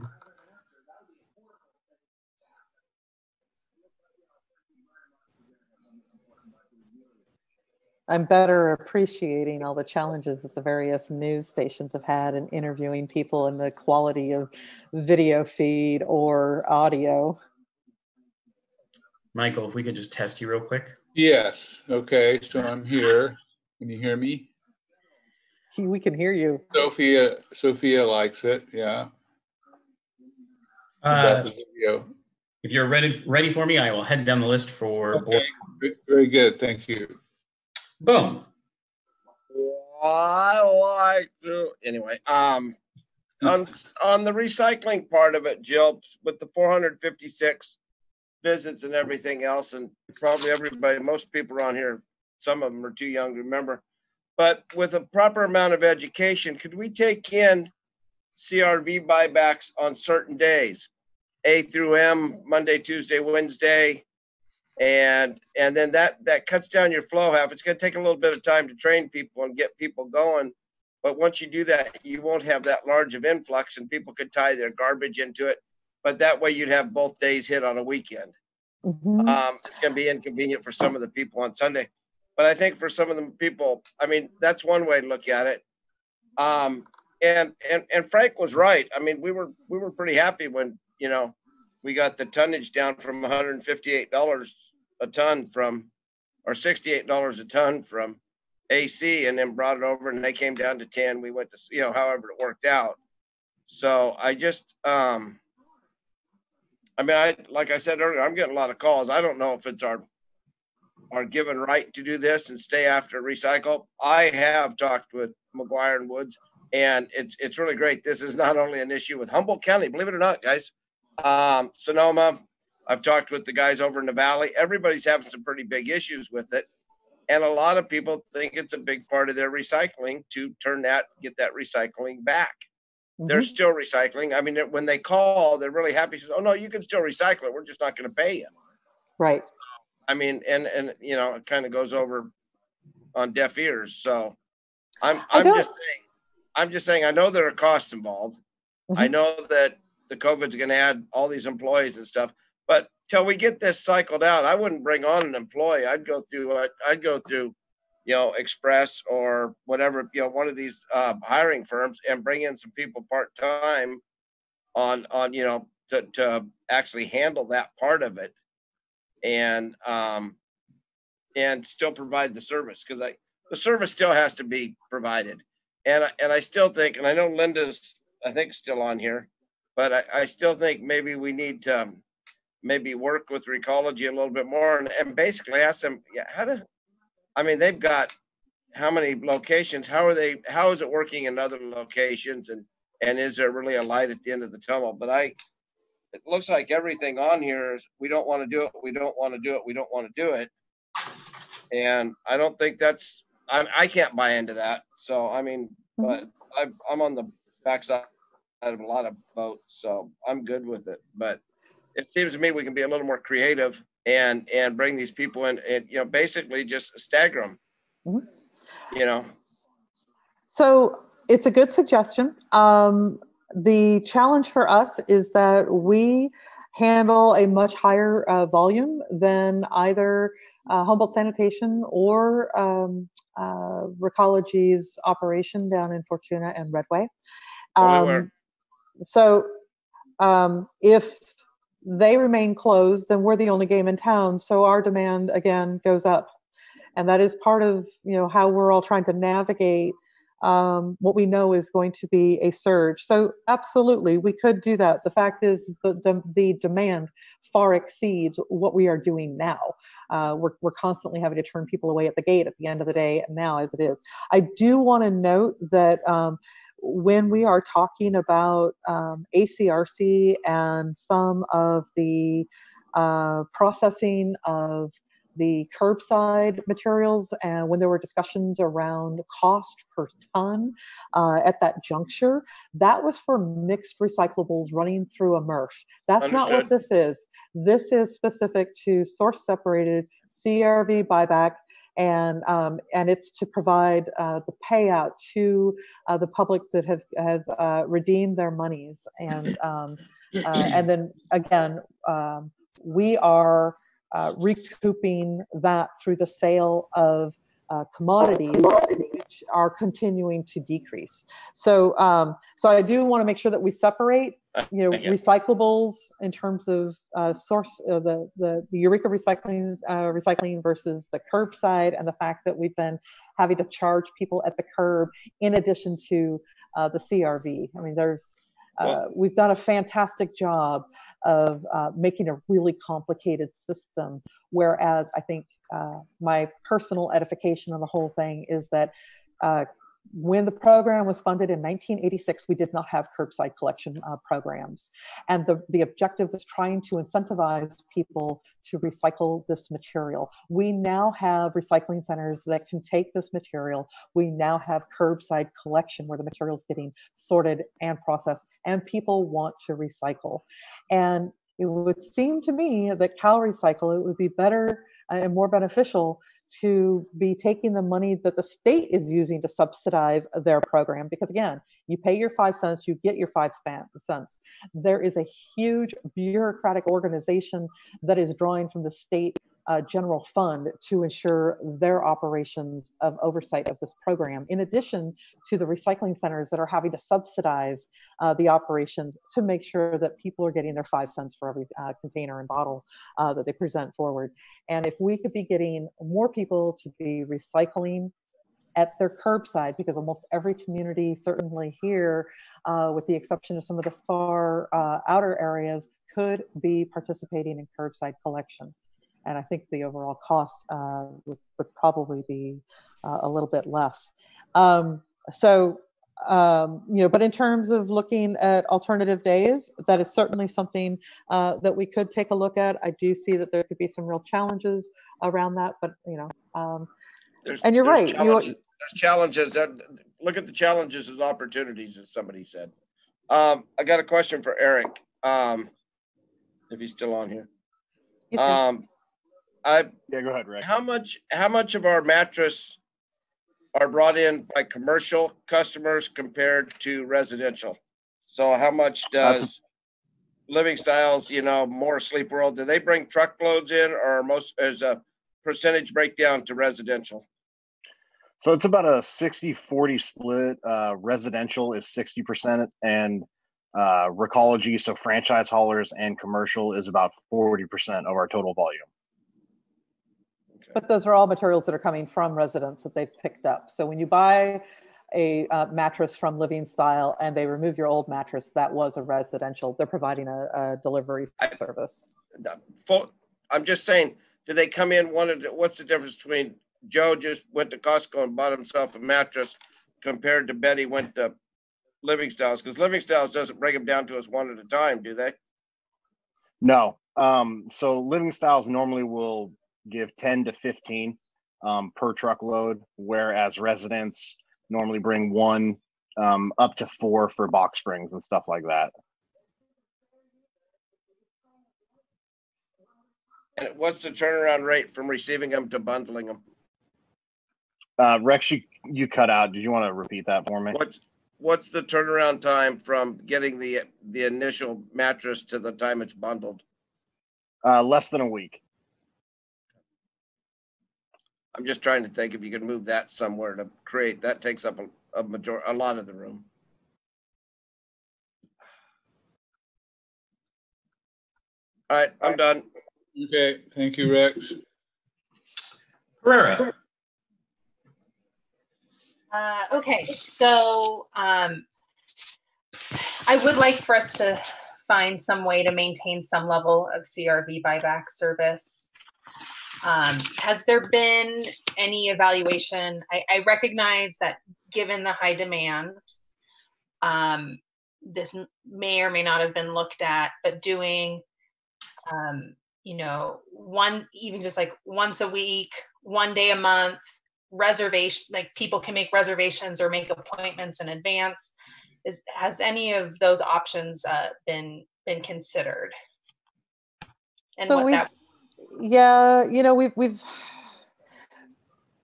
[SPEAKER 1] I'm better appreciating all the challenges that the various news stations have had in interviewing people and the quality of video feed or audio.
[SPEAKER 3] Michael, if we could just test you real quick.
[SPEAKER 2] Yes. Okay. So I'm here. Can you hear me?
[SPEAKER 1] We can hear you.
[SPEAKER 2] Sophia likes it. Yeah. About the video.
[SPEAKER 3] If you're ready for me, I will head down the list for board.
[SPEAKER 2] Very good. Thank you.
[SPEAKER 3] Boom.
[SPEAKER 5] I like to anyway. On the recycling part of it, Jill, with the 456 visits and everything else, and probably everybody, most people around here, some of them are too young to remember, but with a proper amount of education, could we take in CRV buybacks on certain days, A through M, Monday, Tuesday, Wednesday, and then that cuts down your flow half. It's going to take a little bit of time to train people and get people going, but once you do that, you won't have that large of influx, and people could tie their garbage into it. But that way you'd have both days hit on a weekend.
[SPEAKER 1] Mm-hmm.
[SPEAKER 5] It's going to be inconvenient for some of the people on Sunday, but I think for some of the people, I mean, that's one way to look at it. And Frank was right. I mean, we were pretty happy when, we got the tonnage down from $158 a ton from, or $68 a ton from AC, and then brought it over and they came down to 10. We went to, however it worked out. So I just, like I said earlier, I'm getting a lot of calls. I don't know if it's our given right to do this and stay after recycle. I have talked with McGuire and Woods, and it's really great. This is not only an issue with Humboldt County, believe it or not, guys. Sonoma, I've talked with the guys over in the valley. Everybody's having some pretty big issues with it. And a lot of people think it's a big part of their recycling to get that recycling back. they're still recycling. I mean, when they call, they're really happy. Says, "Oh no, you can still recycle it. We're just not going to pay you."
[SPEAKER 1] Right.
[SPEAKER 5] I mean, and it kind of goes over on deaf ears. So I'm just saying, I know there are costs involved. I know that the COVID's going to add all these employees and stuff, but till we get this cycled out, I wouldn't bring on an employee. I'd go through, Express or whatever, one of these hiring firms, and bring in some people part-time on to actually handle that part of it, and still provide the service, because the service still has to be provided. And I still think, and I know Linda's, I think, still on here, but I still think maybe we need to maybe work with Recology a little bit more, and basically ask them, they've got how many locations, how is it working in other locations, and is there really a light at the end of the tunnel? But it looks like everything on here is, we don't want to do it, we don't want to do it, we don't want to do it. And I don't think I can't buy into that. So, but I'm on the backside of a lot of boats, so I'm good with it. But it seems to me we can be a little more creative and bring these people in, and, basically just stagger them,
[SPEAKER 1] So it's a good suggestion. The challenge for us is that we handle a much higher volume than either Humboldt Sanitation or Recology's operation down in Fortuna and Redway. So if they remain closed, then we're the only game in town. So our demand again goes up, and that is part of how we're all trying to navigate what we know is going to be a surge. So absolutely, we could do that. The fact is the demand far exceeds what we are doing now. We're constantly having to turn people away at the gate at the end of the day now, as it is. I do want to note that when we are talking about ACRC and some of the processing of the curbside materials, and when there were discussions around cost per ton at that juncture, that was for mixed recyclables running through a MRF. That's not what this is. This is specific to source separated CRV buyback, and it's to provide the payout to the public that have redeemed their monies, and then again we are recouping that through the sale of commodities, which are continuing to decrease. So I do want to make sure that we separate, recyclables in terms of source, the Eureka recycling versus the curbside, and the fact that we've been having to charge people at the curb in addition to the CRV. We've done a fantastic job of making a really complicated system, whereas I think my personal edification on the whole thing is that when the program was funded in 1986, we did not have curbside collection programs. And the objective was trying to incentivize people to recycle this material. We now have recycling centers that can take this material. We now have curbside collection where the material is getting sorted and processed, and people want to recycle. And it would seem to me that CalRecycle, it would be better and more beneficial to be taking the money that the state is using to subsidize their program, because again, you pay your 5 cents, you get your 5 cents. There is a huge bureaucratic organization that is drawing from the state general fund to ensure their operations of oversight of this program, in addition to the recycling centers that are having to subsidize the operations to make sure that people are getting their 5 cents for every container and bottle that they present forward. And if we could be getting more people to be recycling at their curbside, because almost every community, certainly here, with the exception of some of the far outer areas, could be participating in curbside collection. And I think the overall cost would probably be a little bit less. But in terms of looking at alternative days, that is certainly something that we could take a look at. I do see that there could be some real challenges around that, but and you're right.
[SPEAKER 5] There's challenges. Look at the challenges as opportunities, as somebody said. I got a question for Eric. If he's still on here.
[SPEAKER 9] Yeah, go ahead, Rick.
[SPEAKER 5] How much of our mattress are brought in by commercial customers compared to residential? So how much does Living Styles, more Sleep World, do they bring truckloads in, or is a percentage breakdown to residential?
[SPEAKER 9] So it's about a 60-40 split. Residential is 60%, and Recology, so franchise haulers and commercial, is about 40% of our total volume.
[SPEAKER 5] Okay.
[SPEAKER 1] But those are all materials that are coming from residents that they've picked up. So when you buy a mattress from Living Style and they remove your old mattress, that was a residential. They're providing a delivery service.
[SPEAKER 5] I'm just saying, do they come in what's the difference between Joe just went to Costco and bought himself a mattress compared to Betty went to Living Styles? Because Living Styles doesn't break them down to us one at a time, do they?
[SPEAKER 9] No. So Living Styles normally will give 10 to 15 per truckload, whereas residents normally bring 1 up to 4 for box springs and stuff like that.
[SPEAKER 5] And what's the turnaround rate from receiving them to bundling them?
[SPEAKER 9] Rex, you cut out. Did you want to repeat that for me?
[SPEAKER 5] What's the turnaround time from getting the initial mattress to the time it's bundled?
[SPEAKER 9] Less than a week.
[SPEAKER 5] I'm just trying to think if you can move that somewhere to create, that takes up a lot of the room. All right, I'm done.
[SPEAKER 2] Okay, thank you, Rex.
[SPEAKER 3] Herrera.
[SPEAKER 7] Okay, so I would like for us to find some way to maintain some level of CRV buyback service. Has there been any evaluation? I recognize that given the high demand, this may or may not have been looked at, but doing, even just like once a week, 1 day a month, reservation, like people can make reservations or make appointments in advance. Has any of those options been considered? And
[SPEAKER 1] so we've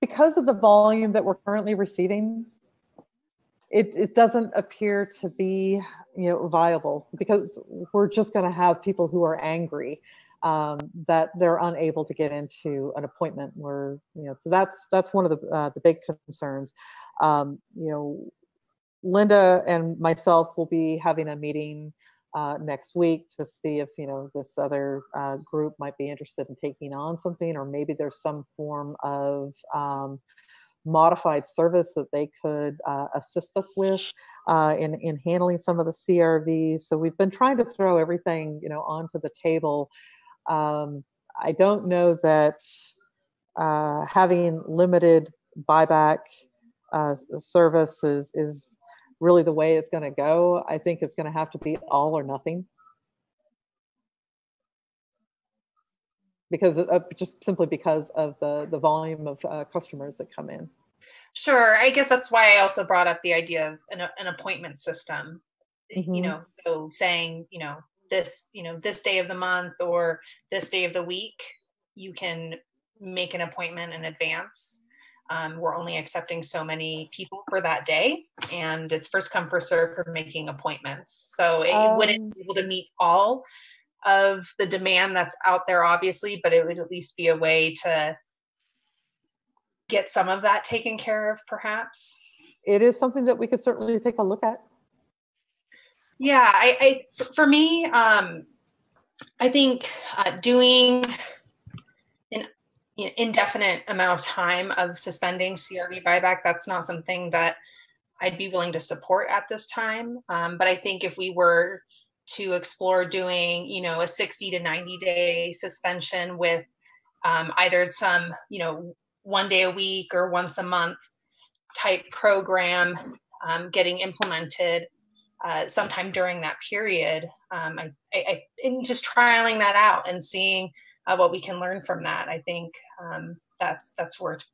[SPEAKER 1] because of the volume that we're currently receiving, it doesn't appear to be viable, because we're just going to have people who are angry that they're unable to get into an appointment. So that's one of the big concerns. Linda and myself will be having a meeting next week to see if this other group might be interested in taking on something, or maybe there's some form of modified service that they could assist us with in handling some of the CRVs. So we've been trying to throw everything onto the table. I don't know that having limited buyback service is really the way it's going to go. I think it's going to have to be all or nothing, because just simply because of the volume of customers that come in.
[SPEAKER 7] Sure, I guess that's why I also brought up the idea of an appointment system.
[SPEAKER 1] Mm-hmm.
[SPEAKER 7] So saying this day of the month or this day of the week, you can make an appointment in advance. We're only accepting so many people for that day, and it's first come, first serve for making appointments. So it wouldn't be able to meet all of the demand that's out there, obviously, but it would at least be a way to get some of that taken care of, perhaps.
[SPEAKER 1] It is something that we could certainly take a look at.
[SPEAKER 7] Yeah, for me, I think doing an indefinite amount of time of suspending CRV buyback, that's not something that I'd be willing to support at this time. But I think if we were to explore doing, a 60 to 90 day suspension with either some, 1 day a week or once a month type program getting implemented sometime during that period, and just trialing that out and seeing what we can learn from that. I think that's worth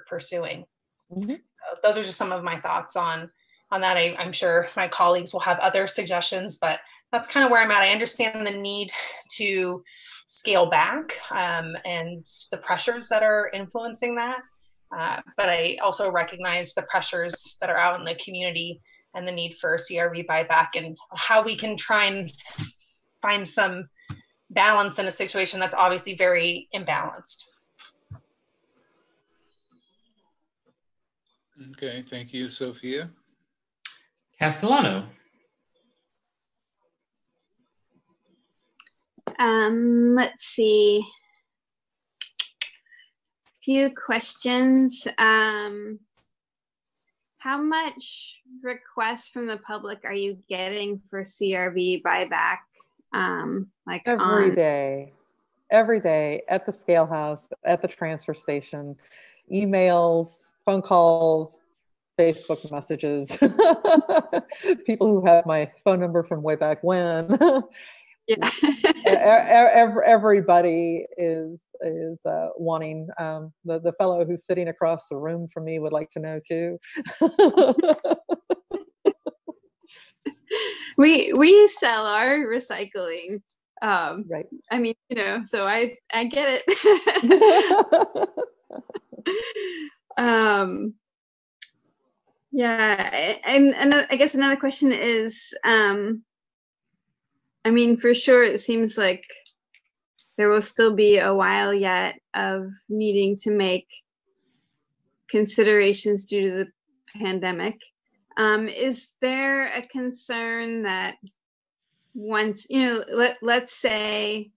[SPEAKER 7] pursuing.
[SPEAKER 1] Mm-hmm.
[SPEAKER 7] So those are just some of my thoughts on on that. I'm sure my colleagues will have other suggestions, but that's kind of where I'm at. I understand the need to scale back and the pressures that are influencing that. But I also recognize the pressures that are out in the community and the need for CRV buyback and how we can try and find some balance in a situation that's obviously very imbalanced.
[SPEAKER 2] Okay, thank you, Sophia.
[SPEAKER 3] Castellano.
[SPEAKER 10] Let's see. Few questions. How much requests from the public are you getting for CRV buyback? Like
[SPEAKER 1] every day at the scale house, at the transfer station, emails, phone calls, Facebook messages, people who have my phone number from way back when.
[SPEAKER 10] Yeah.
[SPEAKER 1] Everybody is wanting. The fellow who's sitting across the room from me would like to know too.
[SPEAKER 10] we sell our recycling.
[SPEAKER 1] Right.
[SPEAKER 10] I mean, so I get it. Yeah, and I guess another question is, I mean, for sure, it seems like there will still be a while yet of needing to make considerations due to the pandemic. Is there a concern that once, let's say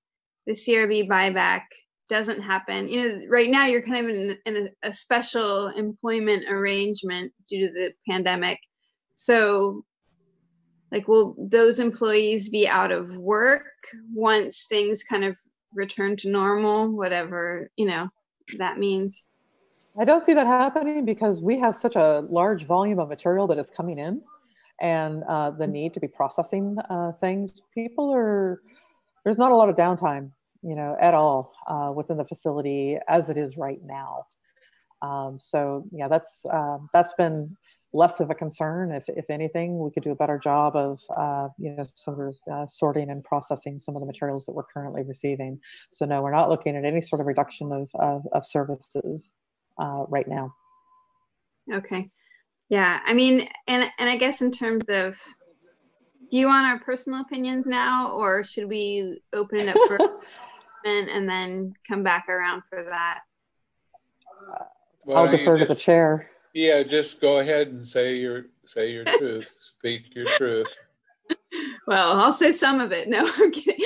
[SPEAKER 10] the CRV buyback doesn't happen, right now you're kind of in a special employment arrangement due to the pandemic. So, like, will those employees be out of work once things kind of return to normal, whatever, that means?
[SPEAKER 1] I don't see that happening because we have such a large volume of material that is coming in, and the need to be processing things. There's not a lot of downtime, at all within the facility as it is right now. So yeah, that's been less of a concern. If anything, we could do a better job of sort of sorting and processing some of the materials that we're currently receiving. So no, we're not looking at any sort of reduction of services right now.
[SPEAKER 10] Okay. Yeah. I mean, and I guess in terms of, do you want our personal opinions now, or should we open it up for and then come back around for that?
[SPEAKER 1] I'll defer to the chair.
[SPEAKER 2] Yeah, just go ahead and say your truth. Speak your truth.
[SPEAKER 10] Well, I'll say some of it. No, I'm kidding.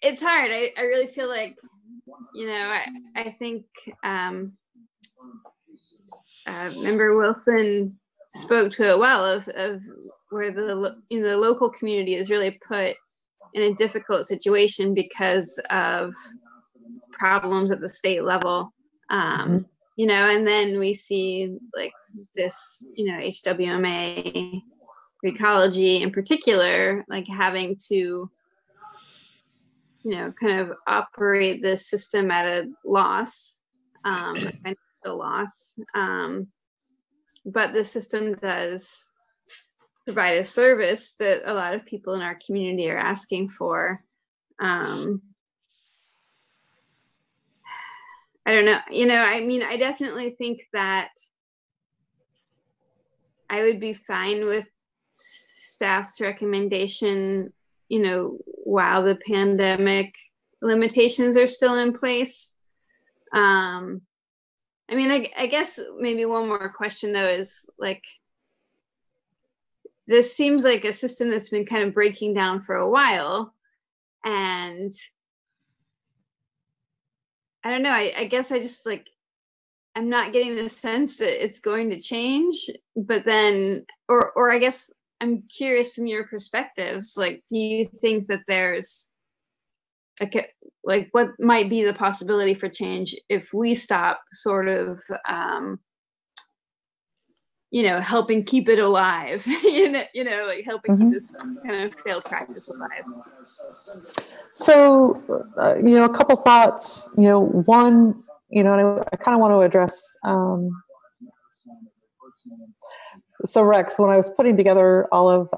[SPEAKER 10] It's hard. I really feel like, I think Member Wilson spoke to it well of where the local community is really put in a difficult situation because of problems at the state level. And then we see like this, HWMA ecology in particular, like having to, kind of operate this system at a loss, financial loss. But the system does provide a service that a lot of people in our community are asking for. I don't know, I mean, I definitely think that I would be fine with staff's recommendation, while the pandemic limitations are still in place. I mean, I guess maybe one more question though is like, this seems like a system that's been kind of breaking down for a while, and I don't know, I guess I just like, I'm not getting the sense that it's going to change, but then, or I guess I'm curious from your perspectives, like, do you think that there's like what might be the possibility for change if we stop sort of helping keep it alive, like helping keep this kind of failed practice alive.
[SPEAKER 1] So, a couple thoughts, one, and I kind of want to address, so Rex, when I was putting together all of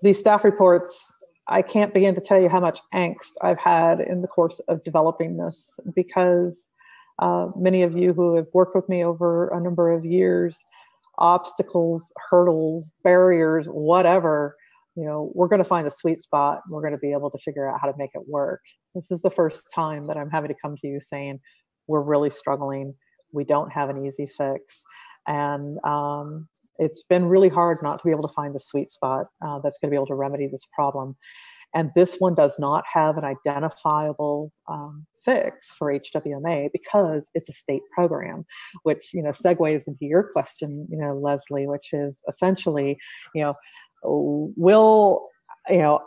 [SPEAKER 1] these staff reports, I can't begin to tell you how much angst I've had in the course of developing this, because many of you who have worked with me over a number of years, obstacles, hurdles, barriers, whatever, we're going to find the sweet spot. We're going to be able to figure out how to make it work. This is the first time that I'm having to come to you saying, we're really struggling. We don't have an easy fix. And it's been really hard not to be able to find the sweet spot that's going to be able to remedy this problem. And this one does not have an identifiable fix for HWMA because it's a state program, which segues into your question, Leslie, which is essentially, will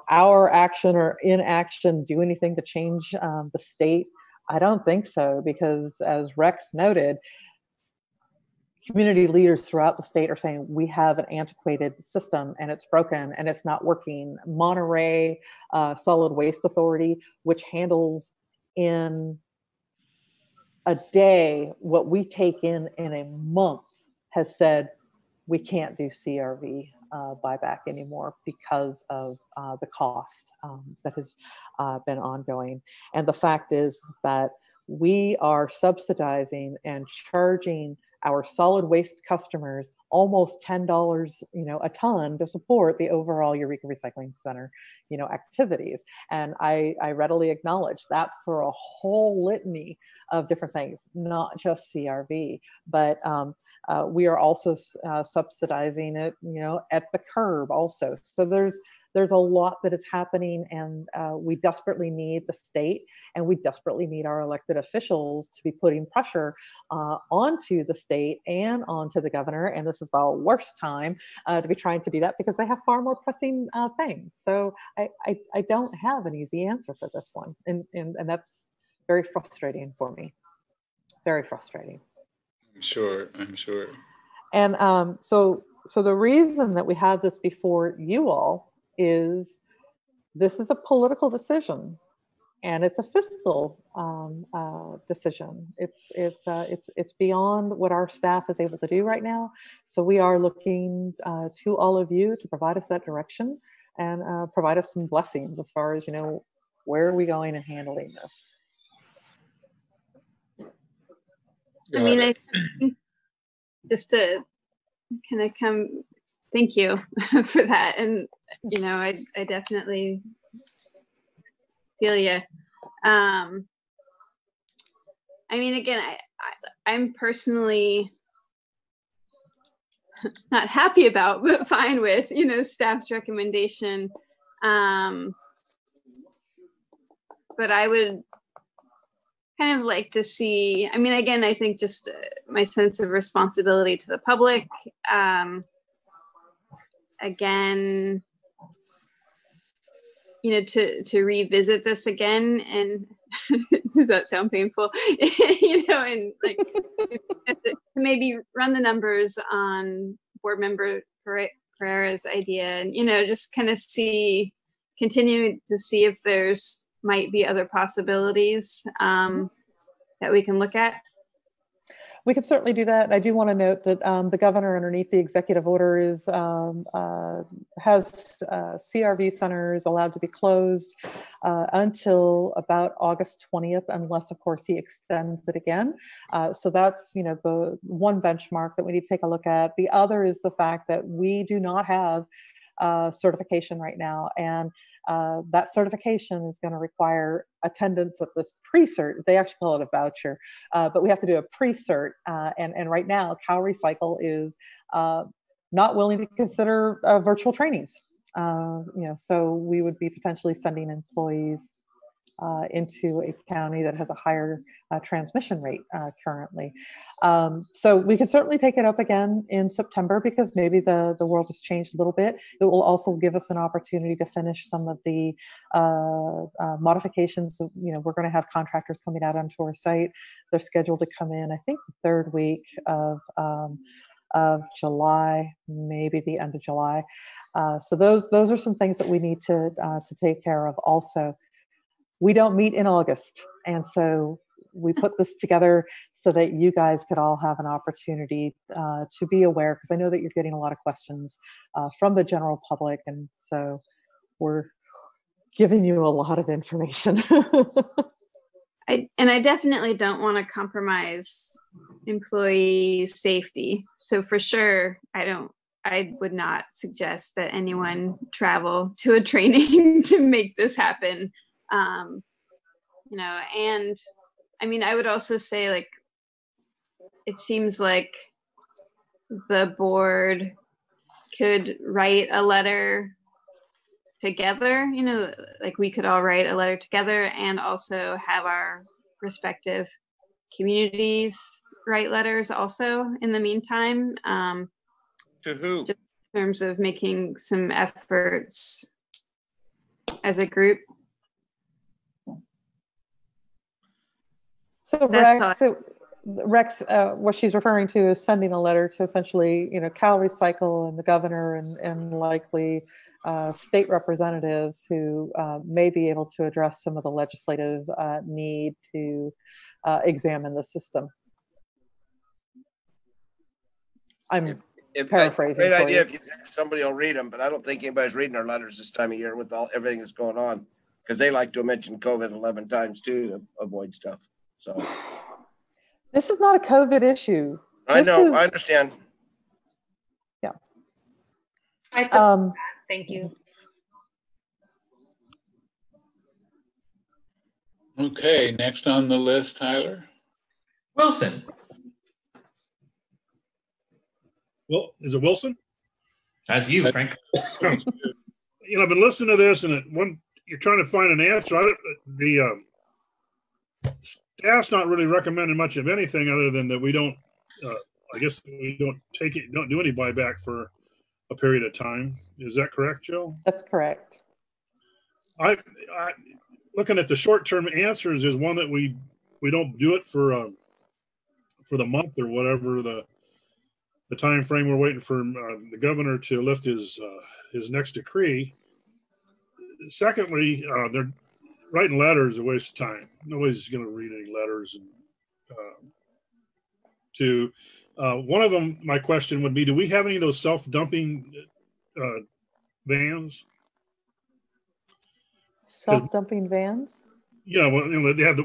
[SPEAKER 1] our action or inaction do anything to change the state? I don't think so, because as Rex noted, community leaders throughout the state are saying we have an antiquated system and it's broken and it's not working. Monterey Solid Waste Authority, which handles in a day what we take in a month, has said we can't do CRV buyback anymore because of the cost that has been ongoing. And the fact is that we are subsidizing and charging our solid waste customers almost $10, a ton to support the overall Eureka Recycling Center, activities. And I readily acknowledge that's for a whole litany of different things, not just CRV, but we are also subsidizing it, at the curb also. So there's a lot that is happening, and we desperately need the state, and we desperately need our elected officials to be putting pressure onto the state and onto the governor. And this is the worst time to be trying to do that because they have far more pressing things. So I don't have an easy answer for this one. And that's very frustrating for me. Very frustrating.
[SPEAKER 2] I'm sure.
[SPEAKER 1] And so the reason that we have this before you all is this is a political decision, and it's a fiscal decision. It's beyond what our staff is able to do right now. So we are looking to all of you to provide us that direction and provide us some blessings as far as where are we going and handling this.
[SPEAKER 10] I mean, I think just to kind of come, thank you for that. And, I definitely feel you. I mean, again, I'm personally not happy about, but fine with, staff's recommendation. But I would kind of like to see, I mean, again, I think just my sense of responsibility to the public, again, to revisit this again, and does that sound painful? And like to maybe run the numbers on board member Pereira's idea, and just kind of continue to see if there's might be other possibilities that we can look at.
[SPEAKER 1] We can certainly do that. I do want to note that the governor, underneath the executive order, has CRV centers allowed to be closed until about August 20th, unless, of course, he extends it again. So that's the one benchmark that we need to take a look at. The other is the fact that we do not have certification right now, and that certification is going to require attendance at this pre-cert. They actually call it a voucher, but we have to do a pre-cert, and right now CalRecycle is not willing to consider virtual trainings. So we would be potentially sending employees into a county that has a higher transmission rate currently. So we could certainly take it up again in September, because maybe the world has changed a little bit. It will also give us an opportunity to finish some of the modifications. We're going to have contractors coming out onto our site. They're scheduled to come in, I think, the third week of of July, maybe the end of July. So those are some things that we need to take care of. Also, we don't meet in August, and so we put this together so that you guys could all have an opportunity to be aware, because I know that you're getting a lot of questions from the general public, and so we're giving you a lot of information.
[SPEAKER 10] I definitely don't want to compromise employee safety. So for sure, I would not suggest that anyone travel to a training to make this happen. You know, and I mean, I would also say, like, it seems like the board could write a letter together, you know, like we could all write a letter together and also have our respective communities write letters also in the meantime.
[SPEAKER 5] To who?
[SPEAKER 10] Just in terms of making some efforts as a group.
[SPEAKER 1] So Rex, what she's referring to is sending a letter to essentially, you know, Cal Recycle and the governor and likely state representatives who may be able to address some of the legislative need to examine the system. I'm paraphrasing.
[SPEAKER 5] Great idea if you think somebody will read them, but I don't think anybody's reading our letters this time of year with everything that's going on, because they like to mention COVID 11 times too to avoid stuff. So
[SPEAKER 1] this is not a COVID issue.
[SPEAKER 5] I know, I understand.
[SPEAKER 1] Yeah.
[SPEAKER 7] I support that. Thank you.
[SPEAKER 2] Okay, next on the list, Tyler.
[SPEAKER 3] Wilson.
[SPEAKER 8] Well, is it Wilson?
[SPEAKER 3] That's you, Frank.
[SPEAKER 8] You know, I've been listening to this, and you're trying to find an answer. The staff's not really recommending much of anything other than that we don't. I guess we don't do any buyback for a period of time. Is that correct, Jill?
[SPEAKER 1] That's correct.
[SPEAKER 8] I looking at the short-term answers is one that we don't do it for the month or whatever the time frame we're waiting for the governor to lift his next decree. Secondly, they're writing letters is a waste of time. Nobody's going to read any letters. One of them, my question would be: do we have any of those self-dumping vans?
[SPEAKER 1] Self-dumping vans?
[SPEAKER 8] Yeah, well, you know, we have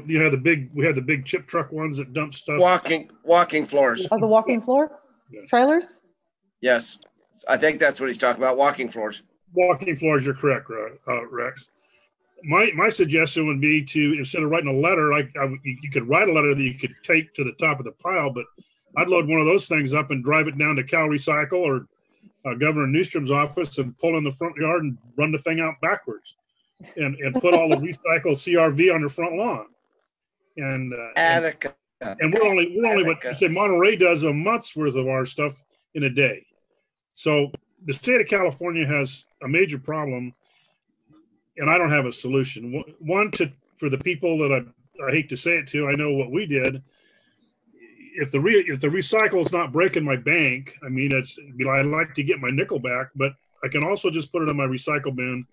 [SPEAKER 8] the big chip truck ones that dump stuff.
[SPEAKER 5] Walking floors.
[SPEAKER 1] Oh, the walking floor?
[SPEAKER 8] Yeah.
[SPEAKER 1] Trailers?
[SPEAKER 5] Yes, I think that's what he's talking about. Walking floors.
[SPEAKER 8] Walking floors. You're correct, Rex. My suggestion would be to, instead of writing a letter, you could write a letter that you could take to the top of the pile, but I'd load one of those things up and drive it down to Cal Recycle or Governor Newstrom's office and pull in the front yard and run the thing out backwards, and put all the recycled CRV on your front lawn. And we're only what you say Monterey does a month's worth of our stuff in a day. So the state of California has a major problem, and I don't have a solution. One, for the people that I hate to say it to, I know what we did. If the recycle is not breaking my bank, I mean, I'd like to get my nickel back, but I can also just put it in my recycle bin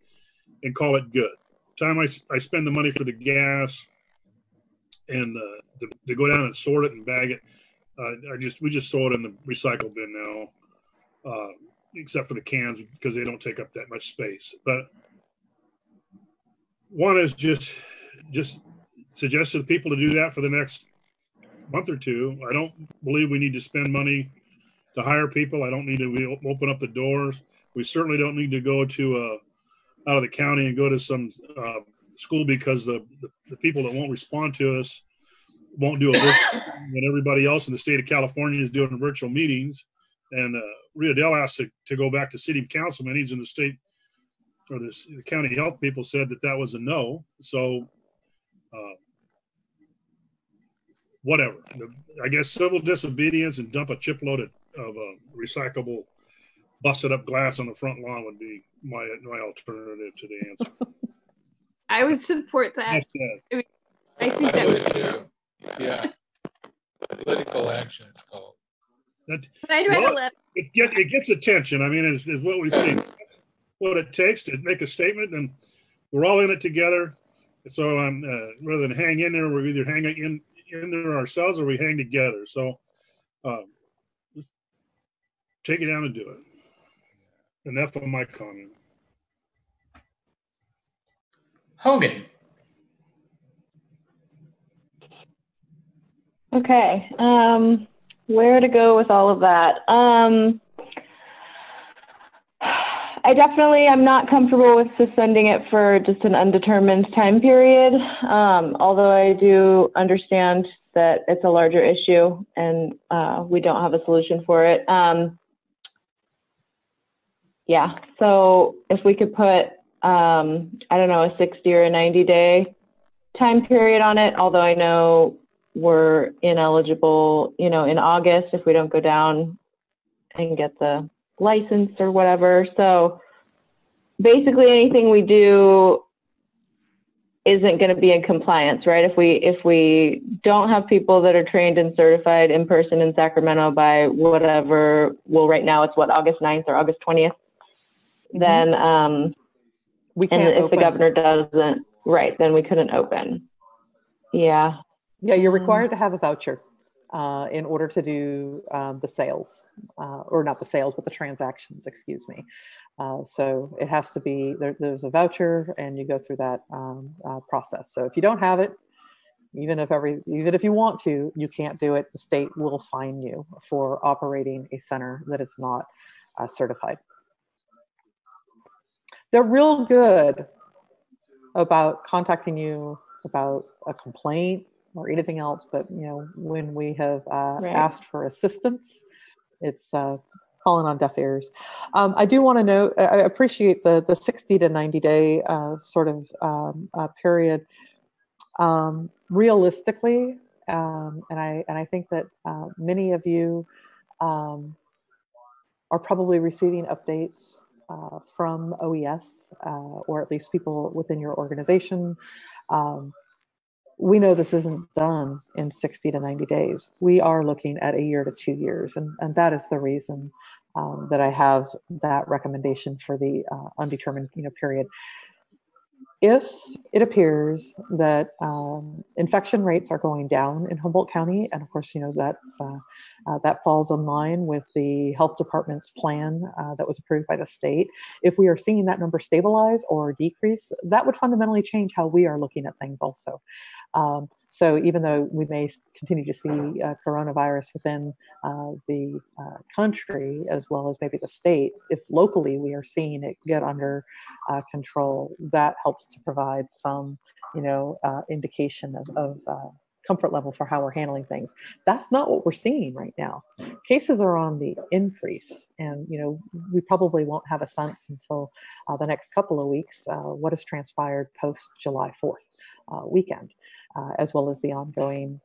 [SPEAKER 8] and call it good. Time I spend the money for the gas and to go down and sort it and bag it, we just throw it in the recycle bin now, except for the cans because they don't take up that much space. But one is just suggest to the people to do that for the next month or two. I don't believe we need to spend money to hire people. I don't need to open up the doors. We certainly don't need to go to out of the county and go to some school because the people that won't respond to us won't do a virtual when everybody else in the state of California is doing virtual meetings. And Rio Dell asked to go back to city council meetings, and the state or the county health people said that was a no. So whatever. I guess civil disobedience and dump a chip load of recyclable busted up glass on the front lawn would be my alternative to the answer.
[SPEAKER 10] I would support that. I think that
[SPEAKER 2] would too. Yeah. Political action, it's called.
[SPEAKER 8] That,
[SPEAKER 10] I'd write a letter.
[SPEAKER 8] It gets attention. I mean, is what we've seen. What it takes to make a statement, and we're all in it together. So rather than hang in there, we're either hanging in there ourselves or we hang together. So just take it down and do it. Enough of my comment.
[SPEAKER 3] Hogan.
[SPEAKER 6] Okay. Where to go with all of that? I definitely am not comfortable with suspending it for just an undetermined time period. Although I do understand that it's a larger issue and we don't have a solution for it. Yeah, so if we could put, I don't know, a 60 or a 90-day time period on it, although I know we're ineligible, in August if we don't go down and get the license or whatever. So basically anything we do isn't going to be in compliance, right? If we don't have people that are trained and certified in person in Sacramento by whatever, well, right now it's what, August 9th or August 20th, then
[SPEAKER 1] we can't
[SPEAKER 6] and if
[SPEAKER 1] open.
[SPEAKER 6] the governor doesn't, right, then we couldn't open. Yeah.
[SPEAKER 1] Yeah, you're required to have a voucher in order to do the sales, or not the sales, but the transactions, excuse me. So it has to be, there's a voucher and you go through that process. So if you don't have it, even if you want to, you can't do it. The state will fine you for operating a center that is not certified. They're real good about contacting you about a complaint or anything else, but when we have asked for assistance, it's fallen on deaf ears. I do want to note, I appreciate the 60 to 90 day sort of period. Realistically, and I think that many of you are probably receiving updates from OES, or at least people within your organization. We know this isn't done in 60 to 90 days. We are looking at 1 year to 2 years, and that is the reason that I have that recommendation for the undetermined period. If it appears that infection rates are going down in Humboldt County, and of course, that falls in line with the health department's plan that was approved by the state. If we are seeing that number stabilize or decrease, that would fundamentally change how we are looking at things also. So even though we may continue to see coronavirus within the country, as well as maybe the state, if locally we are seeing it get under control, that helps to provide some, indication of comfort level for how we're handling things. That's not what we're seeing right now. Cases are on the increase, and we probably won't have a sense until the next couple of weeks what has transpired post July 4th weekend, as well as the ongoing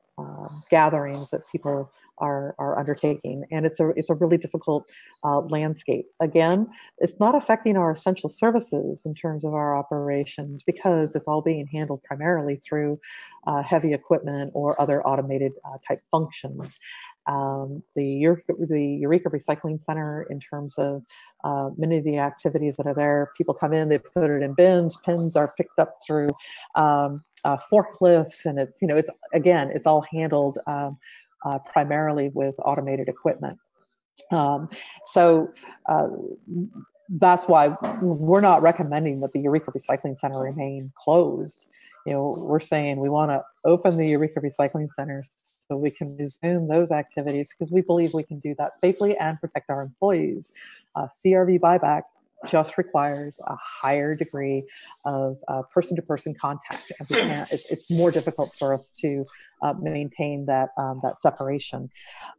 [SPEAKER 1] gatherings that people are undertaking. And it's a really difficult landscape. Again, it's not affecting our essential services in terms of our operations, because it's all being handled primarily through heavy equipment or other automated type functions. The Eureka Recycling Center, in terms of many of the activities that are there, people come in, they put it in bins, pins are picked up through forklifts, and it's all handled primarily with automated equipment. So that's why we're not recommending that the Eureka Recycling Center remain closed. We're saying we want to open the Eureka Recycling Center so we can resume those activities, because we believe we can do that safely and protect our employees. CRV buyback just requires a higher degree of person-to-person contact, and we can't. It's more difficult for us to maintain that separation.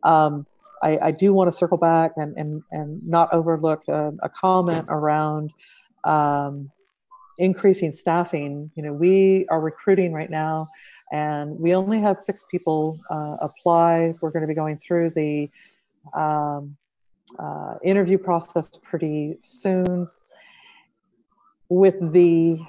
[SPEAKER 1] I do want to circle back and not overlook a comment around increasing staffing. We are recruiting right now, and we only have 6 people apply. We're going to be going through the interview process pretty soon. With the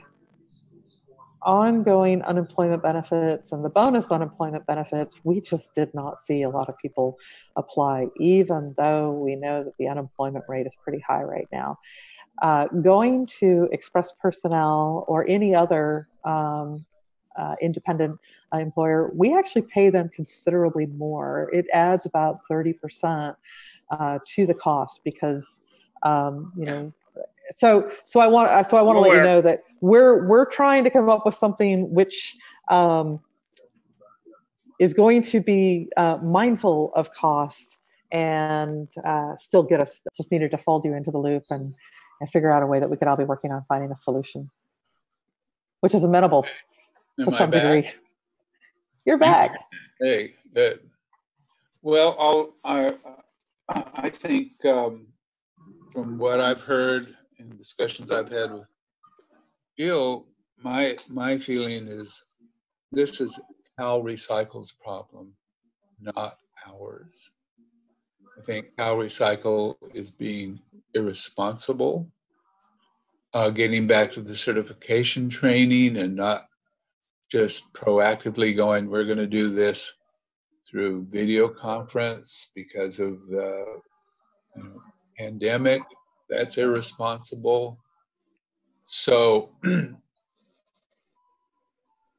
[SPEAKER 1] ongoing unemployment benefits and the bonus unemployment benefits, we just did not see a lot of people apply, even though we know that the unemployment rate is pretty high right now. Going to Express Personnel or any other independent employer, we actually pay them considerably more. It adds about 30% to the cost because, you know, so I want to let you know that we're trying to come up with something which is going to be mindful of cost and still get us. Just needed to fold you into the loop and figure out a way that we could all be working on finding a solution, which is amenable to some degree. You're back.
[SPEAKER 2] Hey, good. Well, I think from what I've heard in discussions I've had with Jill, my feeling is this is Cal Recycle's problem, not ours. I think Cal Recycle is being irresponsible, getting back to the certification training and not just proactively going, we're going to do this through video conference because of the pandemic. That's irresponsible. So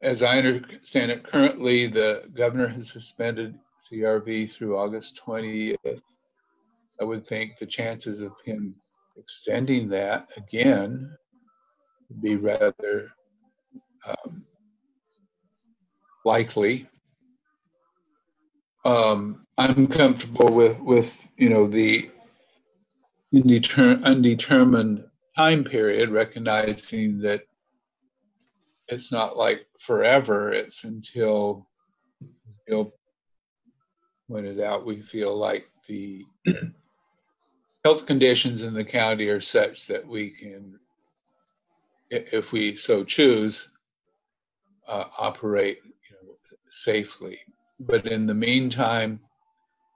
[SPEAKER 2] as I understand it, currently the governor has suspended CRV through August 20th. I would think the chances of him extending that again would be rather likely. I'm comfortable with the undetermined time period, recognizing that it's not like forever. It's until, as Bill pointed out, we feel like the health conditions in the county are such that we can, if we so choose, operate safely. But in the meantime,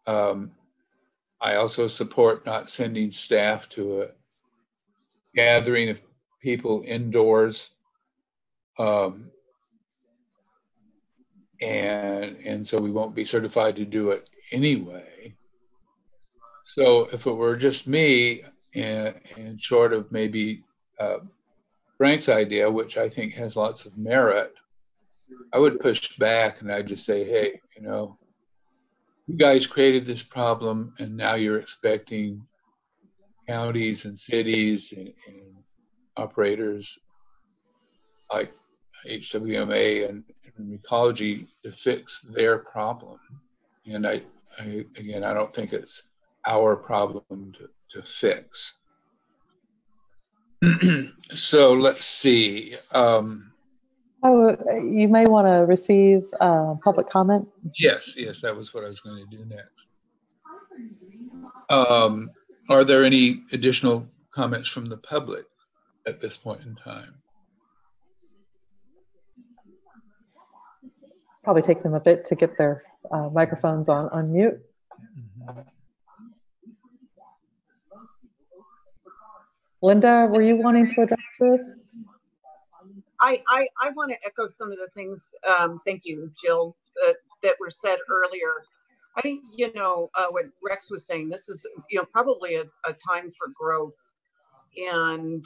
[SPEAKER 2] I also support not sending staff to a gathering of people indoors. And so we won't be certified to do it anyway. So if it were just me, and short of maybe Frank's idea, which I think has lots of merit, I would push back and I'd just say, hey, you guys created this problem and now you're expecting counties and cities and operators like HWMA and Ecology to fix their problem. And I don't think it's our problem to fix. So let's see.
[SPEAKER 1] You may want to receive public comment.
[SPEAKER 2] Yes, that was what I was going to do next. Are there any additional comments from the public at this point in time?
[SPEAKER 1] Probably take them a bit to get their microphones on mute. Mm-hmm. Linda, were you wanting to address this?
[SPEAKER 11] I want to echo some of the things, thank you, Jill, that were said earlier. I think, what Rex was saying, this is, probably a time for growth and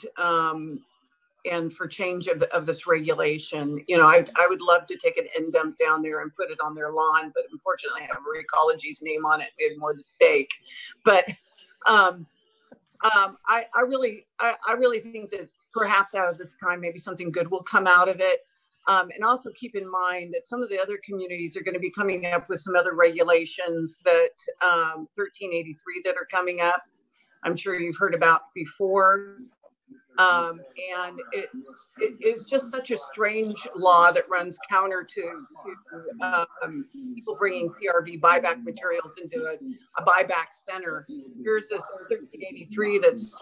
[SPEAKER 11] for change of this regulation. I would love to take an end dump down there and put it on their lawn, but unfortunately I have Ecology's name on it. We had more to stake. But I really think that perhaps out of this time, maybe something good will come out of it. And also keep in mind that some of the other communities are going to be coming up with some other regulations that 1383 that are coming up. I'm sure you've heard about before. And it is just such a strange law that runs counter to people bringing CRV buyback materials into a buyback center. Here's this 1383 that's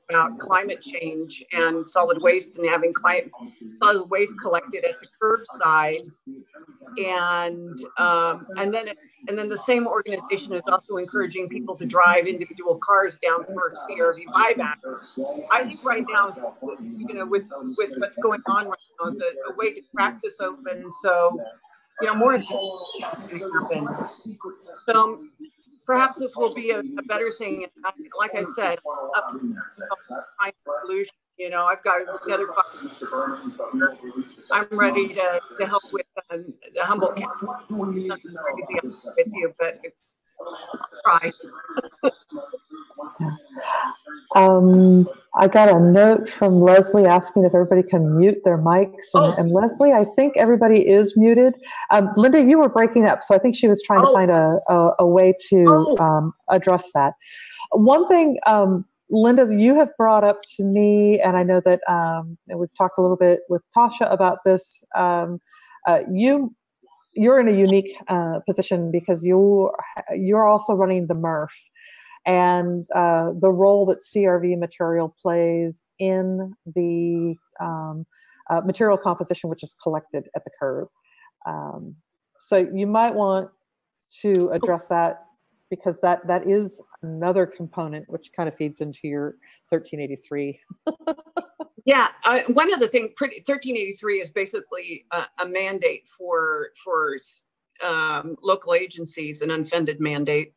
[SPEAKER 11] about climate change and solid waste and having solid waste collected at the curbside, and then And then the same organization is also encouraging people to drive individual cars down for CRV buyback. I think right now, you know, with what's going on right now, is a way to crack this open. So, you know, more can happen. So perhaps this will be a better thing. Like I said, up to find a solution. You know, I've got another 5. I'm ready to help with the Humboldt County. Nothing crazy with you, but try.
[SPEAKER 1] I got a note from Leslie asking if everybody can mute their mics. And Leslie, I think everybody is muted. Linda, you were breaking up, so I think she was trying to find a way to address that. One thing, Linda, you have brought up to me, and I know that we've talked a little bit with Tasha about this. You're in a unique position because you're also running the MRF and the role that CRV material plays in the material composition, which is collected at the curb. So you might want to address that, because that is another component which kind of feeds into your 1383.
[SPEAKER 11] Yeah, one of the things, 1383 is basically a mandate for local agencies, an unfunded mandate,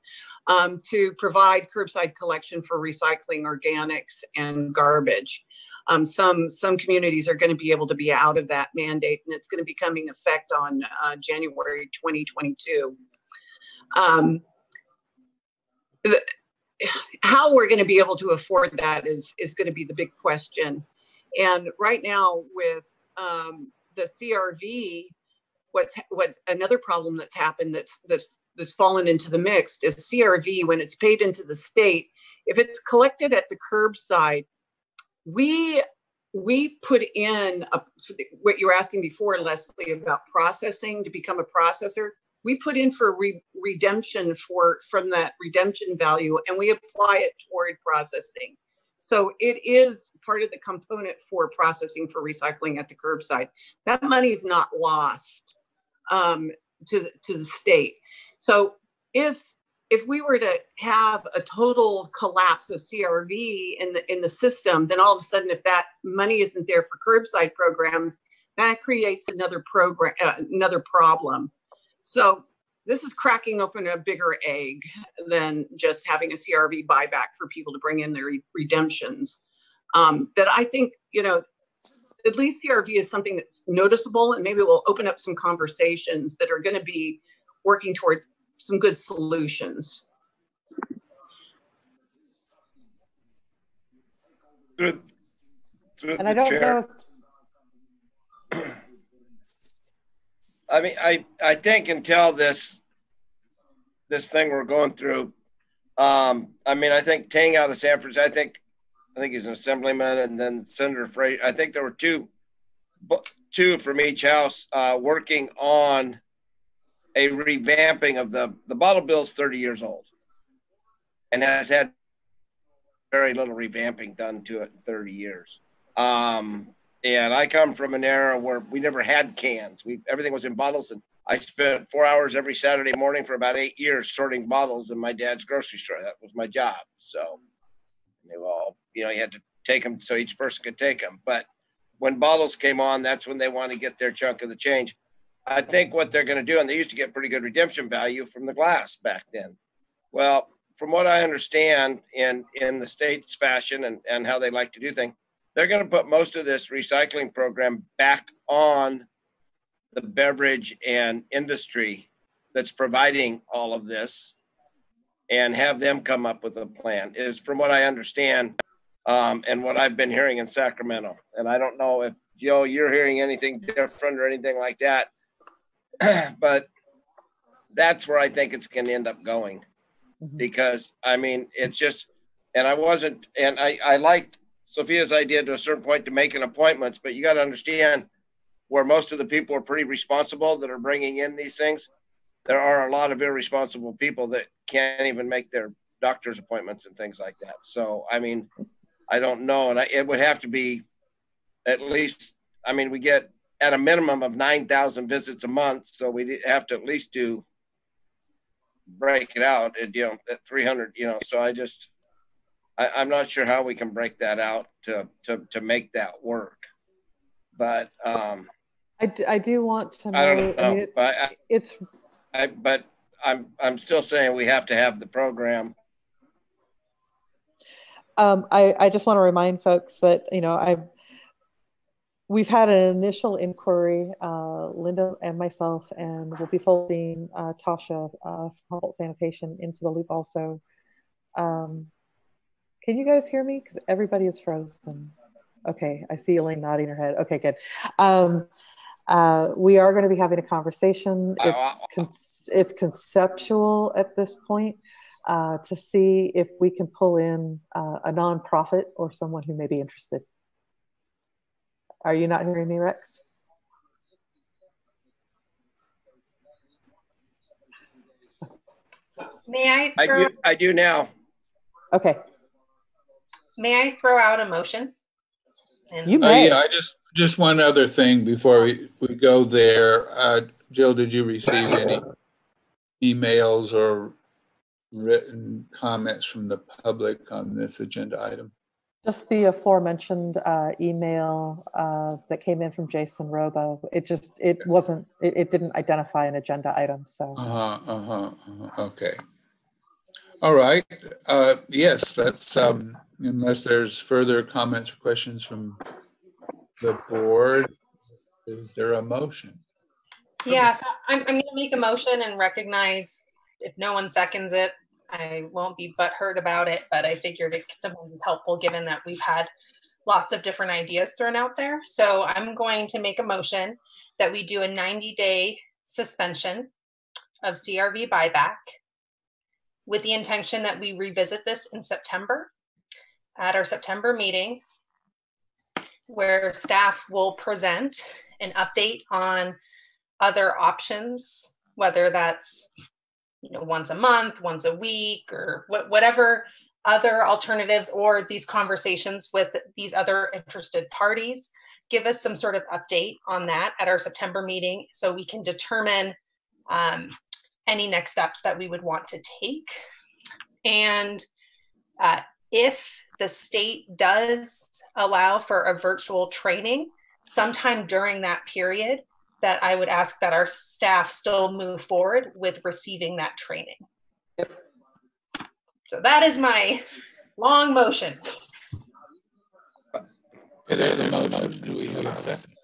[SPEAKER 11] to provide curbside collection for recycling organics and garbage. Some communities are going to be able to be out of that mandate, and it's going to be coming effect on January 2022. How we're going to be able to afford that is going to be the big question. And right now with the CRV, what's another problem that's happened that's fallen into the mix is CRV, when it's paid into the state, if it's collected at the curbside, we put in what you were asking before, Leslie, about processing to become a processor. We put in for redemption from that redemption value, and we apply it toward processing. So it is part of the component for processing for recycling at the curbside. That money is not lost to the state. So if we were to have a total collapse of CRV in the system, then all of a sudden, if that money isn't there for curbside programs, that creates another problem. So this is cracking open a bigger egg than just having a CRV buyback for people to bring in their redemptions. That I think, you know, at least CRV is something that's noticeable, and maybe we'll open up some conversations that are going to be working toward some good solutions.
[SPEAKER 5] Through
[SPEAKER 1] and I don't know if...
[SPEAKER 5] I mean, I think until this thing we're going through, I mean, I think Tang out of Sanford, I think he's an assemblyman, and then Senator Fraser. I think there were two from each house working on a revamping of the bottle bill's 30 years old, and has had very little revamping done to it in 30 years. And I come from an era where we never had cans. Everything was in bottles, and I spent 4 hours every Saturday morning for about 8 years sorting bottles in my dad's grocery store. That was my job. So they were all, you know, you had to take them so each person could take them. But when bottles came on, that's when they want to get their chunk of the change. I think what they're going to do, and they used to get pretty good redemption value from the glass back then. Well, from what I understand in the state's fashion and how they like to do things, they're going to put most of this recycling program back on the beverage and industry that's providing all of this, and have them come up with a plan, is from what I understand, and what I've been hearing in Sacramento. And I don't know if, Joe, you're hearing anything different or anything like that, but that's where I think it's going to end up going. Because, I mean, it's just, and I liked Sophia's idea to a certain point to making appointments, but you got to understand where most of the people are pretty responsible that are bringing in these things. There are a lot of irresponsible people that can't even make their doctor's appointments and things like that. So, I mean, I don't know. And it would have to be at least, I mean, we get at a minimum of 9,000 visits a month. So we have to at least do break it out at, at 300, so I'm not sure how we can break that out to make that work. But
[SPEAKER 1] I do want to know.
[SPEAKER 5] I don't know.
[SPEAKER 1] I mean,
[SPEAKER 5] but I'm still saying we have to have the program.
[SPEAKER 1] I just want to remind folks that we've had an initial inquiry, Linda and myself, and we'll be folding Tasha from Humboldt Sanitation into the loop also. Can you guys hear me? Because everybody is frozen. Okay, I see Elaine nodding her head. Okay, good. We are going to be having a conversation. It's conceptual at this point to see if we can pull in a nonprofit or someone who may be interested. Are you not hearing me, Rex?
[SPEAKER 7] May I?
[SPEAKER 5] I do now.
[SPEAKER 1] Okay.
[SPEAKER 7] May I throw out a motion?
[SPEAKER 1] You may.
[SPEAKER 2] Yeah, just one other thing before we go there. Jill, did you receive any emails or written comments from the public on this agenda item?
[SPEAKER 1] Just the aforementioned email that came in from Jason Robo. It didn't identify an agenda item. So.
[SPEAKER 2] Okay. All right. Yes, that's unless there's further comments or questions from the board, is there a motion?
[SPEAKER 7] Yeah, so I'm going to make a motion and recognize if no one seconds it, I won't be butthurt about it, but I figured it sometimes is helpful given that we've had lots of different ideas thrown out there. So I'm going to make a motion that we do a 90-day suspension of CRV buyback with the intention that we revisit this in September at our September meeting, where staff will present an update on other options, whether that's once a month, once a week, or whatever other alternatives, or these conversations with these other interested parties. Give us some sort of update on that at our September meeting so we can determine any next steps that we would want to take. And if the state does allow for a virtual training sometime during that period, that I would ask that our staff still move forward with receiving that training. So that is my long motion.
[SPEAKER 2] Okay, there's a motion. Do we have a second?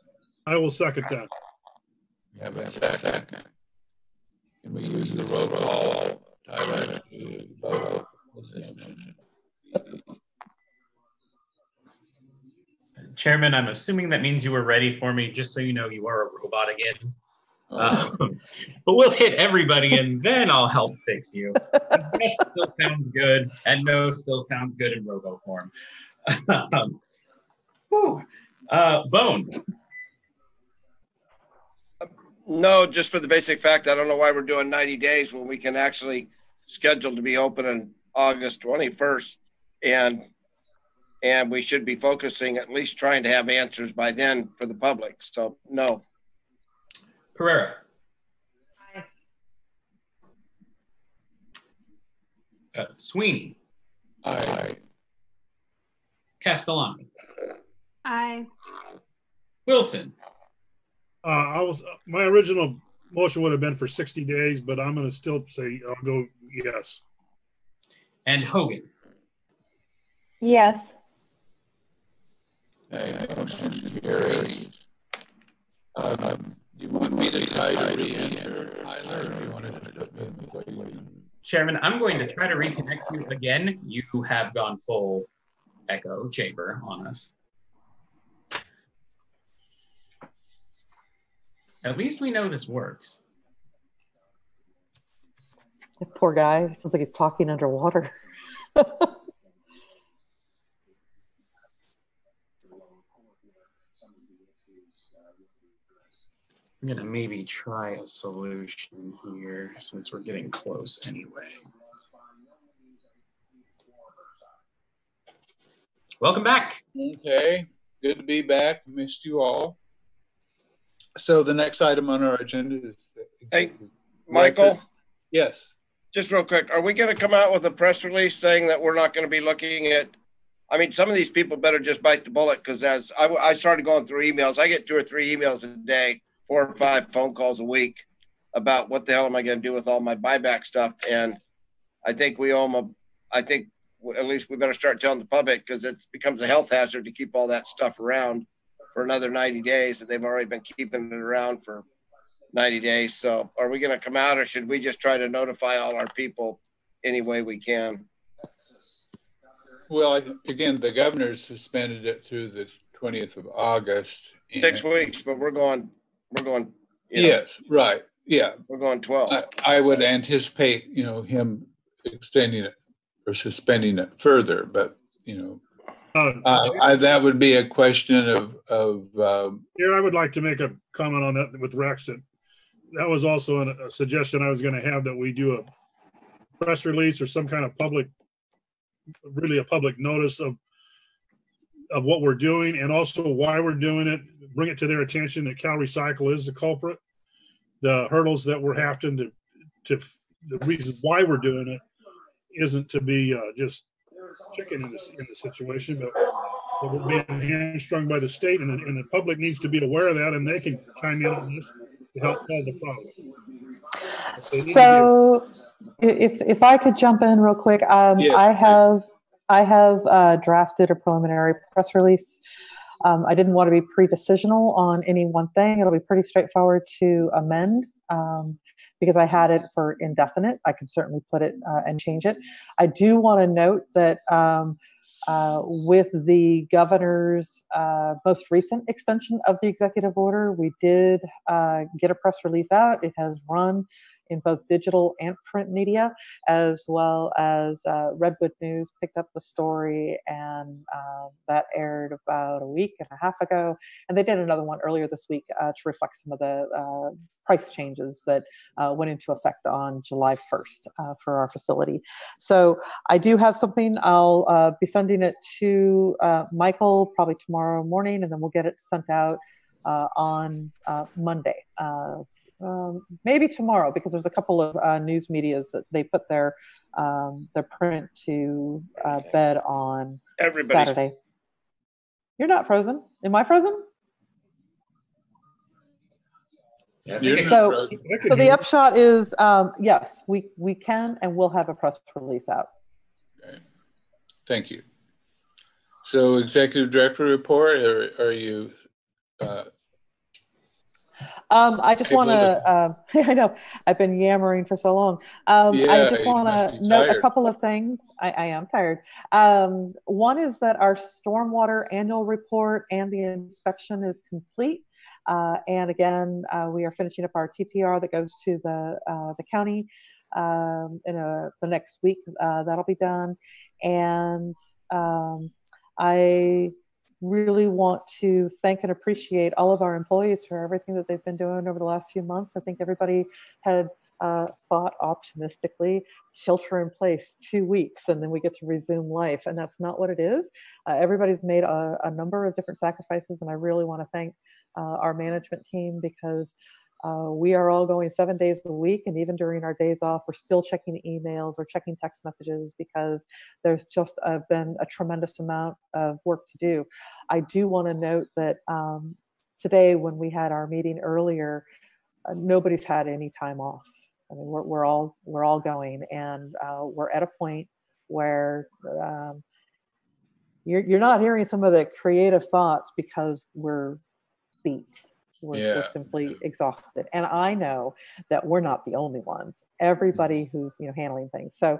[SPEAKER 8] I will second that.
[SPEAKER 2] We have a second. Can we use the roll call Tyler to vote on this motion?
[SPEAKER 3] Chairman, I'm assuming that means you were ready for me. Just so you know, you are a robot again. But we'll hit everybody and then I'll help fix you. Yes still sounds good, and no still sounds good in robo form. Bone.
[SPEAKER 5] No, just for the basic fact, I don't know why we're doing 90 days when we can actually schedule to be open on August 21st. And we should be focusing, at least trying to have answers by then for the public. So, no.
[SPEAKER 3] Pereira. Aye. Sweeney.
[SPEAKER 2] Aye.
[SPEAKER 3] Castellani.
[SPEAKER 10] Aye.
[SPEAKER 3] Wilson.
[SPEAKER 8] My original motion would have been for 60 days, but I'm going to still say I'll go yes.
[SPEAKER 3] And Hogan.
[SPEAKER 6] Yes.
[SPEAKER 2] Okay, motion carries. Do you want me to try to re-enter, Tyler, or do you want to?
[SPEAKER 3] Chairman, I'm going to try to reconnect you again. You have gone full echo chamber on us. At least we know this works.
[SPEAKER 1] That poor guy sounds like he's talking underwater.
[SPEAKER 3] I'm gonna maybe try a solution here since we're getting close anyway. Welcome back.
[SPEAKER 2] Okay, good to be back. Missed you all. So the next item on our agenda is
[SPEAKER 5] Hey, Michael.
[SPEAKER 2] Yes.
[SPEAKER 5] just real quick, are we going to come out with a press release saying that we're not going to be looking at, I mean, some of these people better just bite the bullet, because as I started going through emails, I get 2 or 3 emails a day, 4 or 5 phone calls a week about what the hell am I going to do with all my buyback stuff. And I think we owe them I think at least we better start telling the public, because it becomes a health hazard to keep all that stuff around for another 90 days that they've already been keeping it around for 90 days. So are we going to come out, or should we just try to notify all our people any way we can?
[SPEAKER 2] Well, again, the governor suspended it through the 20th of August.
[SPEAKER 5] 6 weeks, but we're going.
[SPEAKER 2] Yes, right. Yeah.
[SPEAKER 5] We're going 12.
[SPEAKER 2] I would anticipate, him extending it or suspending it further, but, that would be a question of
[SPEAKER 8] Here, I would like to make a comment on that with Rex. That was also a suggestion I was going to have, that we do a press release or some kind of public notice of what we're doing, and also why we're doing it. Bring it to their attention that Cal Recycle is the culprit. The hurdles that we're having to the reasons why we're doing it isn't to be just chicken in the situation, but we're being hamstrung by the state, and the public needs to be aware of that, and they can chime in on this to help solve the problem.
[SPEAKER 1] So if I could jump in real quick, yes, I have drafted a preliminary press release. I didn't want to be pre-decisional on any one thing. It'll be pretty straightforward to amend because I had it for indefinite. I can certainly put it and change it. I do want to note that with the governor's most recent extension of the executive order, we did get a press release out. It has run in both digital and print media, as well as Redwood News picked up the story, and that aired about a week and a half ago. And they did another one earlier this week to reflect some of the price changes that went into effect on July 1st for our facility. So I do have something. I'll be sending it to Michael probably tomorrow morning, and then we'll get it sent out on Monday, maybe tomorrow, because there's a couple of news medias that they put their print to bed on Saturday. You're not frozen. Am I frozen?
[SPEAKER 2] Yeah,
[SPEAKER 1] so the upshot is, yes, we can and will have a press release out.
[SPEAKER 2] Okay. Thank you. So executive director report, are you
[SPEAKER 1] I just want to, I know I've been yammering for so long. I just want to note a couple of things. I am tired. One is that our stormwater annual report and the inspection is complete. And again, we are finishing up our TPR that goes to the county in the next week. That'll be done. And I really want to thank and appreciate all of our employees for everything that they've been doing over the last few months. I think everybody had thought optimistically, shelter in place 2 weeks and then we get to resume life, and that's not what it is. Everybody's made a number of different sacrifices, and I really want to thank our management team, because we are all going 7 days a week, and even during our days off, we're still checking emails or checking text messages, because there's just been a tremendous amount of work to do. I do want to note that today, when we had our meeting earlier, nobody's had any time off. I mean, we're all going, and we're at a point where you're not hearing some of the creative thoughts because we're beat. We're simply exhausted, and I know that we're not the only ones. Everybody who's handling things. So,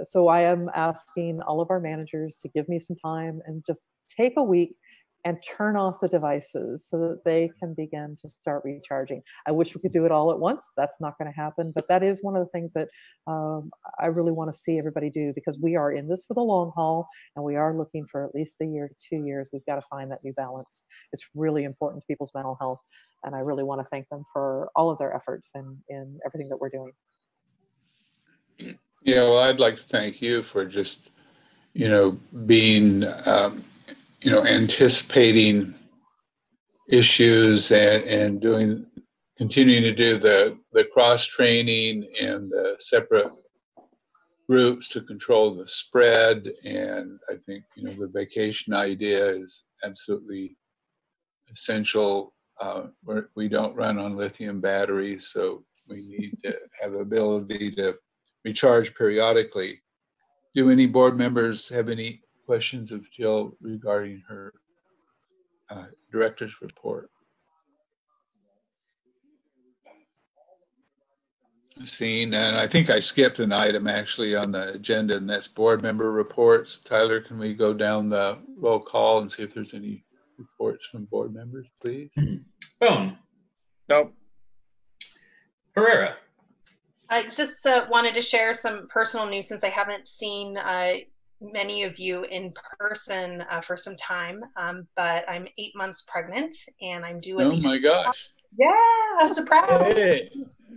[SPEAKER 1] so I am asking all of our managers to give me some time and just take a week and turn off the devices so that they can begin to start recharging. I wish we could do it all at once. That's not going to happen, but that is one of the things that I really want to see everybody do, because we are in this for the long haul, and we are looking for at least a year to 2 years. We've got to find that new balance. It's really important to people's mental health, and I really want to thank them for all of their efforts in everything that we're doing.
[SPEAKER 2] Yeah, well, I'd like to thank you for just, being anticipating issues and doing, continuing to do the cross training and the separate groups to control the spread. And I think, you know, the vacation idea is absolutely essential. We don't run on lithium batteries, so we need to have ability to recharge periodically. Do any board members have any questions of Jill regarding her director's report? Seeing, and I think I skipped an item actually on the agenda, and that's board member reports. Tyler, can we go down the roll call and see if there's any reports from board members, please?
[SPEAKER 3] Bone.
[SPEAKER 5] Nope.
[SPEAKER 3] Herrera.
[SPEAKER 7] I just wanted to share some personal news since I haven't seen many of you in person for some time, but I'm 8 months pregnant and I'm due.
[SPEAKER 2] Oh my gosh.
[SPEAKER 7] Yeah, surprise.
[SPEAKER 2] Hey.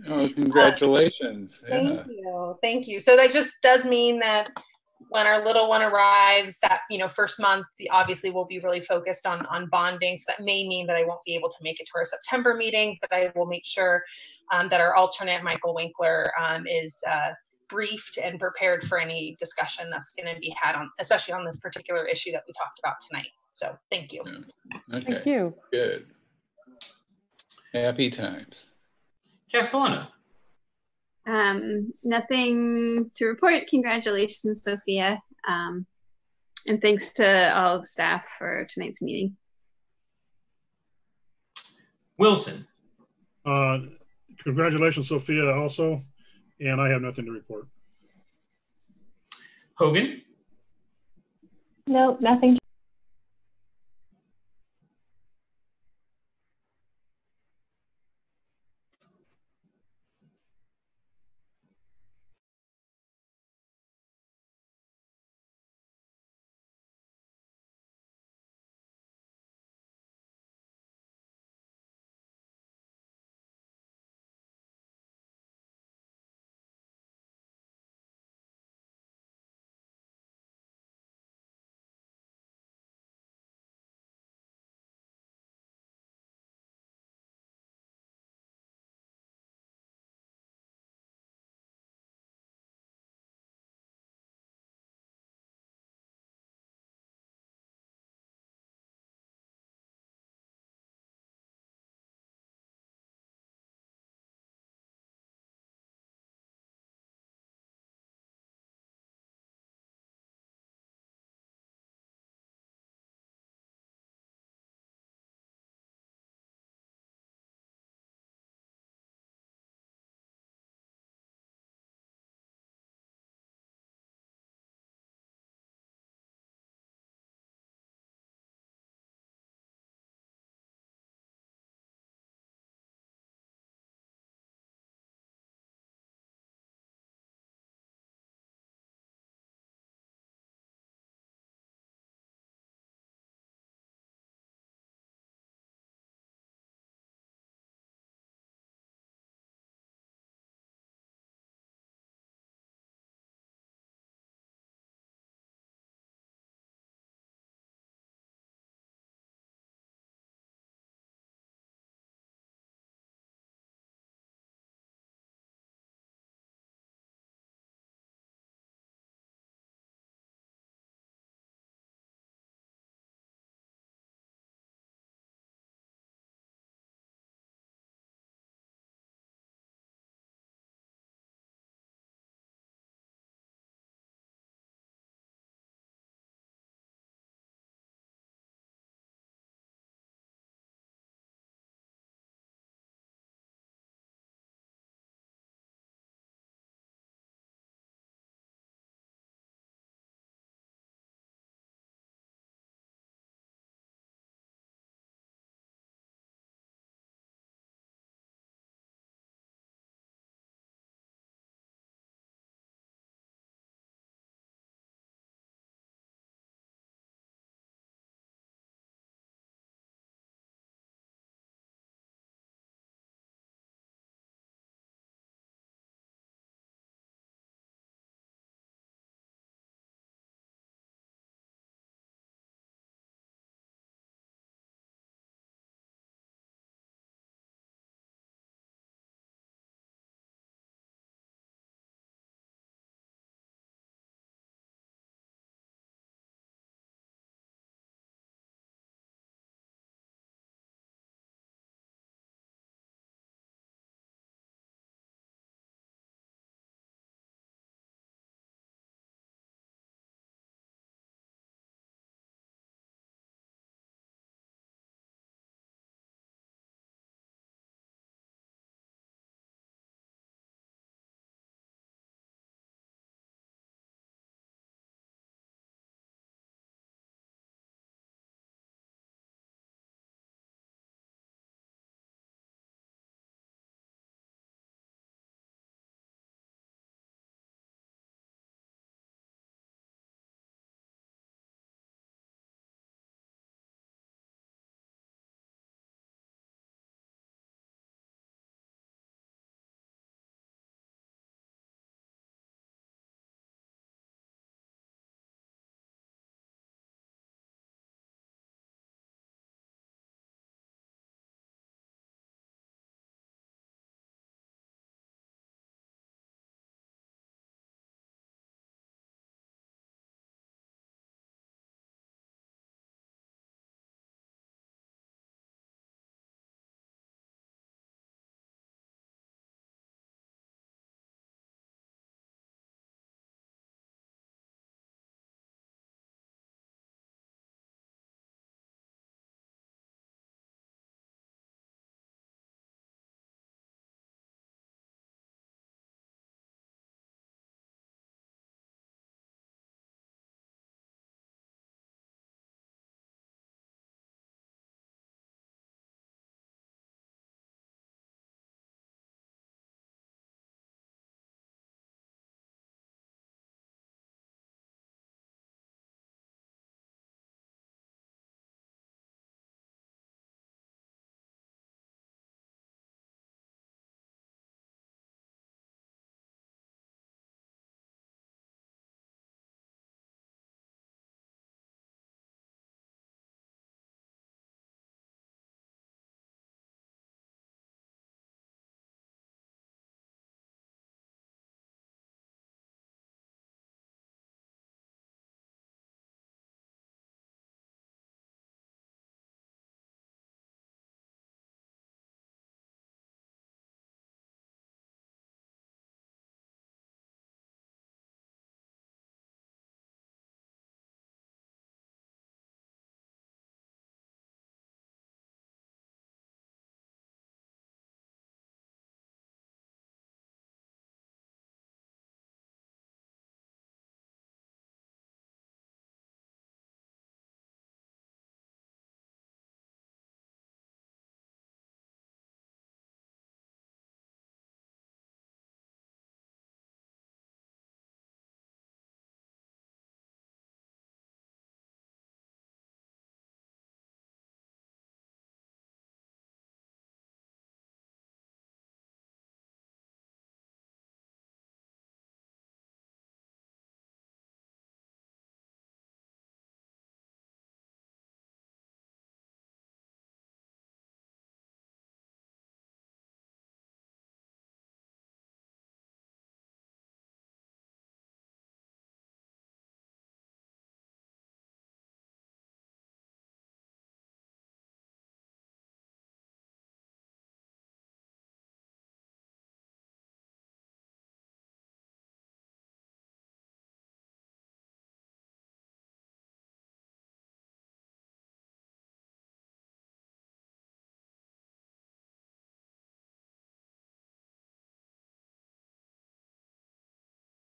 [SPEAKER 2] Oh, congratulations.
[SPEAKER 7] Thank you. Thank you. So that just does mean that when our little one arrives, that, you know, first month, obviously we'll be really focused on bonding. So that may mean that I won't be able to make it to our September meeting, but I will make sure that our alternate, Michael Winkler, is briefed and prepared for any discussion that's going to be had on, especially on this particular issue that we talked about tonight. So thank you.
[SPEAKER 2] Okay.
[SPEAKER 1] Thank you.
[SPEAKER 2] Good. Happy times.
[SPEAKER 3] Castellano.
[SPEAKER 10] Nothing to report. Congratulations, Sophia. And thanks to all of the staff for tonight's meeting.
[SPEAKER 3] Wilson.
[SPEAKER 8] Congratulations, Sophia, also. And I have nothing to report.
[SPEAKER 3] Hogan.
[SPEAKER 6] No, nothing.